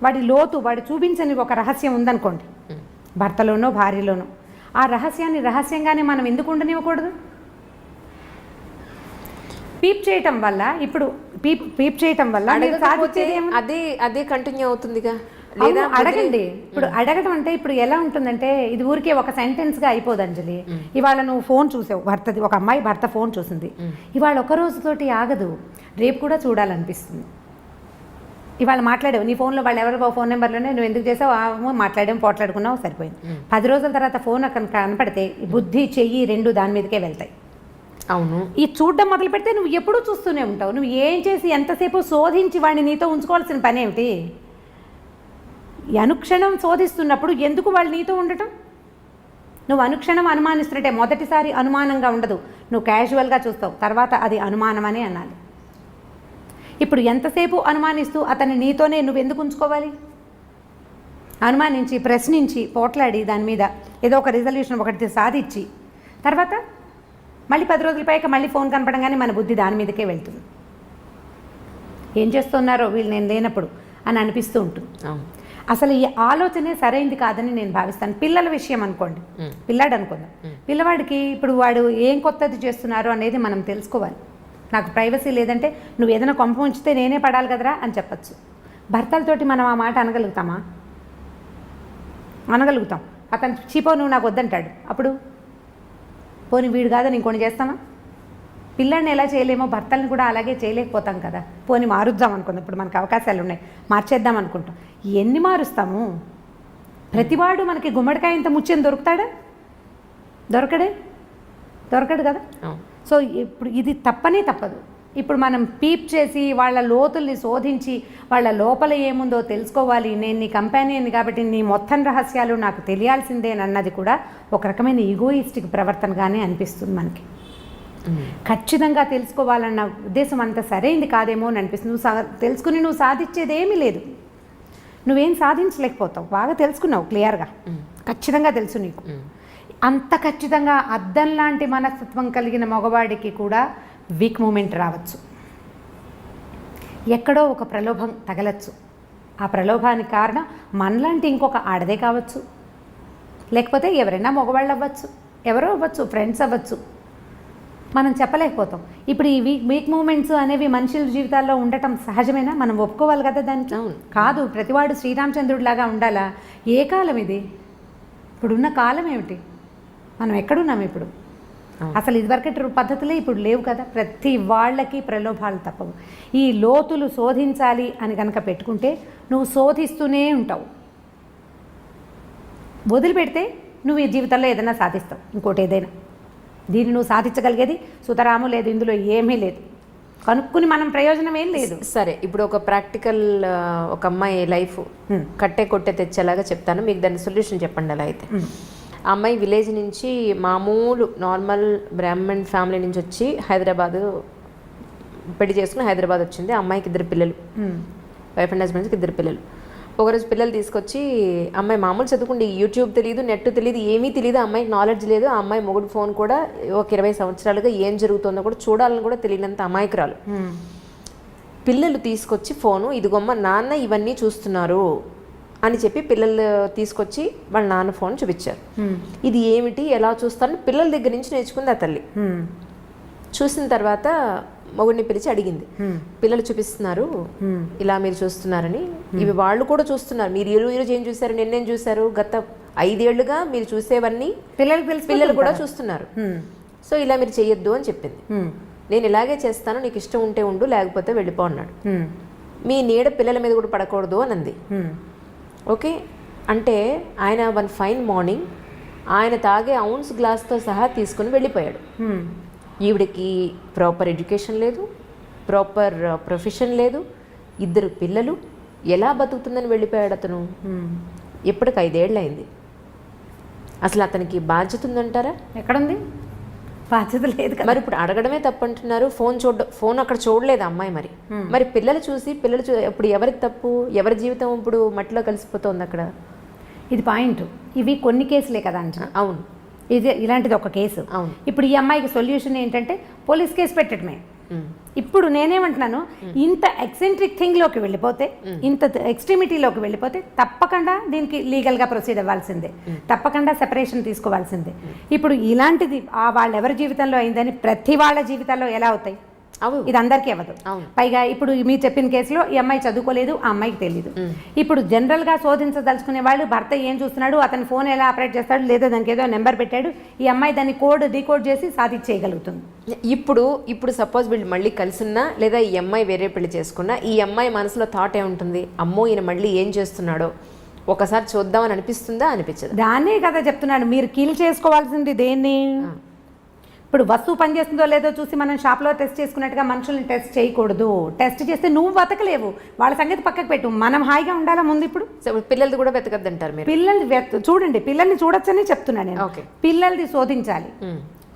వాడి లోతు, వాడు చూపించని ఒక రహస్యం ఉందనుకోండి, భర్తలోనో భార్యలోనో, ఆ రహస్యాన్ని రహస్యంగానే మనం ఎందుకు ఉండనివ్వకూడదు? పీప్ చేయటం వల్ల, ఇప్పుడు పీప్ చేయటం వల్ల అదే కంటిన్యూ అవుతుందిగా. లేదా అడగండి. ఇప్పుడు అడగడం అంటే ఇప్పుడు ఎలా ఉంటుందంటే, ఇది ఊరికే ఒక సెంటెన్స్గా అయిపోదు అంజలి. ఇవాళ నువ్వు ఫోన్ చూసావు, భర్తది, ఒక అమ్మాయి భర్త ఫోన్ చూసింది, ఇవాళ ఒక రోజుతోటి ఆగదు, రేపు కూడా చూడాలనిపిస్తుంది. ఇవాళ మాట్లాడావు నీ ఫోన్లో, వాళ్ళు ఎవరో ఫోన్ నెంబర్లోనే నువ్వు ఎందుకు చేసావు, మాట్లాడాము, పోట్లాడుకున్నావు, సరిపోయింది. 10 రోజుల తర్వాత ఫోన్ అక్కడ కనపడితే బుద్ధి, చెయ్యి 2 దాని మీదకే వెళ్తాయి. అవును. ఈ చూడడం మొదలు పెడితే నువ్వు ఎప్పుడూ చూస్తూనే ఉంటావు. నువ్వు ఏం చేసి ఎంతసేపు శోధించి వాడిని నీతో ఉంచుకోవాల్సిన పని ఏమిటి? అనుక్షణం శోధిస్తున్నప్పుడు ఎందుకు వాళ్ళు నీతో ఉండటం? నువ్వు అనుక్షణం అనుమానిస్తున్నట్టే. మొదటిసారి అనుమానంగా ఉండదు, నువ్వు క్యాజువల్గా చూస్తావు, తర్వాత అది అనుమానం అని అనాలి. ఇప్పుడు ఎంతసేపు అనుమానిస్తూ అతన్ని నీతోనే నువ్వు ఎందుకు ఉంచుకోవాలి? అనుమానించి, ప్రశ్నించి, పోట్లాడి, దాని మీద ఏదో ఒక రిజల్యూషన్ ఒకటి సాధించి, తర్వాత మళ్ళీ 10 రోజుల పైక మళ్ళీ ఫోన్ కనపడంగానే మన బుద్ధి దాని మీదకే వెళ్తుంది. ఏం చేస్తున్నారో వీళ్ళు నేను లేనప్పుడు అని అనిపిస్తూ ఉంటుంది. అసలు ఈ ఆలోచనే సరైంది కాదని నేను భావిస్తాను. పిల్లల విషయం అనుకోండి, పిల్లాడు అనుకుందాం, పిల్లవాడికి ఇప్పుడు వాడు ఏం కొత్తది చేస్తున్నారు అనేది మనం తెలుసుకోవాలి. నాకు ప్రైవసీ లేదంటే నువ్వు ఏదైనా కొంప ఉంచితే నేనే పడాలి కదరా అని చెప్పచ్చు. భర్తలతోటి మనం ఆ మాట అనగలుగుతామా? అనగలుగుతాం. అతను చీపో నువ్వు నాకు వద్దంటాడు, అప్పుడు పోనీ వీడు కాదని ఇంకొని చేస్తామా? పిల్లాడిని ఎలా చేయలేమో భర్తల్ని కూడా అలాగే చేయలేకపోతాం కదా. పోనీ మారుద్దాం అనుకుందాం, ఇప్పుడు మనకు అవకాశాలు ఉన్నాయి, మార్చేద్దాం అనుకుంటాం. ఎన్ని మారుస్తాము? ప్రతివాడు మనకి గుమ్మడికాయ ఇంత ముచ్చని దొరుకుతాడా? దొరకడు కదా. సో ఇప్పుడు ఇది తప్పనే తప్పదు. ఇప్పుడు మనం పీప్ చేసి వాళ్ళ లోతుల్ని శోధించి వాళ్ళ లోపల ఏముందో తెలుసుకోవాలి. నేను నీ కంపానియన్ కాబట్టి నీ మొత్తం రహస్యాలు నాకు తెలియాల్సిందేనన్నది కూడా ఒక రకమైన ఈగోయిస్టిక్ ప్రవర్తనగానే అనిపిస్తుంది మనకి. ఖచ్చితంగా తెలుసుకోవాలన్న ఉద్దేశం అంత సరైంది కాదేమో అని అనిపిస్తుంది. నువ్వు తెలుసుకుని నువ్వు సాధించేది ఏమీ లేదు, నువ్వేం సాధించలేకపోతావు. బాగా తెలుసుకున్నావు క్లియర్గా, ఖచ్చితంగా తెలుసు నీకు. అంత ఖచ్చితంగా అద్దం లాంటి మనస్తత్వం కలిగిన మగవాడికి కూడా వీక్ మూమెంట్ రావచ్చు, ఎక్కడో ఒక ప్రలోభం తగలచ్చు. ఆ ప్రలోభానికి కారణం మనలాంటి ఇంకొక ఆడదే కావచ్చు, లేకపోతే ఎవరైనా మగవాళ్ళు అవ్వచ్చు, ఎవరో అవ్వచ్చు, ఫ్రెండ్స్ అవ్వచ్చు, మనం చెప్పలేకపోతాం. ఇప్పుడు ఈ వీక్ మూమెంట్స్ అనేవి మనుషుల జీవితాల్లో ఉండటం సహజమేనా? మనం ఒప్పుకోవాలి కదా దానికి. కాదు, ప్రతివాడు శ్రీరామచంద్రుడిలాగా ఉండాలా? ఏ కాలం ఇది? ఇప్పుడున్న కాలం ఏమిటి? మనం ఎక్కడున్నాం ఇప్పుడు? అసలు ఇదివరకటి పద్ధతులే ఇప్పుడు లేవు కదా. ప్రతి వాళ్ళకి ప్రలోభాలు తప్పవు. ఈ లోతులు శోధించాలి అని కనుక పెట్టుకుంటే నువ్వు శోధిస్తూనే ఉంటావు. వదిలిపెడితే నువ్వు ఈ జీవితంలో ఏదైనా సాధిస్తావు, ఇంకోటి ఏదైనా. దీన్ని నువ్వు సాధించగలిగేది సుతరాము లేదు, ఇందులో ఏమీ లేదు. కనుక్కుని మనం ప్రయోజనం ఏం లేదు. సరే, ఇప్పుడు ఒక ప్రాక్టికల్ ఒక అమ్మాయి లైఫ్ కట్టే కొట్టే తెచ్చేలాగా చెప్తాను, మీకు దాని సొల్యూషన్ చెప్పండి. అలా అయితే ఆ అమ్మాయి విలేజ్ నుంచి మామూలు నార్మల్ బ్రాహ్మణ్ ఫ్యామిలీ నుంచి వచ్చి హైదరాబాదు పెళ్లి చేసుకుని హైదరాబాద్ వచ్చింది. ఆ అమ్మాయికి 2 పిల్లలు, వైఫ్ అండ్ హస్బెండ్స్కి 2 పిల్లలు. ఒకరోజు పిల్లలు తీసుకొచ్చి అమ్మాయి మామూలు చదువుకుండి, యూట్యూబ్ తెలియదు, నెట్ తెలియదు, ఏమీ తెలియదు, అమ్మాయికి నాలెడ్జ్ లేదు. ఆ అమ్మాయి మొగుడు ఫోన్ కూడా ఒక 20 సంవత్సరాలుగా ఏం జరుగుతుందో కూడా చూడాలని కూడా తెలియనంత అమాయకురాలు. పిల్లలు తీసుకొచ్చి ఫోను, ఇదిగొమ్మ నాన్న ఇవన్నీ చూస్తున్నారు అని చెప్పి పిల్లలు తీసుకొచ్చి వాళ్ళ నాన్న ఫోన్ చూపించారు. ఇది ఏమిటి, ఎలా చూస్తారని పిల్లల దగ్గర నుంచి నేర్చుకుంది ఆ తల్లి. చూసిన తర్వాత మొగుడిని పిలిచి అడిగింది, పిల్లలు చూపిస్తున్నారు ఇలా మీరు చూస్తున్నారని, ఇవి వాళ్ళు కూడా చూస్తున్నారు, మీరు ఈరోజు ఏం చూసారు, నిన్నేం చూసారు, గత 5 ఏళ్లుగా మీరు చూసేవన్నీ పిల్లలు కూడా చూస్తున్నారు, సో ఇలా మీరు చెయ్యొద్దు అని చెప్పింది. నేను ఇలాగే చేస్తాను, నీకు ఇష్టం ఉంటే ఉండు, లేకపోతే వెళ్ళిపో అన్నాడు. మీ నీడ పిల్లల మీద కూడా పడకూడదు అని అంది. ఓకే అంటే ఆయన వన్ ఫైన్ మార్నింగ్ ఆయన తాగే ఔన్స్ గ్లాస్తో సహా తీసుకుని వెళ్ళిపోయాడు. ఈవిడికి ప్రాపర్ ఎడ్యుకేషన్ లేదు, ప్రాపర్ ప్రొఫెషన్ లేదు, 2 పిల్లలు, ఎలా బతుకుతుందని వెళ్ళిపోయాడు అతను. ఇప్పటికి 5 ఏళ్ళు అయింది. అసలు అతనికి బాధ్యత ఉందంటారా? ఎక్కడుంది బాధ్యత? లేదు కదా. మరి ఇప్పుడు అడగడమే తప్పంటున్నారు. ఫోన్ అక్కడ చూడలేదు అమ్మాయి. మరి పిల్లలు చూసి ఇప్పుడు ఎవరికి తప్పు, ఎవరి జీవితం ఇప్పుడు మట్టిలో కలిసిపోతుంది అక్కడ. ఇది పాయింట్. ఇవి కొన్ని కేసులే కదా అంట. అవును, ఇది ఇలాంటిది ఒక కేసు. అవును. ఇప్పుడు ఈ అమ్మాయికి సొల్యూషన్ ఏంటంటే పోలీస్ కేసు పెట్టడమే. ఇప్పుడు నేనేమంటున్నాను, ఇంత ఎక్సెంట్రిక్ థింగ్లోకి వెళ్ళిపోతే, ఇంత ఎక్స్ట్రీమిటీలోకి వెళ్ళిపోతే తప్పకుండా దీనికి లీగల్గా ప్రొసీడ్ అవ్వాల్సిందే, తప్పకుండా సెపరేషన్ తీసుకోవాల్సిందే. ఇప్పుడు ఇలాంటిది వాళ్ళు ఎవరి జీవితంలో అయిందని ప్రతి వాళ్ళ జీవితాల్లో ఎలా అవుతాయి? ఇది అందరికీ అవ్వదు. పైగా ఇప్పుడు మీరు చెప్పిన కేసులో ఈ అమ్మాయి చదువుకోలేదు, ఆ అమ్మాయికి తెలియదు. ఇప్పుడు జనరల్గా శోధించదలుచుకునే వాళ్ళు భర్త ఏం చూస్తున్నాడు, అతని ఫోన్ ఎలా ఆపరేట్ చేస్తాడు, లేదా దానికి ఏదో నెంబర్ పెట్టాడు, ఈ అమ్మాయి దాన్ని డీకోడ్ చేసి సాధించేయగలుగుతుంది. ఇప్పుడు సపోజ్ వీళ్ళు మళ్ళీ కలిసిన్నా, లేదా ఈ అమ్మాయి వేరే పెళ్లి చేసుకున్నా, ఈ అమ్మాయి మనసులో థాట్ ఏముంటుంది, అమ్మో ఈయన మళ్ళీ ఏం చేస్తున్నాడో ఒకసారి చూద్దామని అనిపిస్తుందా, అనిపించదు? దాన్నే కదా చెప్తున్నాను, మీరు కిల్ చేసుకోవాల్సింది దేన్ని. ఇప్పుడు వస్తువు పనిచేస్తుందో లేదో చూసి మనం షాప్లో టెస్ట్ చేసుకున్నట్టుగా మనుషుల్ని టెస్ట్ చేయకూడదు. టెస్ట్ చేస్తే నువ్వు బతకలేవు, వాళ్ళ సంగతి పక్కకు పెట్టు, మనం హాయిగా ఉండాలా ముందు. ఇప్పుడు పిల్లలది కూడా వెతకద్దంటారు మీరు? పిల్లల్ని చూడండి, పిల్లల్ని చూడొచ్చని చెప్తున్నా నేను. పిల్లలది శోధించాలి,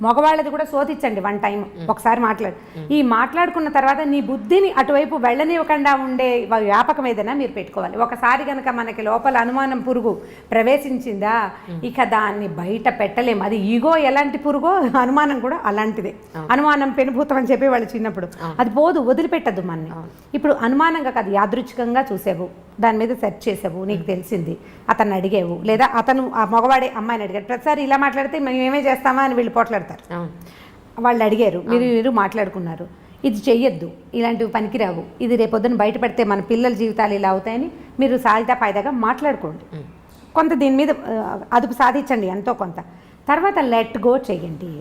మగవాళ్ళది కూడా శోధించండి 1 టైం ఒకసారి ఈ మాట్లాడుకున్న తర్వాత నీ బుద్ధిని అటువైపు వెళ్ళనివ్వకుండా ఉండే వ్యాపకం ఏదైనా మీరు పెట్టుకోవాలి. ఒకసారి కనుక మనకి లోపల అనుమానం పురుగు ప్రవేశించిందా, ఇక దాన్ని బయట పెట్టలేము. అది ఈగో ఎలాంటి పురుగో అనుమానం కూడా అలాంటిదే. అనుమానం పెనుభూతం అని చెప్పి వాళ్ళు చిన్నప్పుడు, అది పోదు, వదిలిపెట్టదు మనని. ఇప్పుడు అనుమానంగా కాదు, యాదృచ్ఛికంగా చూసేవు, దాని మీద సెర్చ్ చేసావు, నీకు తెలిసింది, అతన్ని అడిగేవు, లేదా అతను ఆ మగవాడే అమ్మాయిని అడిగాడు. ప్రతిసారి ఇలా మాట్లాడితే మేమేమే చేస్తామా అని వీళ్ళు పోట్లాడతారు. వాళ్ళు అడిగారు, మీరు మాట్లాడుకున్నారు, ఇది చెయ్యొద్దు, ఇలాంటివి పనికిరావు, ఇది రేపొద్దున బయట పెడితే మన పిల్లల జీవితాలు ఇలా అవుతాయని మీరు సాయిదా పాయిదాగా మాట్లాడుకోండి. కొంత దీని మీద అదుపు సాధించండి ఎంతో కొంత. తర్వాత లెట్ గో చెయ్యండి.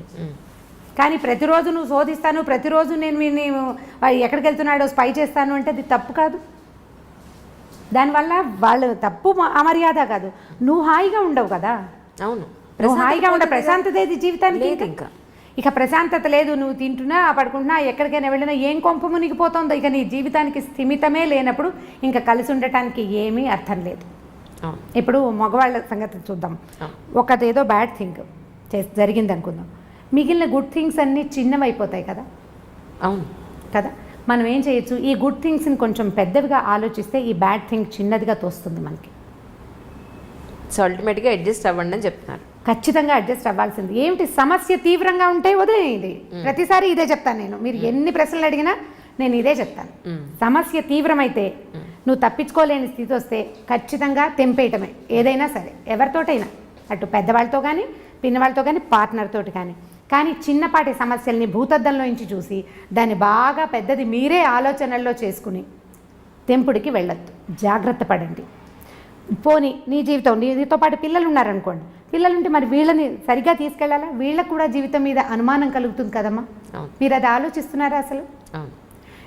కానీ ప్రతిరోజు నువ్వు శోధిస్తాను, ప్రతిరోజు నేను ఎక్కడికి వెళ్తున్నాడో స్పై చేస్తాను అంటే అది తప్పు కాదు. దానివల్ల వాళ్ళు తప్పు అమర్యాద కాదు, నువ్వు హాయిగా ఉండవు కదా. అవును, నువ్వు హాయిగా ఉండ, ప్రశాంతత ఏది జీవితానికి? ఇక ప్రశాంతత లేదు, నువ్వు తింటున్నా పడుకుంటున్నా ఎక్కడికైనా వెళ్ళినా ఏం కొంప మునిగిపోతుందో. ఇక నీ జీవితానికి స్థిమితమే లేనప్పుడు ఇంకా కలిసి ఉండటానికి ఏమీ అర్థం లేదు. ఇప్పుడు మగవాళ్ళ సంగతి చూద్దాం. ఒకటేదో బ్యాడ్ థింగ్ జరిగింది అనుకుందాం, మిగిలిన గుడ్ థింగ్స్ అన్నీ చిన్నవైపోతాయి కదా. అవును కదా. మనం ఏం చేయొచ్చు, ఈ గుడ్ థింగ్స్ని కొంచెం పెద్దవిగా ఆలోచిస్తే ఈ బ్యాడ్ థింగ్ చిన్నదిగా తోస్తుంది మనకి. సో అల్టిమేట్గా అడ్జస్ట్ అవ్వండి అని చెప్తున్నారు. ఖచ్చితంగా అడ్జస్ట్ అవ్వాల్సింది. ఏమిటి సమస్య తీవ్రంగా ఉంటే వదిలేయండి. ప్రతిసారి ఇదే చెప్తాను నేను, మీరు ఎన్ని ప్రశ్నలు అడిగినా నేను ఇదే చెప్తాను. సమస్య తీవ్రమైతే, నువ్వు తప్పించుకోలేని స్థితి వస్తే ఖచ్చితంగా తెంపేయటమే, ఏదైనా సరే, ఎవరితోటైనా, అటు పెద్దవాళ్ళతో కానీ పిన్నవాళ్ళతో కానీ పార్ట్నర్ తోటి కానీ. కానీ చిన్నపాటి సమస్యల్ని భూతద్దంలో నుంచి చూసి దాన్ని బాగా పెద్దది మీరే ఆలోచనల్లో చేసుకుని తెంపుడికి వెళ్ళొద్దు, జాగ్రత్త పడండి. పోనీ నీ జీవితం, నీతో పాటు పిల్లలు ఉన్నారనుకోండి, పిల్లలుంటే మరి వీళ్ళని సరిగ్గా తీసుకెళ్ళాలా, వీళ్ళకు కూడా జీవితం మీద అనుమానం కలుగుతుంది కదమ్మా. మీరు అది ఆలోచిస్తున్నారా అసలు?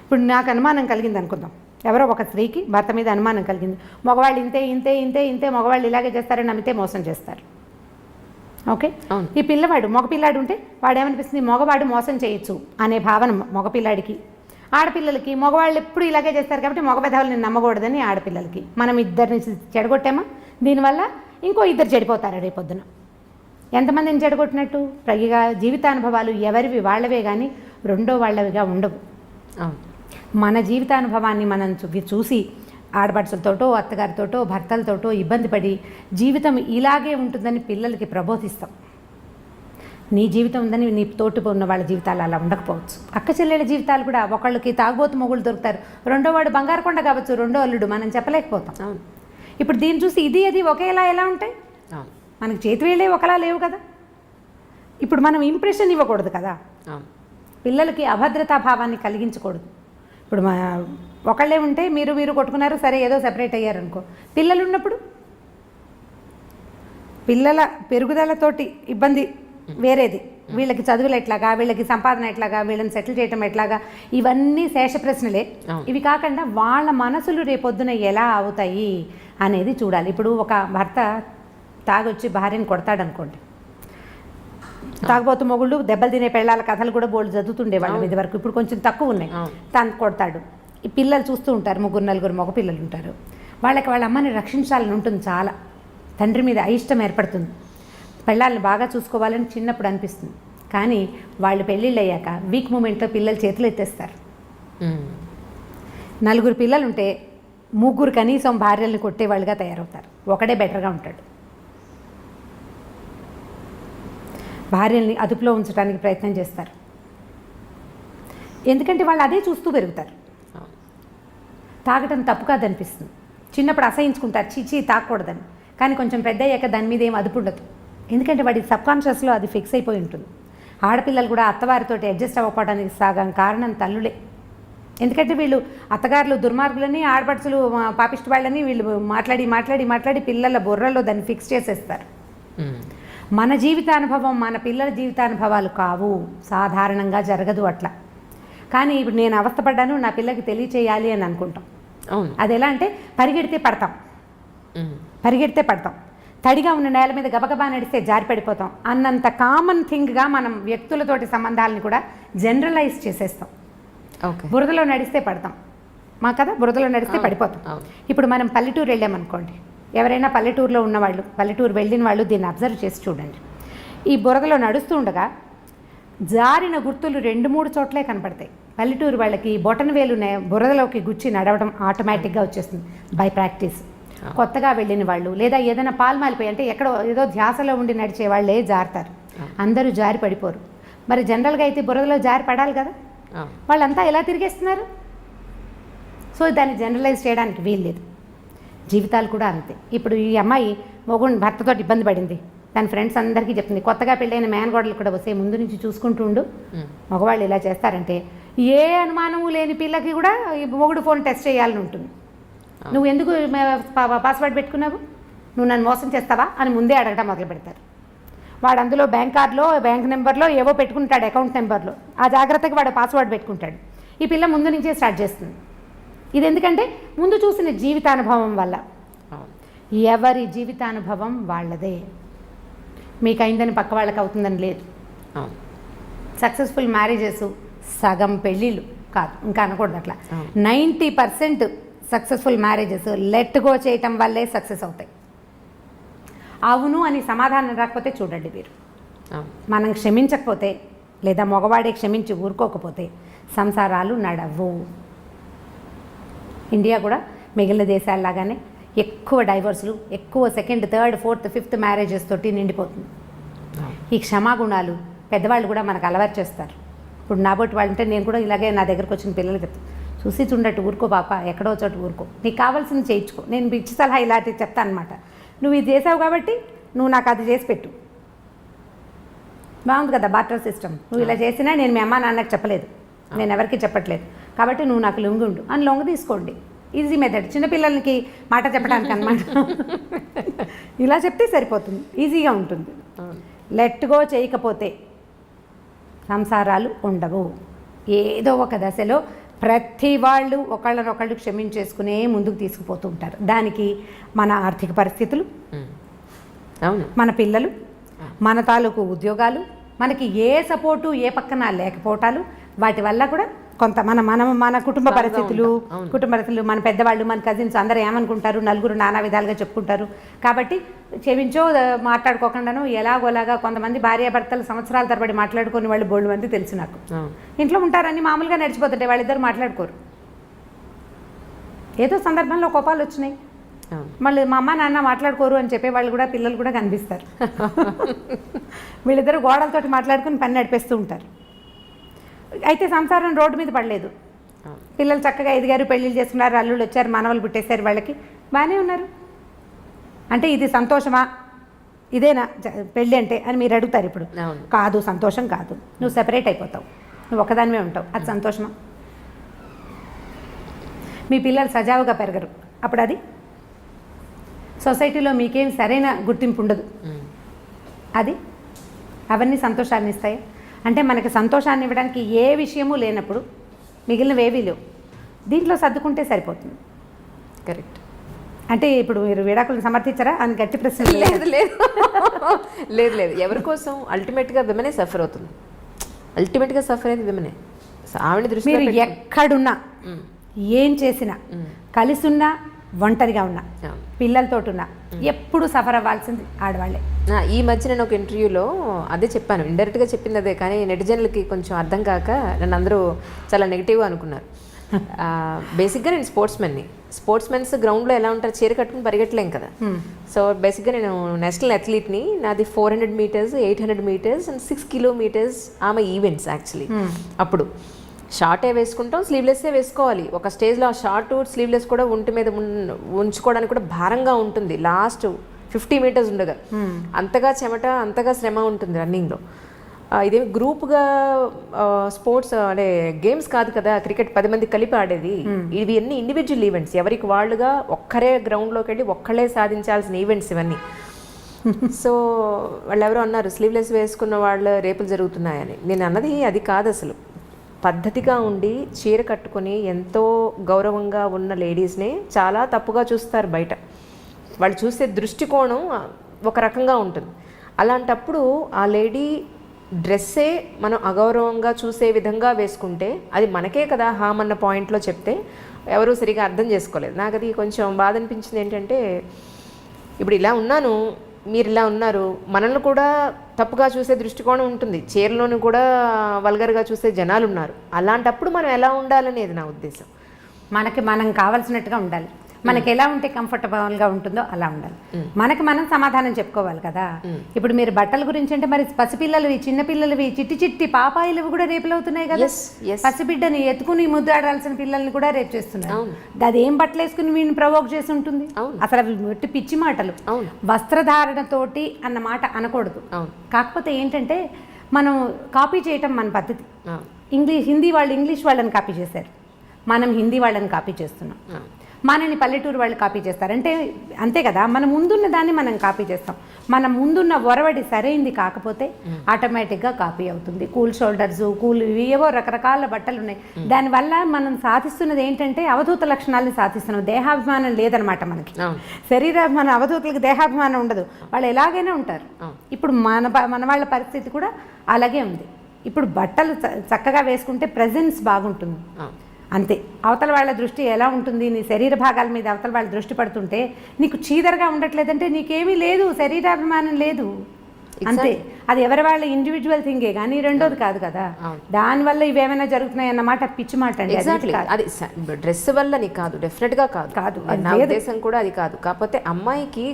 ఇప్పుడు నాకు అనుమానం కలిగింది అనుకుందాం, ఎవరో ఒక స్త్రీకి భర్త మీద అనుమానం కలిగింది, మగవాళ్ళు ఇంతే ఇంతే ఇంతే ఇంతే మగవాళ్ళు ఇలాగే చేస్తారని నమ్మితే మోసం చేస్తారు. ఓకే, ఈ పిల్లవాడు మగపిల్లాడు ఉంటే వాడు ఏమనిపిస్తుంది, మగవాడు మోసం చేయొచ్చు అనే భావన మగపిల్లాడికి. ఆడపిల్లలకి మగవాళ్ళు ఎప్పుడు ఇలాగే చేస్తారు కాబట్టి మగ పెదవులని నమ్మకూడదని ఆడపిల్లలకి మనం ఇద్దరిని చెడగొట్టామా, దీనివల్ల ఇంకో ఇద్దరు చెడిపోతారు రేపొద్దున. ఎంతమందిని చెడగొట్టినట్టు? పైగా జీవితానుభవాలు ఎవరివి వాళ్ళవే కానీ రెండో వాళ్ళవిగా ఉండవు. మన జీవితానుభవాన్ని మనం చూసి ఆడపడుచులతోటో అత్తగారితోటో భర్తలతోటో ఇబ్బంది పడి జీవితం ఇలాగే ఉంటుందని పిల్లలకి ప్రబోధిస్తాం. నీ జీవితం ఉందని నీ తోటి ఉన్న వాళ్ళ జీవితాలు అలా ఉండకపోవచ్చు. అక్క చెల్లెల జీవితాలు కూడా ఒకళ్ళకి తాగుబోతు మొగుళ్ళు దొరుకుతారు, రెండో వాడు బంగారు కొండ కావచ్చు, రెండో అల్లుడు, మనం చెప్పలేకపోతాం. ఇప్పుడు దీన్ని చూసి ఇది అది ఒకేలా ఎలా ఉంటాయి? మనకి చేతి వేళ్ళే ఒకలా లేవు కదా. ఇప్పుడు మనం ఇంప్రెషన్ ఇవ్వకూడదు కదా, పిల్లలకి అభద్రతా భావాన్ని కలిగించకూడదు. ఇప్పుడు ఒకళ్ళే ఉంటే మీరు కొట్టుకున్నారు, సరే ఏదో సెపరేట్ అయ్యారనుకో, పిల్లలు ఉన్నప్పుడు పిల్లల పెరుగుదలతోటి ఇబ్బంది వేరేది, వీళ్ళకి చదువులు ఎట్లాగా, వీళ్ళకి సంపాదన ఎట్లాగా, వీళ్ళని సెటిల్ చేయటం ఎట్లాగా, ఇవన్నీ శేష ప్రశ్నలే. ఇవి కాకుండా వాళ్ళ మనసులు రేపొద్దున ఎలా అవుతాయి అనేది చూడాలి. ఇప్పుడు ఒక భర్త తాగొచ్చి భార్యని కొడతాడనుకోండి, తాగబోతు మొగుళ్ళు దెబ్బలు తినే పెళ్ళాల కథలు కూడా బోల్డ్ చదువుతుండే వాళ్ళ ఇది వరకు, ఇప్పుడు కొంచెం తక్కువ ఉన్నాయి. తను కొడతాడు, ఈ పిల్లలు చూస్తూ ఉంటారు, 3-4 మగ పిల్లలు ఉంటారు, వాళ్ళకి వాళ్ళ అమ్మని రక్షించాలని ఉంటుంది, చాలా తండ్రి మీద అయిష్టం ఏర్పడుతుంది, పెళ్ళాలని బాగా చూసుకోవాలని చిన్నప్పుడు అనిపిస్తుంది. కానీ వాళ్ళు పెళ్ళిళ్ళు అయ్యాక వీక్ మూమెంట్లో పిల్లలు చేతులు ఎత్తేస్తారు. 4 పిల్లలు ఉంటే 3 కనీసం భార్యల్ని కొట్టేవాళ్ళుగా తయారవుతారు, ఒకడే బెటర్గా ఉంటాడు. భార్యల్ని అదుపులో ఉంచడానికి ప్రయత్నం చేస్తారు, ఎందుకంటే వాళ్ళు అదే చూస్తూ పెరుగుతారు. తాగటం తప్పు కాదనిపిస్తుంది, చిన్నప్పుడు అసహించుకుంటారు, చీచీ తాగకూడదని. కానీ కొంచెం పెద్ద అయ్యాక దాని మీద ఏం అదుపు ఉండదు, ఎందుకంటే వాడి సబ్కాన్షియస్లో అది ఫిక్స్ అయిపోయి ఉంటుంది. ఆడపిల్లలు కూడా అత్తవారితో అడ్జస్ట్ అవ్వకపోవడానికి సగం కారణం తల్లులే. ఎందుకంటే వీళ్ళు అత్తగారులు దుర్మార్గులని, ఆడపడుచులు పాపిష్టి వాళ్ళని వీళ్ళు మాట్లాడి మాట్లాడి మాట్లాడి పిల్లల బుర్రలో దాన్ని ఫిక్స్ చేసేస్తారు. మన జీవితానుభవం మన పిల్లల జీవితానుభవాలు కావు, సాధారణంగా జరగదు అట్లా. కానీ ఇప్పుడు నేను అవస్థపడ్డాను, నా పిల్లకి తెలియచేయాలి అని అనుకుంటాం. అది ఎలా అంటే పరిగెడితే పడతాం, తడిగా ఉన్న నేల మీద గబగబా నడిస్తే జారి పడిపోతాం అన్నంత కామన్ థింగ్గా మనం వ్యక్తులతోటి సంబంధాలను కూడా జనరలైజ్ చేసేస్తాం. బురదలో నడిస్తే పడతాం మా కదా, బురదలో నడిస్తే పడిపోతాం. ఇప్పుడు మనం పల్లెటూరు వెళ్ళామనుకోండి, ఎవరైనా పల్లెటూరులో ఉన్నవాళ్ళు, పల్లెటూరు వెళ్ళిన వాళ్ళు దీన్ని అబ్జర్వ్ చేసి చూడండి. ఈ బురదలో నడుస్తూ ఉండగా జారిన గుర్తులు 2-3 చోట్లే కనపడతాయి. పల్లెటూరు వాళ్ళకి బొటన వేలు బురదలోకి గుచ్చి నడవడం ఆటోమేటిక్గా వచ్చేస్తుంది బై ప్రాక్టీస్. కొత్తగా వెళ్ళిన వాళ్ళు లేదా ఏదైనా పాల్మాలిపోయి అంటే ఎక్కడో ఏదో ధ్యాసలో ఉండి నడిచే వాళ్ళే జారుతారు, అందరూ జారి పడిపోరు. మరి జనరల్గా అయితే బురదలో జారి పడాలి కదా, వాళ్ళంతా ఎలా తిరిగేస్తున్నారు? సో దాన్ని జనరలైజ్ చేయడానికి వీల్లేదు. జీవితాలు కూడా అంతే. ఇప్పుడు ఈ అమ్మాయి మొగుడు భర్తతో ఇబ్బంది పడింది, తన ఫ్రెండ్స్ అందరికీ చెప్తుంది, కొత్తగా పెళ్ళైన మేనగోడలు కూడా వస్తే ముందు నుంచి చూసుకుంటుండు, మగవాళ్ళు ఇలా చేస్తారంటే ఏ అనుమానము లేని పిల్లకి కూడా ఈ మొగుడు ఫోన్ టెస్ట్ చేయాలని ఉంటుంది. నువ్వు ఎందుకు పాస్వర్డ్ పెట్టుకున్నావు, నువ్వు నన్ను మోసం చేస్తావా అని ముందే అడగడం మొదలు పెడతారు. వాడు అందులో బ్యాంక్ కార్డులో బ్యాంక్ నెంబర్లో ఏవో పెట్టుకుంటాడు, అకౌంట్ నెంబర్లో, ఆ జాగ్రత్తగా వాడు పాస్వర్డ్ పెట్టుకుంటాడు. ఈ పిల్ల ముందు నుంచే స్టార్ట్ చేస్తుంది. ఇది ఎందుకంటే ముందు చూసిన జీవితానుభవం వల్ల. ఎవరి జీవితానుభవం వాళ్ళదే, మీకు అయిందని పక్క వాళ్ళకి అవుతుందని లేదు. సక్సెస్ఫుల్ మ్యారేజెస్ సగం పెళ్ళిళ్ళు కాదు, ఇంకా అనకూడదు అట్లా, 90% సక్సెస్ఫుల్ మ్యారేజెస్ లెట్ గో చేయటం వల్లే సక్సెస్ అవుతాయి. అవును అని సమాధానం రాకపోతే చూడండి మీరు, మనం క్షమించకపోతే లేదా మగవాడే క్షమించి ఊరుకోకపోతే సంసారాలు నడవు. ఇండియా కూడా మిగిలిన దేశాల్లాగానే ఎక్కువ డైవర్సులు, ఎక్కువ 2nd, 3rd, 4th, 5th marriages తోటి నిండిపోతుంది. ఈ క్షమాగుణాలు పెద్దవాళ్ళు కూడా మనకు అలవాటు చేస్తారు. ఇప్పుడు నాబోటి వాళ్ళు అంటే నేను కూడా ఇలాగే నా దగ్గరకు వచ్చిన పిల్లలకి చెప్తాను, చూసి చూడట్టు ఊరుకో పాప, ఎక్కడో చోట ఊరుకో, నీకు కావాల్సింది చేయించుకో. నేను పిచ్చి సలహా ఇలాంటివి చెప్తాను అనమాట. నువ్వు ఇది చేసావు కాబట్టి నువ్వు నాకు అది చేసి పెట్టు, బాగుంది కదా బార్టర్ సిస్టమ్. నువ్వు ఇలా చేసినా నేను మీ అమ్మ నాన్నకి చెప్పలేదు, నేను ఎవరికి చెప్పట్లేదు, కాబట్టి నువ్వు నాకు లొంగుండు అని లొంగ తీసుకోండి. ఈజీ మెథడ్, చిన్నపిల్లలకి మాట చెప్పడానికి అనమాట. ఇలా చెప్తే సరిపోతుంది, ఈజీగా ఉంటుంది. లెట్ గో చేయకపోతే సంసారాలు ఉండవు. ఏదో ఒక దశలో ప్రతి వాళ్ళు ఒకళ్ళనొకళ్ళు క్షమించేసుకునే ముందుకు తీసుకుపోతూ ఉంటారు. దానికి మన ఆర్థిక పరిస్థితులు, మన పిల్లలు, మన తాలూకు ఉద్యోగాలు, మనకి ఏ సపోర్టు ఏ పక్కన లేకపోవటాలు, వాటి వల్ల కూడా కొంత మన కుటుంబ పరిస్థితులు మన పెద్దవాళ్ళు మన కజిన్స్ అందరూ ఏమనుకుంటారు, నలుగురు నానా విధాలుగా చెప్పుకుంటారు. కాబట్టి క్షమించో మాట్లాడుకోకుండాను ఎలాగోలాగా కొంతమంది భార్యాభర్తలు సంవత్సరాల తరబడి మాట్లాడుకుని వాళ్ళు బోల్డ్ మంది తెలుసు నాకు. ఇంట్లో ఉంటారని మామూలుగా నడిచిపోతుంటే వాళ్ళిద్దరు మాట్లాడుకోరు. ఏదో సందర్భంలో కోపాలు వచ్చినాయి, మళ్ళీ మా అమ్మ నాన్న మాట్లాడుకోరు అని చెప్పే వాళ్ళు కూడా పిల్లలు కూడా కనిపిస్తారు. వీళ్ళిద్దరు గోడలతోటి మాట్లాడుకుని పని నడిపేస్తూ ఉంటారు. అయితే సంసారం రోడ్డు మీద పడలేదు. పిల్లలు చక్కగా ఎదిగారు, పెళ్ళిళ్ళు చేసుకున్నారు, అల్లుళ్ళు వచ్చారు, మనవలు పుట్టేశారు, వాళ్ళకి బాగానే ఉన్నారు. అంటే ఇది సంతోషమా, ఇదేనా పెళ్ళి అంటే అని మీరు అడుగుతారు. ఇప్పుడు కాదు, సంతోషం కాదు. నువ్వు సెపరేట్ అయిపోతావు, నువ్వు ఒకదానివే ఉంటావు, అది సంతోషమా? మీ పిల్లలు సజావుగా పెరగరు, అప్పుడు అది సొసైటీలో మీకేం సరైన గుర్తింపు ఉండదు. అది అవన్నీ సంతోషాన్ని ఇస్తాయి. అంటే మనకి సంతోషాన్ని ఇవ్వడానికి ఏ విషయమూ లేనప్పుడు మిగిలినవేవీ లేవు. దీంట్లో సర్దుకుంటే సరిపోతుంది. కరెక్ట్. అంటే ఇప్పుడు మీరు విడాకులను సమర్థించారా అని గట్టి ప్రశ్న. లేదు లేదు లేదు లేదు ఎవరి కోసం? అల్టిమేట్గా విమెనే సఫర్ అవుతుంది. అల్టిమేట్గా సఫర్ అయ్యేది విమెనే. ఆవిడ దృష్టి మీరు ఎక్కడున్నా, ఏం చేసినా, కలిసున్నా, ఒంటరిగా ఉన్నా, పిల్లలతోటి ఉన్నా, ఎప్పుడు సఫర్ అవ్వాల్సింది ఆడవాళ్ళే. ఈ మధ్య నేను ఒక ఇంటర్వ్యూలో అదే చెప్పాను, ఇండైరెక్ట్గా చెప్పింది అదే. కానీ నెటిజన్లకి కొంచెం అర్థం కాక నన్ను అందరూ చాలా నెగిటివ్గా అనుకున్నారు. బేసిక్గా నేను స్పోర్ట్స్మెన్స్ గ్రౌండ్లో ఎలా ఉంటారు, చీర కట్టుకుని పరిగెట్టలేం కదా. సో బేసిక్గా నేను నేషనల్ అథ్లీట్ని. నాది 400 మీటర్స్, 800 మీటర్స్ అండ్ 6 కిలోమీటర్స్ ఆమె ఈవెంట్స్ యాక్చువల్లీ. అప్పుడు షార్టే వేసుకుంటాం, స్లీవ్లెస్సే వేసుకోవాలి. ఒక స్టేజ్లో ఆ షార్ట్ స్లీవ్లెస్ కూడా ఒంటి మీద ఉంచుకోవడానికి కూడా భారంగా ఉంటుంది. లాస్ట్ 50 మీటర్స్ ఉండగా అంతగా చెమట, అంతగా శ్రమ ఉంటుంది రన్నింగ్లో. ఇదేమి గ్రూప్గా స్పోర్ట్స్ అంటే గేమ్స్ కాదు కదా, క్రికెట్ 10 మంది కలిపి ఆడేది. ఇవి అన్ని ఇండివిజువల్ ఈవెంట్స్, ఎవరికి వాళ్ళుగా ఒక్కరే గ్రౌండ్లోకి వెళ్ళి ఒక్కళ్ళే సాధించాల్సిన ఈవెంట్స్ ఇవన్నీ. సో వాళ్ళు ఎవరో అన్నారు స్లీవ్లెస్ వేసుకున్న వాళ్ళ రేపులు జరుగుతున్నాయని. నేను అన్నది అది కాదు. అసలు పద్ధతిగా ఉండి చీర కట్టుకొని ఎంతో గౌరవంగా ఉన్న లేడీస్ని చాలా తప్పుగా చూస్తారు బయట. వాళ్ళు చూసే దృష్టికోణం ఒక రకంగా ఉంటుంది. అలాంటప్పుడు ఆ లేడీ డ్రెస్సే మనం అగౌరవంగా చూసే విధంగా వేసుకుంటే అది మనకే కదా హామ్ అన్న పాయింట్లో చెప్తే ఎవరూ సరిగా అర్థం చేసుకోలేదు. నాకు అది కొంచెం బాధ అనిపించింది. ఏంటంటే ఇప్పుడు ఇలా ఉన్నాను, మీరు ఇలా ఉన్నారు, మనల్ని కూడా తప్పుగా చూసే దృష్టికోణం ఉంటుంది, చీరలోని కూడా వల్గర్గా చూసే జనాలు ఉన్నారు. అలాంటప్పుడు మనం ఎలా ఉండాలనేది నా ఉద్దేశం. మనం కావాల్సినట్టుగా ఉండాలి. మనకి ఎలా ఉంటే కంఫర్టబుల్గా ఉంటుందో అలా ఉండాలి. మనకి మనం సమాధానం చెప్పుకోవాలి కదా. ఇప్పుడు మీరు బట్టల గురించి అంటే మరి పసిపిల్లలవి, చిన్నపిల్లలవి, చిట్టి చిట్టి పాపాయిలవి కూడా రేపులు అవుతున్నాయి కదా. పసిబిడ్డని ఎత్తుకుని ముద్దాడాల్సిన పిల్లల్ని కూడా రేపు చేస్తున్నారు. అది ఏం బట్టలు వేసుకుని వీడిని ప్రవోక్ చేసి ఉంటుంది. అసలు అవి పిచ్చి మాటలు. వస్త్రధారణతోటి అన్న మాట అనకూడదు. కాకపోతే ఏంటంటే మనం కాపీ చేయటం మన పద్ధతి. హిందీ వాళ్ళు ఇంగ్లీష్ వాళ్ళని కాపీ చేశారు, మనం హిందీ వాళ్ళని కాపీ చేస్తున్నాం. మనని పల్లెటూరు వాళ్ళు కాపీ చేస్తారు. అంటే అంతే కదా, మన ముందున్న దాన్ని మనం కాపీ చేస్తాం. మన ముందున్న ఒరవడి సరైంది కాకపోతే ఆటోమేటిక్గా కాపీ అవుతుంది. కూల్ షోల్డర్స్, కూల్ ఏవో రకరకాల బట్టలు ఉన్నాయి. దానివల్ల మనం సాధిస్తున్నది ఏంటంటే అవధూత లక్షణాలను సాధిస్తున్నాం. దేహాభిమానం లేదనమాట మనకి. శరీరాభిమానం, అవధూతలకు దేహాభిమానం ఉండదు, వాళ్ళు ఎలాగైనా ఉంటారు. ఇప్పుడు మన వాళ్ళ పరిస్థితి కూడా అలాగే ఉంది. ఇప్పుడు బట్టలు చక్కగా వేసుకుంటే ప్రెజెన్స్ బాగుంటుంది అంతే. అవతల వాళ్ళ దృష్టి ఎలా ఉంటుంది, నీ శరీర భాగాల మీద అవతల వాళ్ళ దృష్టి పడుతుంటే నీకు చీదరగా ఉండట్లేదంటే నీకేమీ లేదు, శరీరాభిమానం లేదు అంతే. అది ఎవరి వాళ్ళ ఇండివిజువల్ థింగే కానీ రెండోది కాదు కదా. దానివల్ల ఇవేమైనా జరుగుతున్నాయి అన్నమాట పిచ్చి మాట అండి. అది డ్రెస్ వల్లని కాదు, డెఫినెట్గా కాదు. నా ఉద్దేశం కూడా అది కాదు. కాకపోతే అమ్మాయికి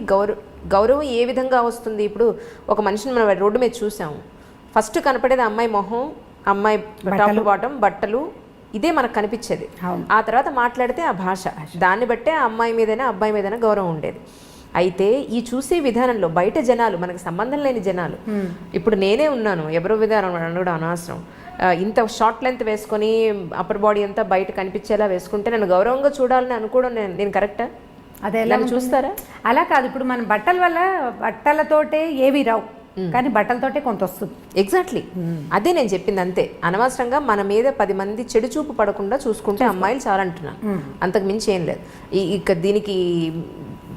గౌరవం ఏ విధంగా వస్తుంది? ఇప్పుడు ఒక మనిషిని మనం రోడ్డు మీద చూసాము, ఫస్ట్ కనపడేది అమ్మాయి మొహం, అమ్మాయి టాప్ టు బాటం, బట్టలు, ఇదే మనకు కనిపించేది. ఆ తర్వాత మాట్లాడితే ఆ భాష, దాన్ని బట్టే ఆ అమ్మాయి మీదైనా అబ్బాయి మీదైనా గౌరవం ఉండేది. అయితే ఈ చూసే విధానంలో బయట జనాలు, మనకు సంబంధం లేని జనాలు, ఇప్పుడు నేనే ఉన్నాను, ఎవరో విధానం అనడం అనవసరం, ఇంత షార్ట్ లెంత్ వేసుకొని అప్పర్ బాడీ అంతా బయట కనిపించేలా వేసుకుంటే నన్ను గౌరవంగా చూడాలని అనుకోవడం నేను కరెక్టా? అదే ఎలా చూస్తారా? అలా కాదు. ఇప్పుడు మన బట్టల వల్ల బట్టలతోటే ఏవి రావు, కానీ బట్టలతోటే కొంత వస్తుంది. ఎగ్జాక్ట్లీ అదే నేను చెప్పింది. అంతే, అనవసరంగా మన మీద 10 మంది చెడు చూపు పడకుండా చూసుకుంటే అమ్మాయిలు చాలా అంటున్నాను, అంతకు మించి ఏం లేదు. ఇక దీనికి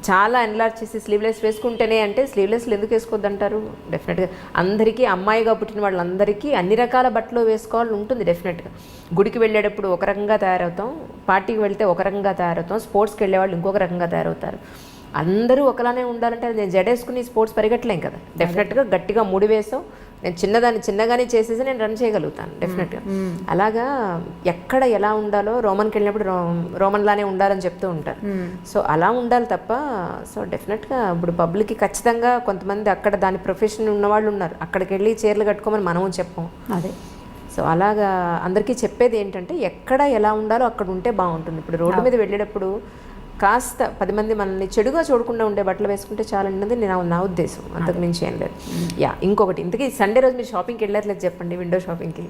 చాలా ఎన్లార్జ్ చేసి స్లీవ్లెస్ వేసుకుంటేనే అంటే స్లీవ్లెస్లు ఎందుకు వేసుకోవద్దంటారు? డెఫినెట్గా అందరికీ, అమ్మాయిగా పుట్టిన వాళ్ళందరికీ అన్ని రకాల బట్టలు వేసుకోవాలి ఉంటుంది డెఫినెట్గా. గుడికి వెళ్ళేటప్పుడు ఒక రకంగా తయారవుతాం, పార్టీకి వెళ్తే ఒక రకంగా తయారవుతాం, స్పోర్ట్స్కి వెళ్ళే వాళ్ళు ఇంకొక రకంగా తయారవుతారు. అందరూ ఒకలానే ఉండాలంటే నేను జడేసుకుని స్పోర్ట్స్ పరిగెట్టలేం కదా. డెఫినెట్గా గట్టిగా ముడి వేసాం, నేను చిన్నగానే చేసేసి నేను రన్ చేయగలుగుతాను డెఫినెట్గా. అలాగా ఎక్కడ ఎలా ఉండాలో రోమన్కి వెళ్ళినప్పుడు రోమన్లానే ఉండాలని చెప్తూ ఉంటారు. సో అలా ఉండాలి తప్ప, సో డెఫినెట్గా ఇప్పుడు పబ్లిక్కి ఖచ్చితంగా కొంతమంది అక్కడ దాని ప్రొఫెషన్ ఉన్నవాళ్ళు ఉన్నారు, అక్కడికి వెళ్ళి చీరలు కట్టుకోమని మనము చెప్పం. అదే. సో అలాగా అందరికీ చెప్పేది ఏంటంటే ఎక్కడ ఎలా ఉండాలో అక్కడ ఉంటే బాగుంటుంది. ఇప్పుడు రోడ్డు మీద వెళ్ళేటప్పుడు కాస్త 10 మంది మనల్ని చెడుగా చూడకుండా ఉండే బట్టలు వేసుకుంటే చాలన్నది నా ఉద్దేశం, అంతకు మించి ఏం లేదు. ఇంకొకటి, ఇంతకీ సండే రోజు మీరు షాపింగ్కి వెళ్ళట్లేదు చెప్పండి, విండో షాపింగ్కి?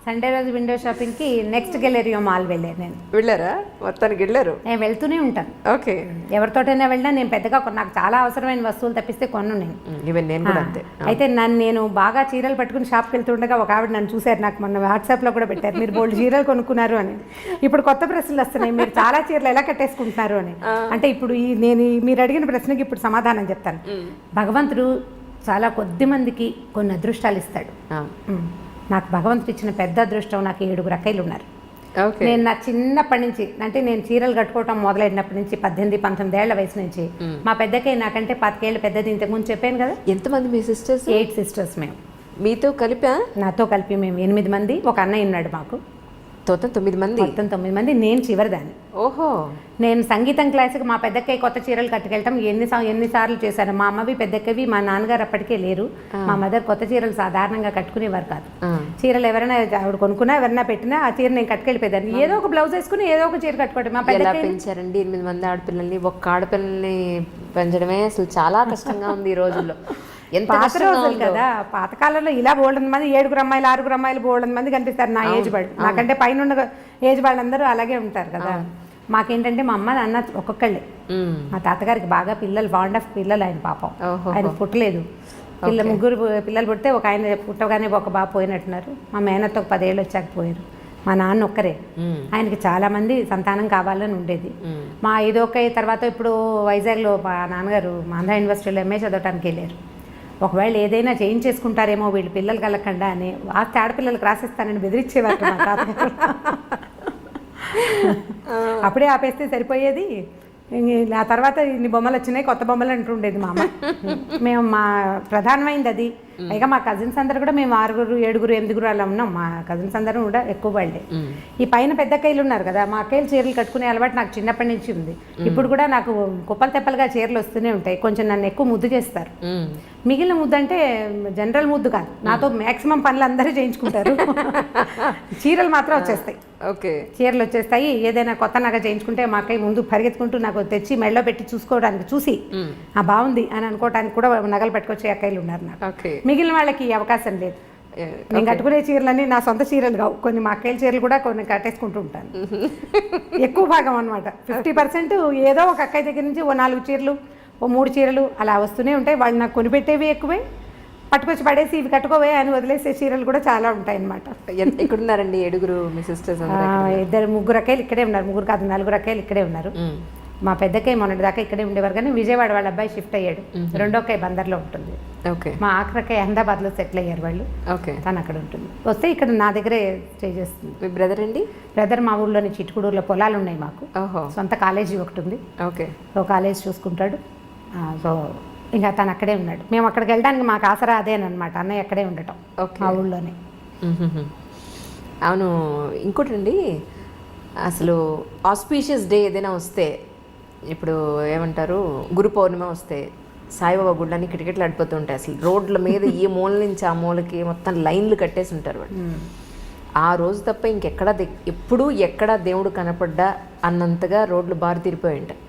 సండే రోజు విండో షాపింగ్కి నెక్స్ట్ గెలేరియో మాల్ వెళ్ళాను నేను. వెళ్ళారా? మొత్తానికి వెళ్ళారు? నేను వెళ్తూనే ఉంటాను. ఓకే. ఎవరితోటైనా వెళ్ళినా నేను పెద్దగా నాకు చాలా అవసరమైన వస్తువులు తప్పిస్తే కొను నేను. ఈవెన్ నేను కూడా అంతే. అయితే నేను బాగా చీరలు పట్టుకుని షాప్కి వెళ్తుండగా ఒక ఆవిడ నన్ను చూశారు, నాకు మొన్న వాట్సాప్లో కూడా పెట్టారు, మీరు బోల్డ్ చీరలు కొనుక్కున్నారు అని. ఇప్పుడు కొత్త ప్రశ్నలు వస్తున్నాయి, మీరు చాలా చీరలు ఎలా కట్టేసుకుంటున్నారు అని. అంటే ఇప్పుడు నేను మీరు అడిగిన ప్రశ్నకి ఇప్పుడు సమాధానం చెప్తాను. భగవంతుడు చాలా కొద్ది మందికి కొన్ని అదృష్టాలు ఇస్తాడు. నాకు భగవంతుడు ఇచ్చిన పెద్ద అదృష్టం, నాకు 7 అక్కయ్యలు ఉన్నారు. నేను నా చిన్నప్పటి నుంచి, అంటే నేను చీరలు కట్టుకోవటం మొదలైనప్పటి నుంచి 18-19 ఏళ్ల వయసు నుంచి, మా పెద్దకయ్య నాకంటే 10 ఏళ్ళు పెద్దది. ఇంతకుముందు చెప్పాను కదా. ఎంతమంది మీ సిస్టర్స్? 8 సిస్టర్స్ మేము. మీతో కలిపా? నాతో కలిపి మేము 8 మంది. ఒక అన్నయ్య ఉన్నాడు మాకు. మొత్తం 9 మంది. మొత్తం 9 మంది. నేను చివరిదాన్ని. ఓహో. నేను సంగీతం క్లాస్కి మా పెద్దక్కయ్య కొత్త చీరలు కట్టుకెళ్ళటం ఎన్నిసార్లు చేశాను. మా అమ్మవి పెద్దక్కవి, మా నాన్నగారు అప్పటికే లేరు. మా మదర్ కొత్త చీరలు సాధారణంగా కట్టుకునేవారు కాదు. చీరలు ఎవరైనా ఆవిడ కొనుక్కున్నా, ఎవరైనా పెట్టినా ఆ చీర నేను కట్టుకెళ్ళిపోయేదాన్ని. ఏదో ఒక బ్లౌజ్ వేసుకుని ఏదో ఒక చీర కట్టుకోవడం. మా పెద్ద పెంచారండి 8 మంది ఆడపిల్లల్ని. ఒక్క ఆడపిల్లల్ని పెంచడమే అసలు చాలా కష్టంగా ఉంది ఈ రోజుల్లో. పాత రోజులు కదా, పాతకాలంలో ఇలా బోల్డెన్ మంది, 7 అమ్మాయిలు 6 అమ్మాయిలు బోల్డెన్ మంది కనిపిస్తారు నా ఏజ్ వాళ్ళు. నాకంటే పైన ఉన్న ఏజ్ వాళ్ళందరూ అలాగే ఉంటారు కదా. మాకేంటంటే మా అమ్మ నాన్న ఒక్కొక్కళ్ళే. మా తాతగారికి బాగా పిల్లలు, బాండ్ ఆఫ్ పిల్లలు ఆయన పాపం. ఆయన పుట్టలేదు. 3 పిల్లలు పుడితే ఒక ఆయన పుట్టగానే ఒక బాబు పోయినట్టున్నారు. మా మేనత్త ఒక 10 ఏళ్ళు వచ్చాక పోయారు. మా నాన్న ఒక్కరే. ఆయనకి చాలా మంది సంతానం కావాలని ఉండేది. మా 5వ అక్కయ్య తర్వాత ఇప్పుడు వైజాగ్లో మా నాన్నగారు ఆంధ్ర యూనివర్సిటీలో ఎంఏ చదవటానికి వెళ్ళారు. ఒకవేళ ఏదైనా చేయించేసుకుంటారేమో వీళ్ళు పిల్లలు కలగకుండా అని ఆడపిల్లలకు రాసిస్తానని బెదిరించేవారు మా తాతగారు. అప్పుడే ఆపేస్తే సరిపోయేది. ఆ తర్వాత ఇన్ని బొమ్మలు వచ్చినాయి, కొత్త బొమ్మలు అంటుండేది మా అమ్మ. మేము మా ప్రధానమైంది అది. పైగా మా కజిన్స్ అందరూ కూడా మేము 6, 7, 8 అలా ఉన్నాం. మా కజిన్స్ అందరూ కూడా ఎక్కువ వాళ్ళే. ఈ పైన పెద్ద అక్కయ్యలు ఉన్నారు కదా, మా అక్కయ్యలు చీరలు కట్టుకునే అలవాటు నాకు చిన్నప్పటి నుంచి ఉంది. ఇప్పుడు కూడా నాకు కుప్పలు తెప్పలుగా చీరలు వస్తూనే ఉంటాయి. కొంచెం నన్ను ఎక్కువ ముద్దు చేస్తారు. మిగిలిన ముద్దు అంటే జనరల్ ముద్దు కాదు, నాతో మ్యాక్సిమం పనులు అందరూ చేయించుకుంటారు. చీరలు మాత్రం వచ్చేస్తాయి. ఓకే. చీరలు వచ్చేస్తాయి. ఏదైనా కొత్త నగ చేయించుకుంటే మా అక్కయ్య ముందు పరిగెత్తుకుంటూ నాకు తెచ్చి మెడలో పెట్టి చూసుకోవడానికి, చూసి బాగుంది అని అనుకోవడానికి కూడా నగలు పట్టుకొచ్చే అక్కయ్యలు ఉన్నారు నాకు. మిగిలిన వాళ్ళకి ఈ అవకాశం లేదు. నేను కట్టుకునే చీరలన్నీ నా సొంత చీరలు కావు. కొన్ని మా అక్కయ్యల చీరలు కూడా కొన్ని కట్టేసుకుంటూ ఉంటాను. ఎక్కువ భాగం అనమాట. 50% ఏదో ఒక అక్కయ్య దగ్గర నుంచి ఓ 4 చీరలు, ఓ 3 చీరలు అలా వస్తూనే ఉంటాయి. వాళ్ళు నాకు కొనిపెట్టేవి ఎక్కువే, పట్టుకొచ్చి పడేసి ఇవి కట్టుకోవే అని వదిలేసే చీరలు కూడా చాలా ఉంటాయి అన్నమాట. ఎక్కడున్నారండి 7 మీ సిస్టర్స్? 3 అక్కయ్యలు ఇక్కడే ఉన్నారు. 3 కాదు 4 అక్కయ్యలు ఇక్కడే ఉన్నారు. మా పెద్దకయ్య మొన్నటి దాకా ఇక్కడే ఉండేవారు, కానీ విజయవాడ వాళ్ళ అబ్బాయి షిఫ్ట్ అయ్యాడు. 2వ అక్కయ్య బందర్లో ఉంటుంది. మా ఆఖరక్కయ్య అహ్మదాబాద్లో సెటిల్ అయ్యారు వాళ్ళు. తను అక్కడ ఉంటుంది. వస్తే ఇక్కడ నా దగ్గరే స్టే చేస్తుంది. మీ బ్రదర్ అండి? బ్రదర్ మా ఊళ్ళోని చిట్టుకూడూరులో పొలాలు ఉన్నాయి మాకు. సొంత కాలేజీ ఒకటి ఉంది. సో కాలేజ్ చూసుకుంటాడు. సో ఇంకా తను అక్కడే ఉన్నాడు. మేము అక్కడికి వెళ్ళడానికి మాకు ఆసరా అదేనమాట, అన్నయ్య అక్కడే ఉండటం మా ఊళ్ళోనే. అవును. ఇంకోటండి, అసలు ఆస్పీషియస్ డే ఏదైనా వస్తే, ఇప్పుడు ఏమంటారు, గురు పౌర్ణిమ వస్తే సాయిబాబా గుళ్ళని కిటకిటలు ఆడిపోతూ ఉంటాయి. అసలు రోడ్ల మీద ఈ మూల నుంచి ఆ మూలకి మొత్తం లైన్లు కట్టేసి ఉంటారు వాళ్ళు. ఆ రోజు తప్ప ఇంకెక్కడ ఎప్పుడు ఎక్కడ దేవుడు కనపడ్డా అన్నంతగా రోడ్లు బారు తీరిపోయి ఉంటాయి.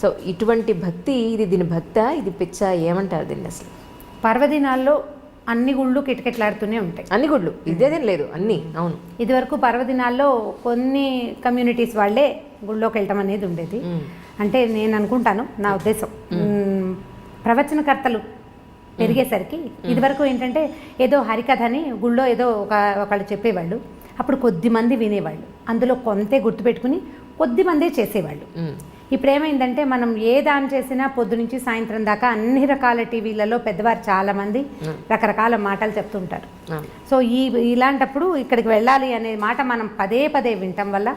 సో ఇటువంటి భక్తి, దీని భక్త, ఇది పిచ్చ, ఏమంటారు దీన్ని అసలు? పర్వదినాల్లో అన్ని గుళ్ళు కిటకిటలాడుతూనే ఉంటాయి. అన్ని గుళ్ళు ఇదేదేం లేదు, అన్నీ. అవును. ఇదివరకు పర్వదినాల్లో కొన్ని కమ్యూనిటీస్ వాళ్ళే గుళ్ళోకి వెళ్ళటం అనేది ఉండేది. అంటే నేను అనుకుంటాను, నా ఉద్దేశం, ప్రవచనకర్తలు పెరిగేసరికి ఇదివరకు ఏంటంటే ఏదో హరికథ అని గుళ్ళో ఏదో ఒకళ్ళు చెప్పేవాళ్ళు. అప్పుడు కొద్దిమంది వినేవాళ్ళు, అందులో కొంతే గుర్తుపెట్టుకుని కొద్దిమందే చేసేవాళ్ళు. ఇప్పుడు ఏమైందంటే మనం ఏ దాని చేసినా పొద్దు నుంచి సాయంత్రం దాకా అన్ని రకాల టీవీలలో పెద్దవారు చాలామంది రకరకాల మాటలు చెప్తుంటారు. సో ఇలాంటప్పుడు ఇక్కడికి వెళ్ళాలి అనే మాట మనం పదే పదే వినటం వల్ల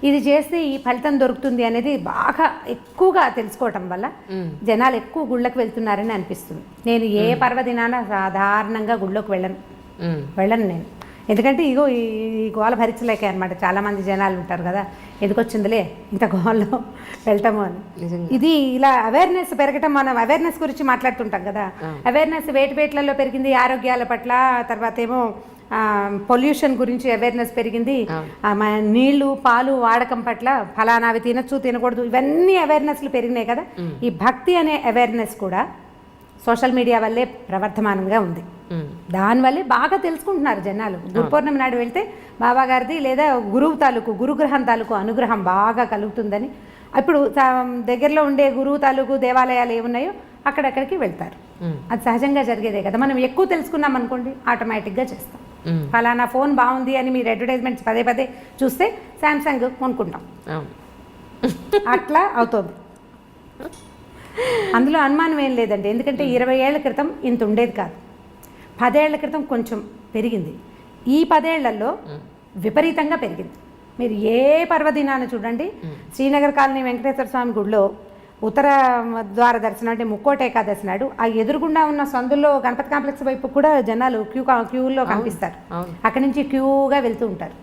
ఇది చేస్తే ఈ ఫలితం దొరుకుతుంది అనేది బాగా ఎక్కువగా తెలుసుకోవటం వల్ల జనాలు ఎక్కువ గుళ్ళకి వెళ్తున్నారని అనిపిస్తుంది. నేను ఏ పర్వదినాన సాధారణంగా గుళ్ళోకి వెళ్ళను నేను. ఎందుకంటే ఇగో ఈ గోల భరించలేకే అనమాట. చాలామంది జనాలు ఉంటారు కదా, ఎందుకు వచ్చిందిలే ఇంత గోల్లో వెళ్తాము అని. ఇది ఇలా అవేర్నెస్ పెరగటం, మనం అవేర్నెస్ గురించి మాట్లాడుతుంటాం కదా, అవేర్నెస్ వేటివేట్లలో పెరిగింది, ఆరోగ్యాల పట్ల, తర్వాత ఏమో పొల్యూషన్ గురించి అవేర్నెస్ పెరిగింది, నీళ్లు పాలు వాడకం పట్ల ఫలానావి తినచ్చు తినకూడదు ఇవన్నీ అవేర్నెస్లు పెరిగినాయి కదా. ఈ భక్తి అనే అవేర్నెస్ కూడా సోషల్ మీడియా వల్లే ప్రవర్ధమానంగా ఉంది. దానివల్లే బాగా తెలుసుకుంటున్నారు జనాలు. గురు పౌర్ణమి నాడు వెళ్తే బాబా గారిది లేదా గురుగ్రహం తాలూకు అనుగ్రహం బాగా కలుగుతుందని ఇప్పుడు దగ్గరలో ఉండే గురువు తాలూకు దేవాలయాలు ఏమున్నాయో అక్కడక్కడికి వెళ్తారు. అది సహజంగా జరిగేదే కదా. మనం ఎక్కువ తెలుసుకున్నాం అనుకోండి ఆటోమేటిక్గా చేస్తాం. ఫలానా ఫోన్ బాగుంది అని మీరు అడ్వర్టైజ్మెంట్స్ పదే పదే చూస్తే శాంసంగ్ కొనుక్కుంటాం. అట్లా అవుతుంది. అందులో అనుమానం ఏం లేదండి. ఎందుకంటే 20 ఏళ్ల క్రితం ఇంత ఉండేది కాదు. 10 ఏళ్ల క్రితం కొంచెం పెరిగింది. ఈ 10 ఏళ్లలో విపరీతంగా పెరిగింది. మీరు ఏ పర్వదినాన్ని చూడండి, శ్రీనగర్ కాలనీ వెంకటేశ్వర స్వామి గుడిలో ఉత్తర ద్వార దర్శనం అంటే ముక్కోటి ఏకాదశి నాడు ఆ ఎదురుగుండా ఉన్న సందుల్లో గణపతి కాంప్లెక్స్ వైపు కూడా జనాలు క్యూలో కనిపిస్తారు. అక్కడి నుంచి క్యూగా వెళ్తూ ఉంటారు.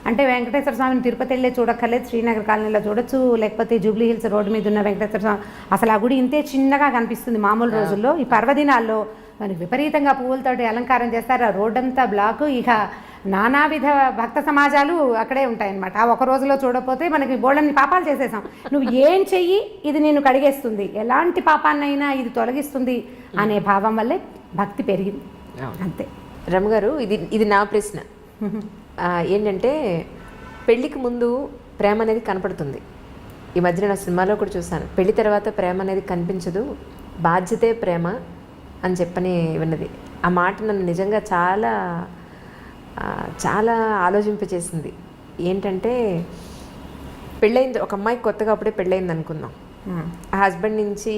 అంటే వెంకటేశ్వర స్వామిని తిరుపతి వెళ్ళే చూడక్కర్లేదు, శ్రీనగర్ కాలనీలో చూడొచ్చు, లేకపోతే జూబ్లీ హిల్స్ రోడ్డు మీద ఉన్న వెంకటేశ్వర స్వామి అసలు ఆ గుడి ఇంతే చిన్నగా కనిపిస్తుంది మామూలు రోజుల్లో. ఈ పర్వదినాల్లో మనకి విపరీతంగా పువ్వులతోటి అలంకారం చేస్తారు. ఆ రోడ్డంతా బ్లాకు. ఇక నానావిధ భక్త సమాజాలు అక్కడే ఉంటాయన్నమాట. ఆ ఒక రోజులో చూడకపోతే మనకి బోళ్ళని పాపాలు చేసేసాం. నువ్వు ఏం చెయ్యి ఇది నేను కడిగేస్తుంది, ఎలాంటి పాపాన్నైనా ఇది తొలగిస్తుంది అనే భావం వల్లే భక్తి పెరిగింది అంతే. రమగారు, ఇది నా ప్రశ్న ఏంటంటే, పెళ్ళికి ముందు ప్రేమ అనేది కనపడుతుంది. ఈ మధ్యన నా సినిమాలో కూడా చూసాను, పెళ్లి తర్వాత ప్రేమ అనేది కనిపించదు, బాధ్యతే ప్రేమ అని చెప్పని విన్నది. ఆ మాట నన్ను నిజంగా చాలా చాలా ఆలోచింపచేసింది. ఏంటంటే, పెళ్ళయింది ఒక అమ్మాయికి కొత్తగా అప్పుడే పెళ్ళయింది అనుకుందాం. ఆ హస్బెండ్ నుంచి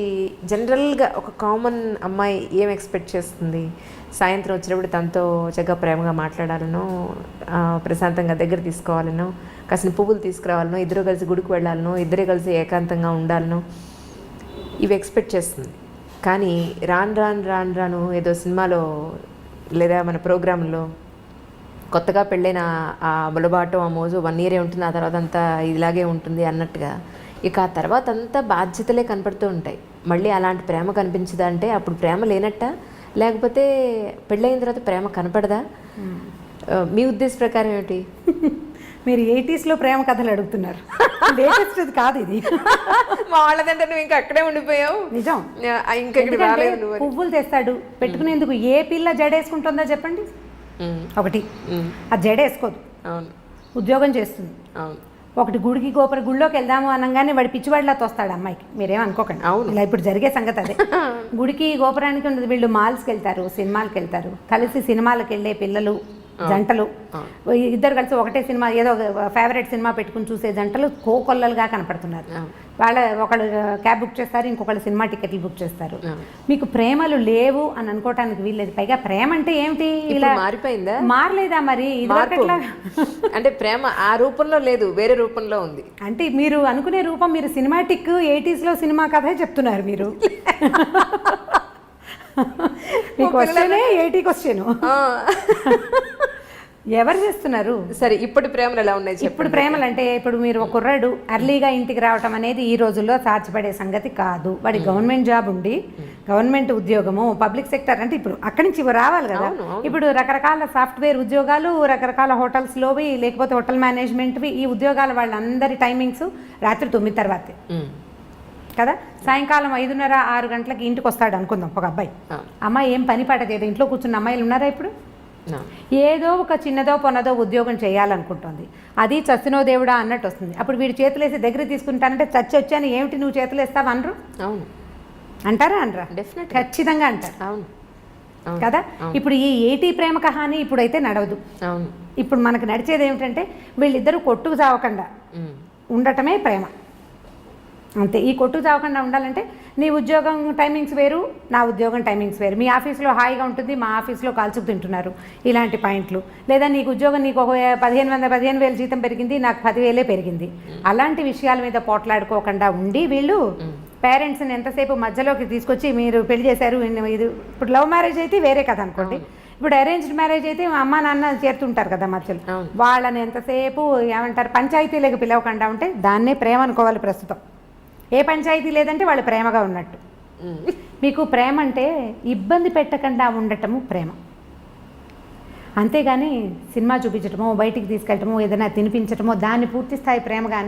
జనరల్గా ఒక కామన్ అమ్మాయి ఏం ఎక్స్పెక్ట్ చేస్తుంది? సాయంత్రం వచ్చినప్పుడు తనతో చక్కగా ప్రేమగా మాట్లాడాలనో, ప్రశాంతంగా దగ్గర తీసుకోవాలనో, కాసిన పువ్వులు తీసుకురావాలనో, ఇద్దరు కలిసి గుడికి వెళ్ళాలనో, ఇద్దరే కలిసి ఏకాంతంగా ఉండాలనో ఇవి ఎక్స్పెక్ట్ చేస్తుంది. కానీ రాను ఏదో సినిమాలో లేదా మన ప్రోగ్రాంలో కొత్తగా పెళ్ళైన ఆ బులబాటం ఆ మోజు 1 year ఉంటుంది, ఆ తర్వాత అంతా ఇలాగే ఉంటుంది అన్నట్టుగా ఇక ఆ తర్వాత అంతా బాధ్యతలే కనపడుతూ ఉంటాయి. మళ్ళీ అలాంటి ప్రేమ కనిపించదా అంటే అప్పుడు ప్రేమ లేనట్ట, లేకపోతే పెళ్ళైన తర్వాత ప్రేమ కనపడదా? మీ ఉద్దేశ ప్రకారం ఏమిటి? మీరు 80s ప్రేమ కథలు అడుగుతున్నారు. లేటెస్ట్ కాదు ఇది. మా వాళ్ళదంటే నువ్వు ఇంకా అక్కడే ఉండిపోయావు. నిజం. ఇంకా పువ్వులు తెస్తాడు పెట్టుకునేందుకు. ఏ పిల్ల జడేసుకుంటుందో చెప్పండి? ఒకటి అది జడేసుకోదు, ఉద్యోగం చేస్తుంది. ఒకటి గుడిలోకి వెళ్దాము అనగానే వాడి పిచ్చివాడిలా తోస్తాడు అమ్మాయికి. మీరేం అనుకోకండి, ఇలా ఇప్పుడు జరిగే సంగతి అదే. గుడికి గోపురానికి ఉండదు, వీళ్ళు మాల్స్కి వెళ్తారు, సినిమాలకు వెళ్తారు, కలిసి సినిమాలకు వెళ్ళే పిల్లలు జంటలు, ఇద్దరు కలిసి ఒకటే సినిమా ఏదో ఫేవరెట్ సినిమా పెట్టుకుని చూసే జంటలు కోకొల్లలుగా కనపడుతున్నారు. ఒకళ్ళు క్యాబ్ బుక్ చేస్తారు, ఇంకొకళ్ళు సినిమా టికెట్లు బుక్ చేస్తారు. మీకు ప్రేమలు లేవు అని అనుకోవటానికి వీల్లేదు. పైగా ప్రేమ అంటే ఏమిటి? ఇలా మారిపోయిందా? మారలేదా మరి? అంటే ప్రేమ ఆ రూపంలో లేదు, వేరే రూపంలో ఉంది. అంటే మీరు అనుకునే రూపం, మీరు సినిమాటిక్ 80s సినిమా కథే చెప్తున్నారు మీరు. మీ క్వశ్చనే 80 క్వశ్చన్. ఎవరు చేస్తున్నారు? సరే, ఇప్పుడు ప్రేమలు ఎలా ఉన్నాయి? ఇప్పుడు ప్రేమలు అంటే, ఇప్పుడు మీరు ఒక కుర్రాడు అర్లీగా ఇంటికి రావటం అనేది ఈ రోజుల్లో సాధ్యపడే సంగతి కాదు. వాడి గవర్నమెంట్ జాబ్ ఉండి, గవర్నమెంట్ ఉద్యోగము, పబ్లిక్ సెక్టర్ అంటే ఇప్పుడు అక్కడి నుంచి రావాలి కదా. ఇప్పుడు రకరకాల సాఫ్ట్వేర్ ఉద్యోగాలు, రకరకాల హోటల్స్లోవి, లేకపోతే హోటల్ మేనేజ్మెంట్వి, ఈ ఉద్యోగాల వాళ్ళందరి టైమింగ్స్ రాత్రి 9 తర్వాతే కదా. సాయంకాలం 5:30, 6 గంటలకి ఇంటికి వస్తాడు అనుకుందాం ఒక అబ్బాయి. అమ్మాయి ఏం పని పాట చేయదు, ఇంట్లో కూర్చున్న అమ్మాయిలు ఉన్నారా ఇప్పుడు? ఏదో ఒక చిన్నదో పొన్నదో ఉద్యోగం చేయాలనుకుంటుంది. అది చచ్చినో దేవుడా అన్నట్టు వస్తుంది. అప్పుడు వీడు చేతులేసి దగ్గర తీసుకుంటానంటే చచ్చి వచ్చాను ఏమిటి నువ్వు చేతులు వేస్తావు అనరు? అవును అంటారా? అనరా? డెఫినెట్, ఖచ్చితంగా అంటారు. అవును కదా. ఇప్పుడు ఈ 80 ప్రేమ కహాని ఇప్పుడైతే నడవదు. అవును. ఇప్పుడు మనకు నడిచేది ఏమిటంటే వీళ్ళిద్దరూ కొట్టుకు చావకుండా ఉండటమే ప్రేమ. అంతే. ఈ కొట్టు చావకుండా ఉండాలంటే నీ ఉద్యోగం టైమింగ్స్ వేరు, నా ఉద్యోగం టైమింగ్స్ వేరు. మీ ఆఫీస్లో హాయిగా ఉంటుంది, మా ఆఫీస్లో కాల్చుకు తింటున్నారు, ఇలాంటి పాయింట్లు. లేదా నీకు ఉద్యోగం నీకు ఒక 15,000 జీతం పెరిగింది, నాకు 10,000 పెరిగింది. అలాంటి విషయాల మీద పోట్లాడుకోకుండా ఉండి వీళ్ళు పేరెంట్స్ని ఎంతసేపు మధ్యలోకి తీసుకొచ్చి మీరు పెళ్లి చేశారు ఇది. ఇప్పుడు లవ్ మ్యారేజ్ అయితే వేరే కథ అనుకోండి, ఇప్పుడు అరేంజ్డ్ మ్యారేజ్ అయితే మా అమ్మ నాన్న చేరుతుంటారు కదా మధ్యలో, వాళ్ళని ఎంతసేపు ఏమంటారు పంచాయతీలకు పిలవకుండా ఉంటే దాన్నే ప్రేమ అనుకోవాలి. ప్రస్తుతం ఏ పంచాయతీ లేదంటే వాళ్ళు ప్రేమగా ఉన్నట్టు. మీకు ప్రేమ అంటే ఇబ్బంది పెట్టకుండా ఉండటము ప్రేమ, అంతేగాని సినిమా చూపించటమో బయటికి తీసుకెళ్ళటమో ఏదైనా తినిపించటమో దాన్ని పూర్తి స్థాయి ప్రేమగా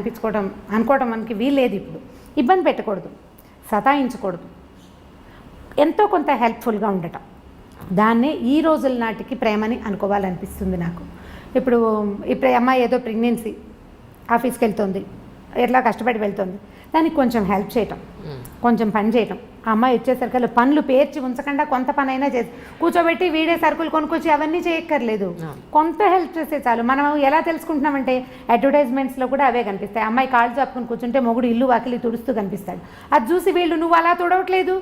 అనుకోవడం మనకి వీల్లేదు. ఇప్పుడు ఇబ్బంది పెట్టకూడదు, సతాయించకూడదు, ఎంతో కొంత హెల్ప్ఫుల్గా ఉండటం, దాన్నే ఈ రోజుల నాటికి ప్రేమని అనుకోవాలనిపిస్తుంది నాకు. ఇప్పుడు అమ్మాయి ఏదో ప్రెగ్నెన్సీ, ఆఫీస్కి వెళ్తుంది, ఎట్లా కష్టపడి వెళ్తుంది, దానికి కొంచెం హెల్ప్ చేయటం, కొంచెం పని చేయటం. ఆ అమ్మాయి వచ్చేసరికి పనులు పేర్చి ఉంచకుండా కొంత పని అయినా చేసి కూర్చోబెట్టి వీడే సరుకులు కొనుక్కొచ్చి అవన్నీ చేయక్కర్లేదు, కొంత హెల్ప్ చేస్తే చాలు. మనం ఎలా తెలుసుకుంటున్నామంటే అడ్వర్టైజ్మెంట్స్లో కూడా అవే కనిపిస్తాయి. అమ్మాయి కాళ్ళు చాపుకొని కూర్చుంటే మొగుడు ఇల్లు వాకిలి తుడుస్తూ కనిపిస్తాడు. అది చూసి వీళ్ళు నువ్వు అలా తుడవట్లేదు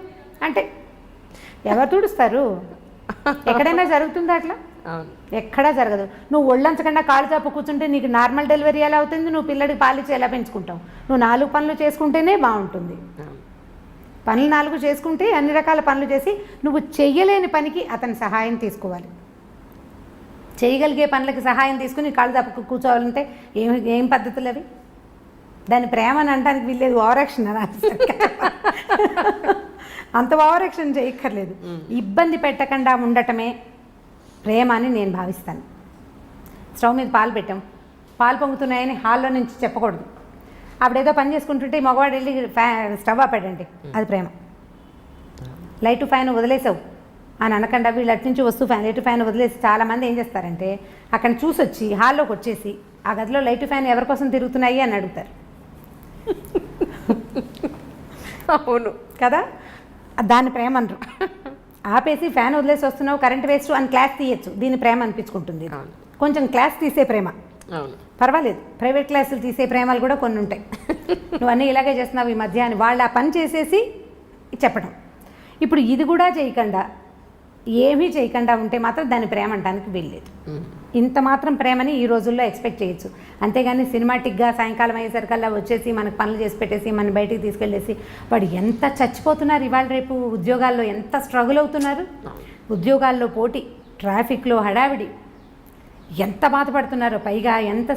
అంటే ఎవరు తుడుస్తారు? ఎక్కడైనా జరుగుతుందా అట్లా? ఎక్కడా జరగదు. నువ్వు ఒళ్ళంచకుండా కాళ్ళు చాపు కూర్చుంటే నీకు నార్మల్ డెలివరీ ఎలా అవుతుంది? నువ్వు పిల్లడికి పాలిచ్చి ఎలా పెంచుకుంటావు? నువ్వు 4 పనులు చేసుకుంటేనే బాగుంటుంది. పనులు 4 చేసుకుంటే అన్ని రకాల పనులు చేసి నువ్వు చెయ్యలేని పనికి అతని సహాయం తీసుకోవాలి. చేయగలిగే పనులకి సహాయం తీసుకుని కాళ్ళు చాపు కూర్చోవాలంటే ఏం పద్ధతులు అవి? దాన్ని ప్రేమ అని అనడానికి వీల్లేదు, ఓవరాక్షన్ అని అంత ఓవరాక్షన్ చేయక్కర్లేదు. ఇబ్బంది పెట్టకుండా ఉండటమే ప్రేమ అని నేను భావిస్తాను. స్టవ్ మీద పాలు పెట్టాం, పాలు పొంగుతున్నాయని హాల్లో నుంచి చెప్పకూడదు. అప్పుడేదో పని చేసుకుంటుంటే మగవాడు వెళ్ళి స్టవ్ ఆపాడండి, అది ప్రేమ. లైట్ ఫ్యాన్ వదిలేసావు అని అనకుండా వీళ్ళు అటు నుంచి వస్తూ లైట్ ఫ్యాన్ వదిలేసి చాలామంది ఏం చేస్తారంటే అక్కడ చూసి వచ్చి హాల్లోకి వచ్చేసి ఆ గదిలో లైట్ ఫ్యాన్ ఎవరి కోసం తిరుగుతున్నాయి అని అడుగుతారు. అవును కదా, దాన్ని ప్రేమ అనరు. ఆపేసి ఫ్యాన్ వదిలేసి వస్తున్నావు, కరెంట్ వేస్ట్ అని క్లాస్ తీయచ్చు, దీని ప్రేమ అనిపించుకుంటుంది. కొంచెం క్లాస్ తీసే ప్రేమ పర్వాలేదు, ప్రైవేట్ క్లాసులు తీసే ప్రేమలు కూడా కొన్ని ఉంటాయి. నువ్వు అన్నీ ఇలాగే చేస్తున్నావు ఈ మధ్య అని వాళ్ళు ఆ పని చేసేసి చెప్పడం. ఇప్పుడు ఇది కూడా చేయకుండా ఏమీ చేయకుండా ఉంటే మాత్రం దాన్ని ప్రేమ అనడానికి వీల్లేదు. ఇంత మాత్రం ప్రేమని ఈ రోజుల్లో ఎక్స్పెక్ట్ చేయొచ్చు. అంతేగాని సినిమాటిక్గా సాయంకాలం అయ్యేసరికల్లా వచ్చేసి మనకు పనులు చేసి పెట్టేసి మన బయటికి తీసుకెళ్ళేసి వాడు ఎంత చచ్చిపోతున్నారు, ఇవాళ రేపు ఉద్యోగాల్లో ఎంత స్ట్రగుల్ అవుతున్నారు. ఉద్యోగాల్లో పోటీ, ట్రాఫిక్లో హడావిడి, ఎంత బాధపడుతున్నారో, పైగా ఎంత